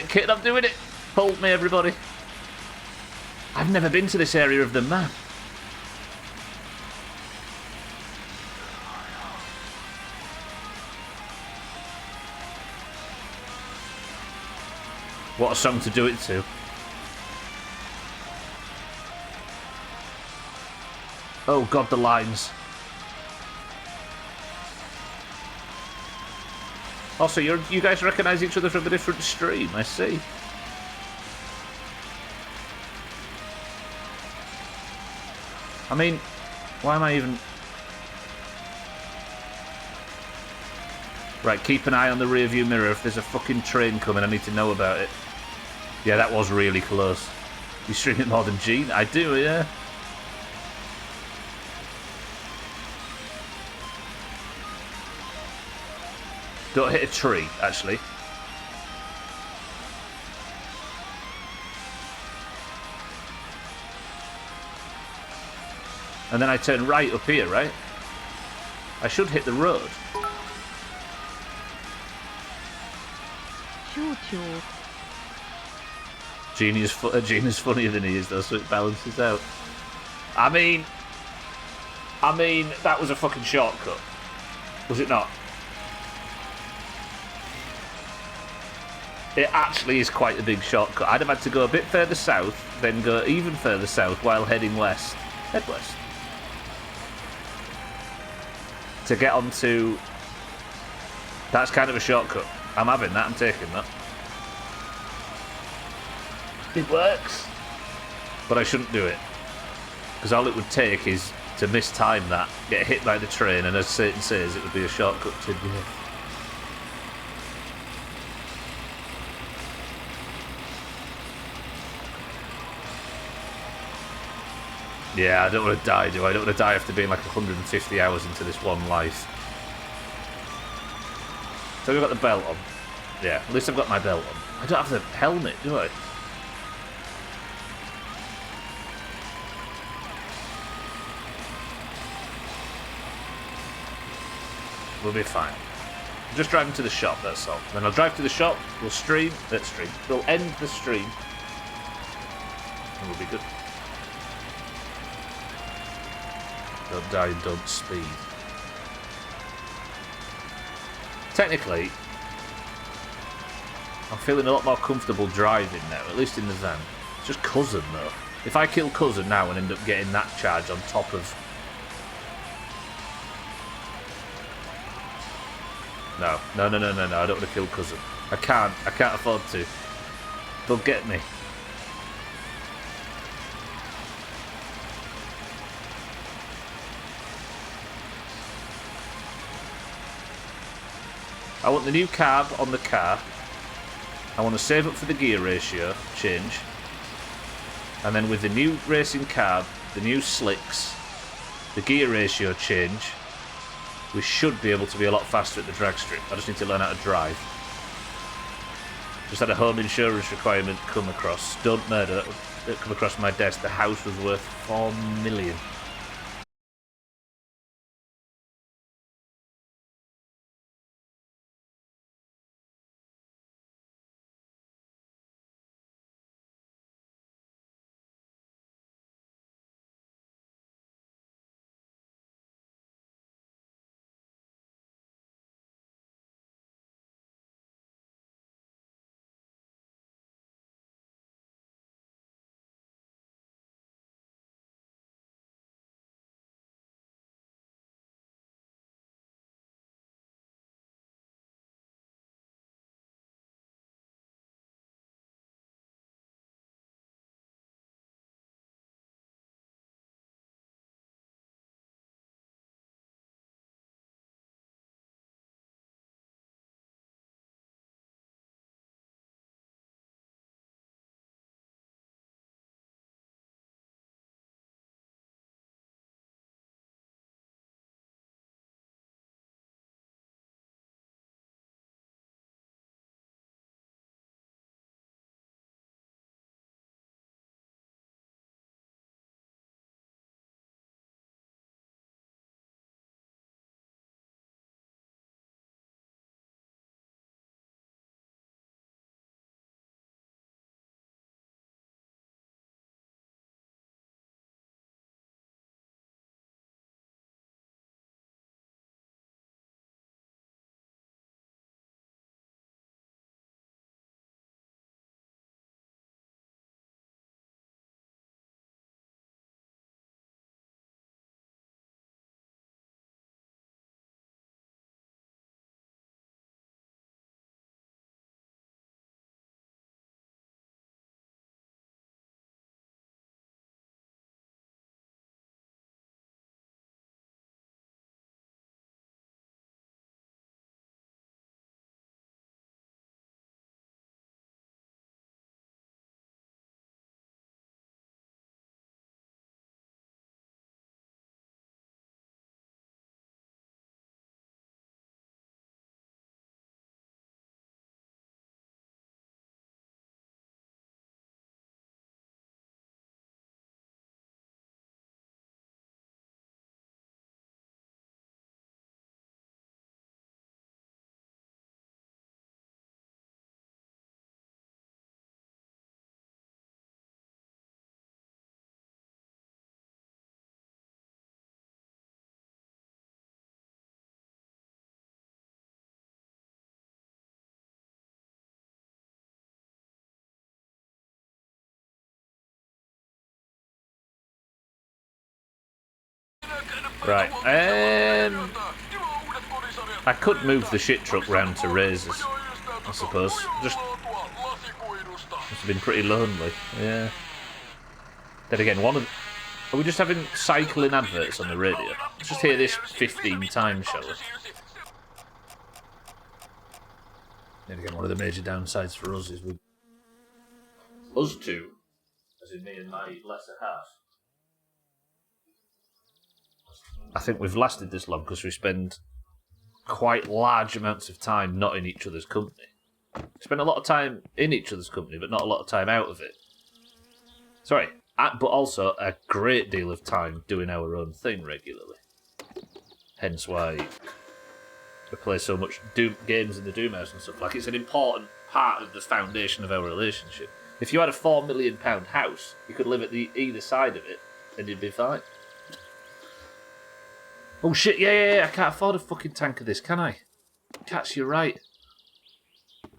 kid, I'm doing it. Hold me, everybody. I've never been to this area of the map. What a song to do it to. Oh god, the lines. Also, you guys recognise each other from a different stream, I see. I mean, why am I even... Right, keep an eye on the rear view mirror. If there's a fucking train coming, I need to know about it. Yeah, that was really close. You stream it more than Gene? I do, yeah. Don't hit a tree, actually. And then I turn right up here, right? I should hit the road. Choo-choo. Gene is funnier than he is, though, so it balances out. I mean, that was a fucking shortcut. Was it not? It actually is quite a big shortcut. I'd have had to go a bit further south, then go even further south while heading west. Head west. To get onto... That's kind of a shortcut. I'm having that, I'm taking that. It works. But I shouldn't do it. Because all it would take is to mistime that, get hit by the train, and as Satan says, it would be a shortcut to death. Yeah, I don't want to die, do I? I don't want to die after being like 150 hours into this one life. So we've got the belt on. Yeah, at least I've got my belt on. I don't have the helmet, do I? We'll be fine. I'm just driving to the shop, that's all. Then I'll drive to the shop, we'll stream. We'll end the stream. And we'll be good. Don't die, don't speed. Technically, I'm feeling a lot more comfortable driving now, at least in the van. It's just Cousin, though. If I kill Cousin now and end up getting that charge on top of... No, I don't want to kill Cousin. I can't afford to. They'll get me. I want the new carb on the car. I want to save up for the gear ratio change. And then with the new racing carb, the new slicks, the gear ratio change, we should be able to be a lot faster at the drag strip. I just need to learn how to drive. Just had a home insurance requirement come across. Don't murder. That come across my desk. The house was worth 4 million. Right. I could move the shit truck round to Razors, I suppose. Just must have been pretty lonely. Yeah. Then again, are we just having cycling adverts on the radio? Let's just hear this 15 times, shall we? Then again, one of the major downsides for us is us two, as in me and my lesser half, I think we've lasted this long because we spend quite large amounts of time not in each other's company. We spend a lot of time in each other's company, but not a lot of time out of it. Sorry, but also a great deal of time doing our own thing regularly. Hence why we play so much games in the Doomhaus and stuff. Like, it's an important part of the foundation of our relationship. If you had a £4 million house, you could live at either side of it, and you'd be fine. Oh shit, yeah, I can't afford a fucking tank of this, can I? Cats, you're right.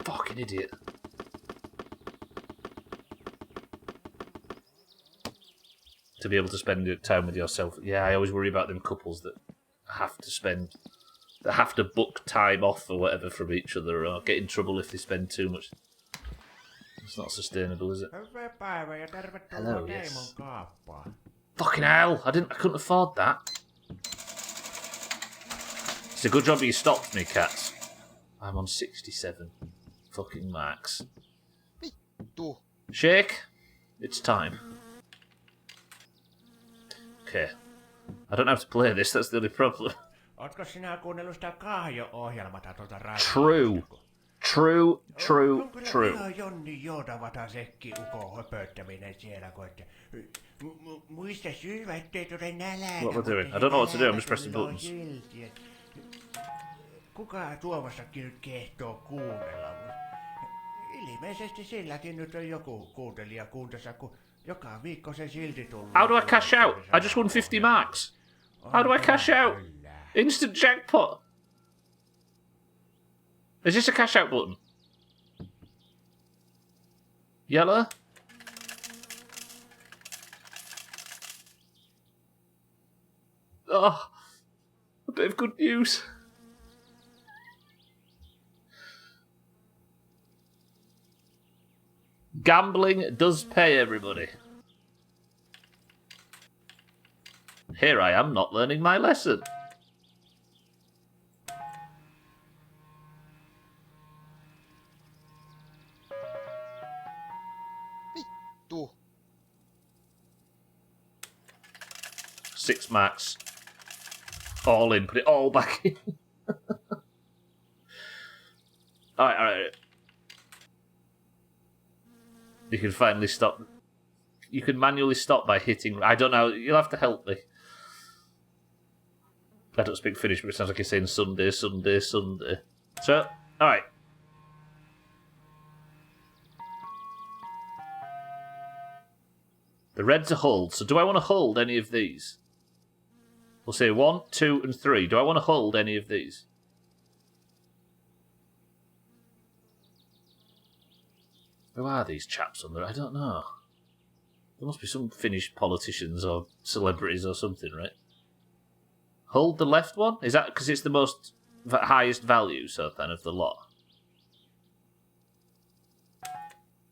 Fucking idiot. To be able to spend time with yourself. Yeah, I always worry about them couples that have to book time off or whatever from each other, or get in trouble if they spend too much. It's not sustainable, is it? Hello, yes. Fucking hell! I couldn't afford that. It's a good job you stopped me, cats. I'm on 67 fucking marks. Vittu. Shake. It's time. Okay. I don't have to play this. That's the only problem. Ootko sinä kuunnellut sitä Kahjo-ohjelmata tuolta radiosta? True. Se on ihan Jonni joutavata sekki uko höpöttäminen siellä, kun että... Muista syödä, ettei tule nälänä. What am I doing? I don't know what to do. I'm just pressing buttons. Kuka Tuomassakin nyt kehtoo kuunnella? Ilmeisesti silläkin nyt on joku kuuntelija kuuntessa, kun joka viikko se silti tullut. How do I cash out? I just won 50 marks. How do I cash out? Instant jackpot. Is this a cash out button? Yellow? Oh, a bit of good news. Gambling does pay, everybody. Here I am not learning my lesson. Vittu. 6 marks. All in. Put it all back in. Alright. You can finally stop. You can manually stop by hitting. I don't know. You'll have to help me. I don't speak Finnish, but it sounds like you're saying Sunday. So, alright. The reds are hold. So do I want to hold any of these? We'll say 1, 2, and 3. Do I want to hold any of these? Who are these chaps on there? I don't know. There must be some Finnish politicians or celebrities or something, right? Hold the left one? Is that because it's the most highest value, so then, of the lot?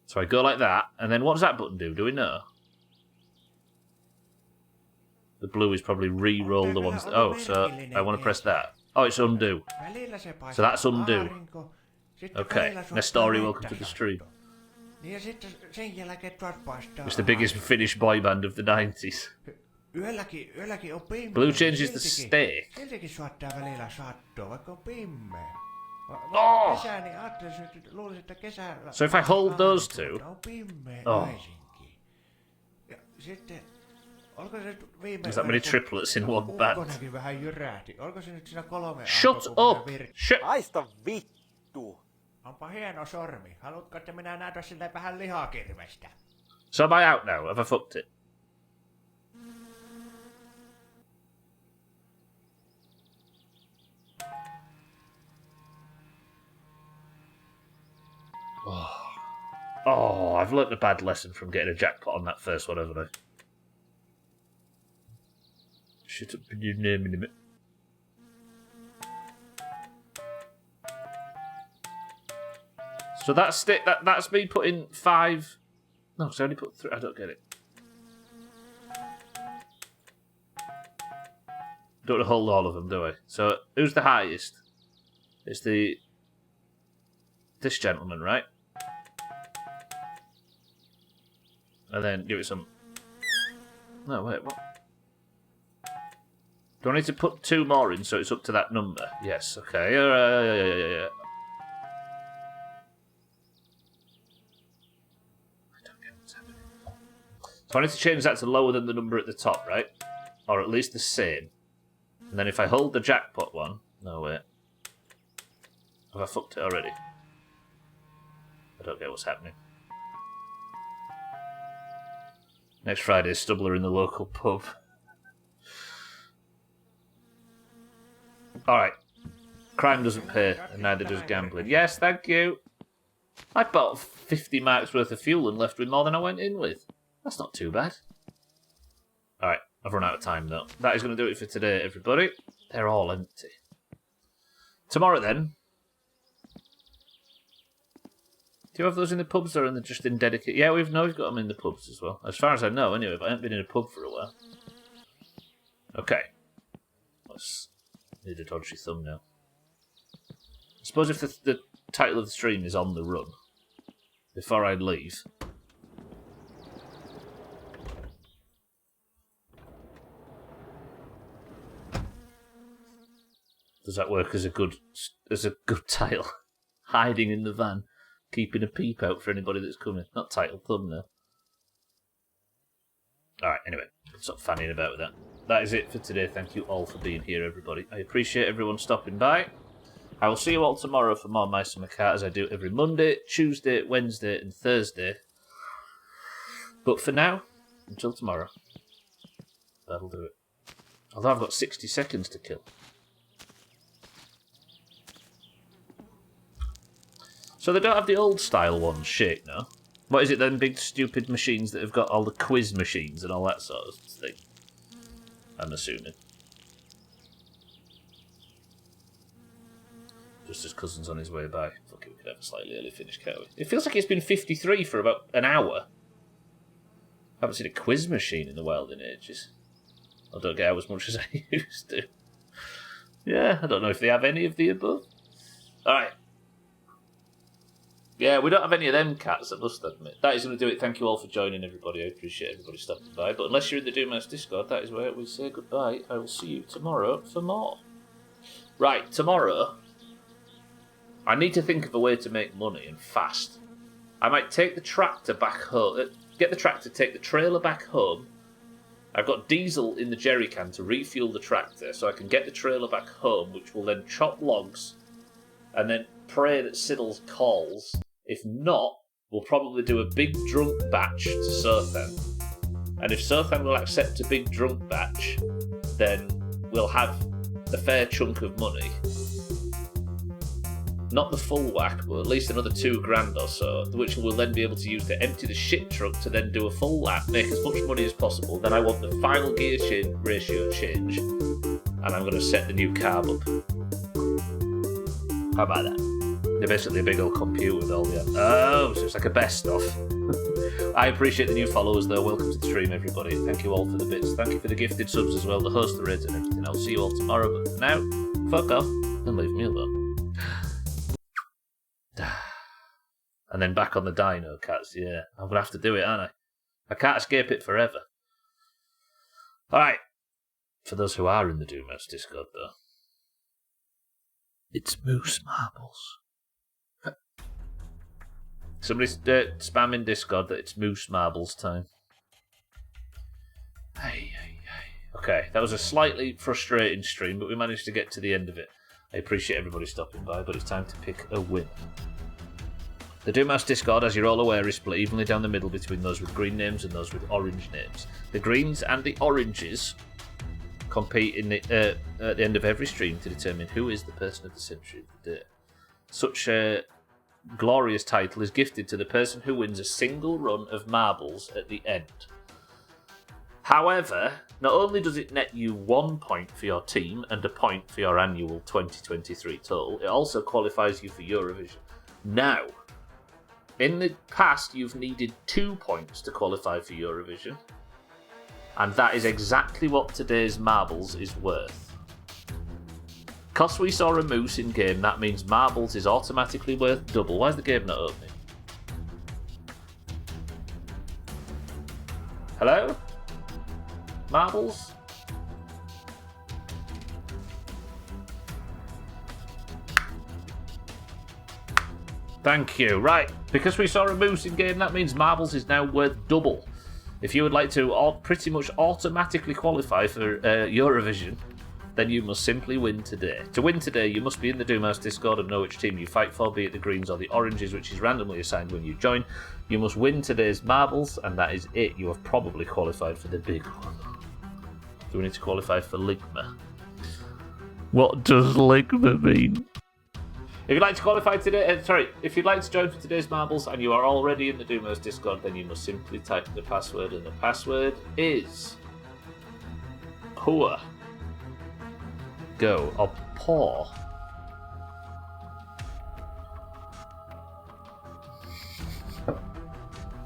So I go like that, and then what does that button do? Do we know? The blue is probably re-roll the ones... Oh, so I want to press that. Oh, it's undo. So that's undo. Okay, Nestori, welcome to the stream. It's the biggest Finnish boy band of the 90s. Blue changes the stake. Oh! So if I hold those two... Oh. There's that many triplets in one band. Shut up! Shut... Haista vittu. Onpa hieno sormi. Haluatko, että minä näytän siltä vähän lihakirvestä? So am I out now? Have I fucked it? Oh, I've learnt a bad lesson from getting a jackpot on that first one, haven't I? Shut up with your name in a minute. So that's me putting 5. No, because I only put 3. I don't get it. Don't hold all of them, do I? So who's the highest? It's this gentleman, right? And then give it some. No, wait, what? Do I need to put 2 more in so it's up to that number? Yes, okay. Yeah. I don't get what's happening. So I need to change that to lower than the number at the top, right? Or at least the same. And then if I hold the jackpot one... No, wait. Have I fucked it already? I don't get what's happening. Next Friday, Stubbler in the local pub. Alright. Crime doesn't pay, and neither does gambling. Yes, thank you. I bought 50 marks worth of fuel and left with more than I went in with. That's not too bad. Alright, I've run out of time though. That is going to do it for today, everybody. They're all empty. Tomorrow then. Do you have those in the pubs or just in dedicated? Yeah, we've got them in the pubs as well. As far as I know, anyway, but I haven't been in a pub for a while. Okay. Let's need a dodgy thumbnail. I suppose if the title of the stream is On the Run, before I leave. Does that work as a good title? Hiding in the van, keeping a peep out for anybody that's coming. Not title, thumbnail. Alright, anyway, stop fanning about with that. That is it for today. Thank you all for being here, everybody. I appreciate everyone stopping by. I will see you all tomorrow for more Mice and Macat, as I do every Monday, Tuesday, Wednesday, and Thursday. But for now, until tomorrow, that'll do it. Although I've got 60 seconds to kill. So they don't have the old style ones, shake, no? What is it then, big stupid machines that have got all the quiz machines and all that sort of thing? I'm assuming. Just as Cousin's on his way by. Fuck it, we could have a slightly early finish, can't we? It feels like it's been 53 for about an hour. I haven't seen a quiz machine in the wild in ages. I don't get out as much as I used to. Yeah, I don't know if they have any of the above. Alright. Yeah, we don't have any of them cats, I must admit. That is going to do it. Thank you all for joining, everybody. I appreciate everybody stopping by. But unless you're in the Doomhaus Discord, that is where we say goodbye. I will see you tomorrow for more. Right, tomorrow, I need to think of a way to make money and fast. I might take the tractor back home. Get the tractor, take the trailer back home. I've got diesel in the jerry can to refuel the tractor, so I can get the trailer back home, which will then chop logs, and then pray that Siddles calls. If not, we'll probably do a big drunk batch to Sothan. And if Sothan will accept a big drunk batch, then we'll have a fair chunk of money. Not the full whack, but at least another $2,000 or so, which we'll then be able to use to empty the shit truck to then do a full lap, make as much money as possible. Then I want the final gear ratio change, and I'm going to set the new carb up. How about that? They're basically a big old computer with all the... Oh, so it's like a best-of. I appreciate the new followers, though. Welcome to the stream, everybody. Thank you all for the bits. Thank you for the gifted subs as well, the host, the raids, and everything. I'll see you all tomorrow, but for now, fuck off and leave me alone. And then back on the dino, cats. Yeah, I'm going to have to do it, aren't I can't escape it forever. Alright. For those who are in the Doomhaus Discord, though, it's Moose Marbles. Somebody's spamming Discord that it's Moose Marbles time. Hey. Okay, that was a slightly frustrating stream, but we managed to get to the end of it. I appreciate everybody stopping by, but it's time to pick a winner. The Doomhaus Discord, as you're all aware, is split evenly down the middle between those with green names and those with orange names. The greens and the oranges compete in at the end of every stream to determine who is the person of the century of the day. Such a glorious title is gifted to the person who wins a single run of marbles at the end. However, not only does it net you 1 point for your team and a point for your annual 2023 total, it also qualifies you for Eurovision. Now, in the past, you've needed 2 points to qualify for Eurovision, and that is exactly what today's marbles is worth. Because we saw a moose in game, that means marbles is automatically worth double. Why is the game not opening? Hello? Marbles? Thank you. Right, because we saw a moose in game, that means marbles is now worth double. If you would like to pretty much automatically qualify for Eurovision, then you must simply win today. To win today, you must be in the Doomhaus Discord and know which team you fight for, be it the greens or the oranges, which is randomly assigned when you join. You must win today's marbles, and that is it. You have probably qualified for the big one. Do we need to qualify for Ligma? What does Ligma mean? If you'd like to qualify today, if you'd like to join for today's marbles and you are already in the Doomhaus Discord, then you must simply type the password, and the password is poor. Go or paw.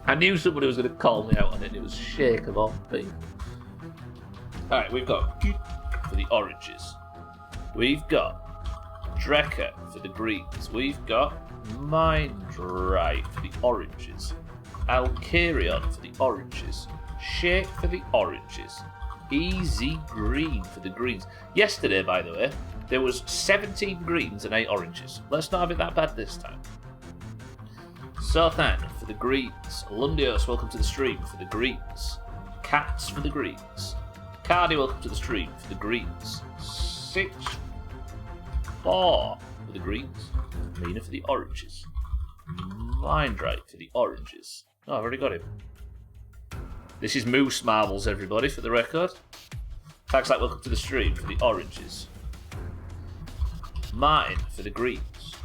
I knew somebody was going to call me out on it, and it was Shake of all things. Alright, we've got for the oranges. We've got Drecker for the greens. We've got Mindright for the oranges. Alcarion for the oranges. Shake for the oranges. Easy green for the greens. Yesterday, by the way, there was 17 greens and 8 oranges. Let's not have it that bad this time. Sothan for the greens. Lundios, welcome to the stream for the greens. Cats for the greens. Cardi, welcome to the stream for the greens. 6-4 for the greens. Mina for the oranges. Mindright for the oranges. Oh, I've already got him. This is Moose Marbles, everybody, for the record. Thanks like welcome to the stream for the oranges. Martin for the greens.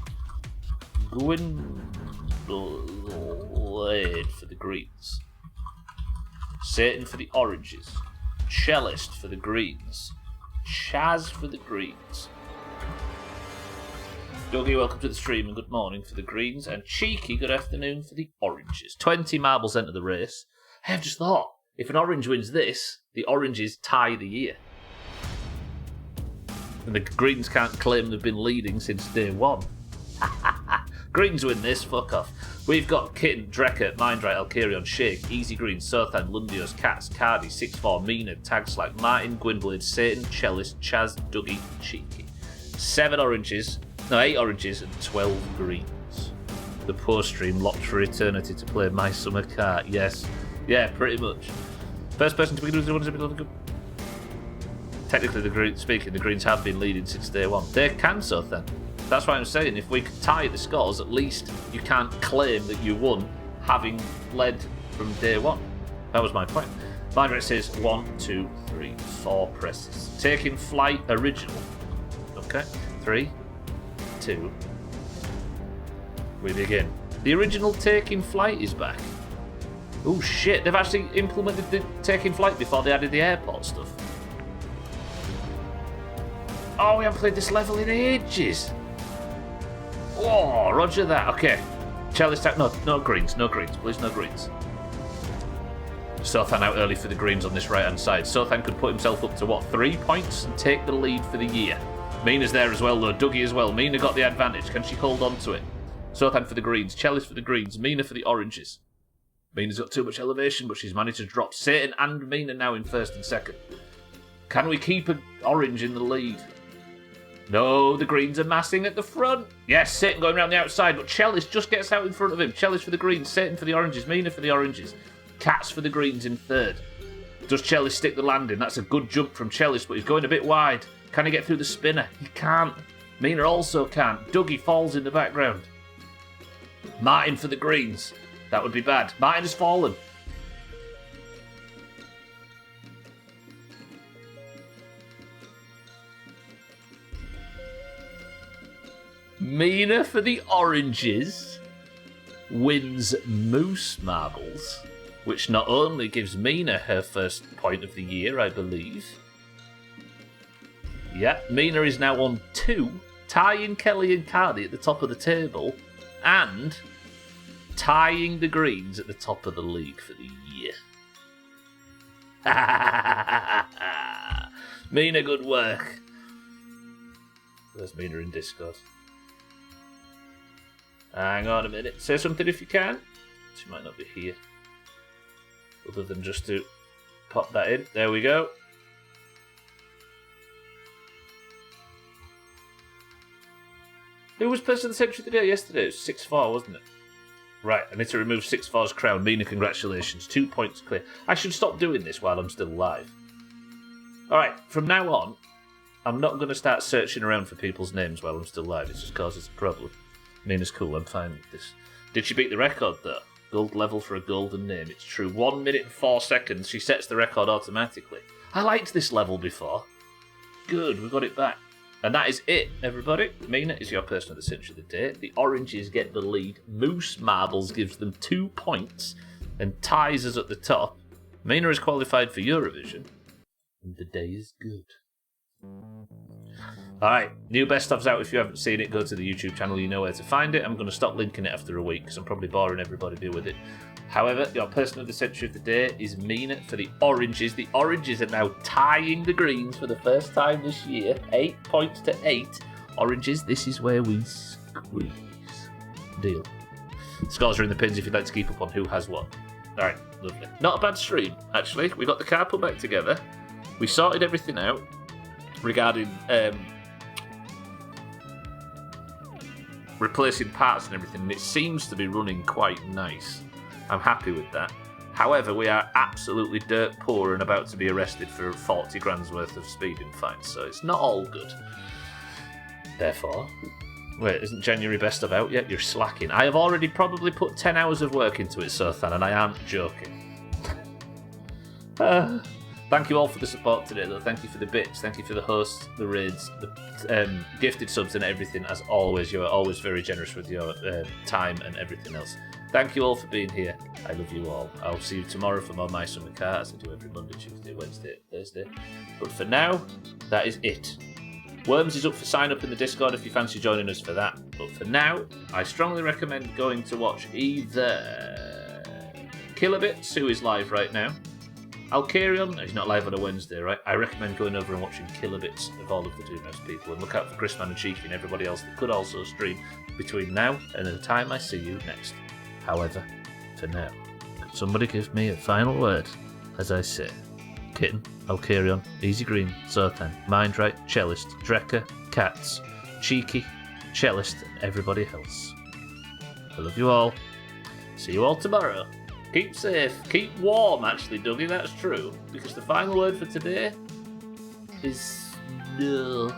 Gwynblade for the greens. Satan for the oranges. Cellist for the greens. Chaz for the greens. Dougie, welcome to the stream and good morning for the greens. And Cheeky, good afternoon for the oranges. 20 marbles enter the race. Hey, I've just thought, if an orange wins this, the oranges tie the year. And the greens can't claim they've been leading since day one. Greens win this, fuck off. We've got Kitten, Drecker, Mindright, Alcarion, Shake, Easy Green, Sothan, Lundios, Cats, Cardi, 6-4, Mina, Tagslack, Martin, Gwynblade, Satan, Cellist, Chaz, Dougie, Cheeky. 8 oranges and 12 greens. The post stream locked for eternity to play My Summer Car. Yes. Yeah, pretty much. First person to begin with the technically, the Greens have been leading since day one. They can, so then. That's why I'm saying, if we could tie the scores, at least you can't claim that you won having led from day one. That was my point. Mindright says 1, 2, 3, 4 presses. Taking flight original. Okay. 3, 2. We begin. The original Taking Flight is back. Oh shit, they've actually implemented the Taking Flight before they added the airport stuff. Oh, we haven't played this level in ages. Oh, roger that. Okay. Charlie's tag. No greens, please, no greens. Sothan out early for the greens on this right-hand side. Sothan could put himself up to, 3 points and take the lead for the year. Mina's there as well, though. Dougie as well. Mina got the advantage. Can she hold on to it? Sothan for the greens. Chalice for the greens. Mina for the oranges. Mina's got too much elevation, but she's managed to drop Satan and Mina now in first and second. Can we keep an orange in the lead? No, the greens are massing at the front. Yes, Satan going around the outside, but Chalice just gets out in front of him. Chalice for the greens, Satan for the oranges, Mina for the oranges. Cats for the greens in third. Does Chalice stick the landing? That's a good jump from Chalice, but he's going a bit wide. Can he get through the spinner? He can't. Mina also can't. Dougie falls in the background. Martin for the greens. That would be bad. Martin has fallen. Mina for the oranges wins Moose Marbles, which not only gives Mina her first point of the year, I believe. Yeah, Mina is now on 2, tying Kelly and Cardi at the top of the table, and tying the greens at the top of the league for the year. Mina, good work. Where's Mina in Discord? Hang on a minute. Say something if you can. She might not be here. Other than just to pop that in. There we go. Who was person of the century today? Yesterday it was 6-4, wasn't it? Right, I need to remove 6-4's crown. Mina, congratulations. 2 points clear. I should stop doing this while I'm still live. Alright, from now on, I'm not going to start searching around for people's names while I'm still live. It just causes a problem. Mina's cool, I'm fine with this. Did she beat the record, though? Gold level for a golden name. It's true. 1 minute and 4 seconds. She sets the record automatically. I liked this level before. Good, we got it back. And that is it, everybody. Mina is your person of the century of the day. The oranges get the lead. Moose Marbles gives them 2 points and ties us at the top. Mina is qualified for Eurovision. And the day is good. Alright, new best of's out. If you haven't seen it, go to the YouTube channel. You know where to find it. I'm going to stop linking it after a week because I'm probably boring everybody to do with it. However, your person of the century of the day is Mina for the oranges. The oranges are now tying the greens for the first time this year. 8 points to 8. Oranges, this is where we squeeze. Deal. Scores are in the pins if you'd like to keep up on who has what. Alright, lovely. Not a bad stream, actually. We got the car put back together. We sorted everything out regarding replacing parts and everything, and it seems to be running quite nice. I'm happy with that. However, we are absolutely dirt poor and about to be arrested for 40 grand's worth of speeding fines, so it's not all good. Therefore, wait, isn't January best of out yet? You're slacking. I have already probably put 10 hours of work into it, Sothan, and I aren't joking. Thank you all for the support today, though. Thank you for the bits. Thank you for the hosts, the raids, the gifted subs and everything. As always, you are always very generous with your time and everything else. Thank you all for being here. I love you all. I'll see you tomorrow for more My Summer Car, as I do every Monday, Tuesday, Wednesday, Thursday. But for now, that is it. Worms is up for sign up in the Discord if you fancy joining us for that. But for now, I strongly recommend going to watch either Kilobits, who is live right now. Alcarion, he's not live on a Wednesday, right? I recommend going over and watching Kilobits of all of the Doomhaus people, and look out for Chrisman and Cheeky and everybody else that could also stream between now and the time I see you next. However, for now, could somebody give me a final word as I say? Kitten, Alcarion, Easy Green, Zothan, Mindright, Cellist, Drekka, Cats, Cheeky, Cellist, and everybody else. I love you all. See you all tomorrow. Keep safe. Keep warm, actually, Dougie, that's true. Because the final word for today is no.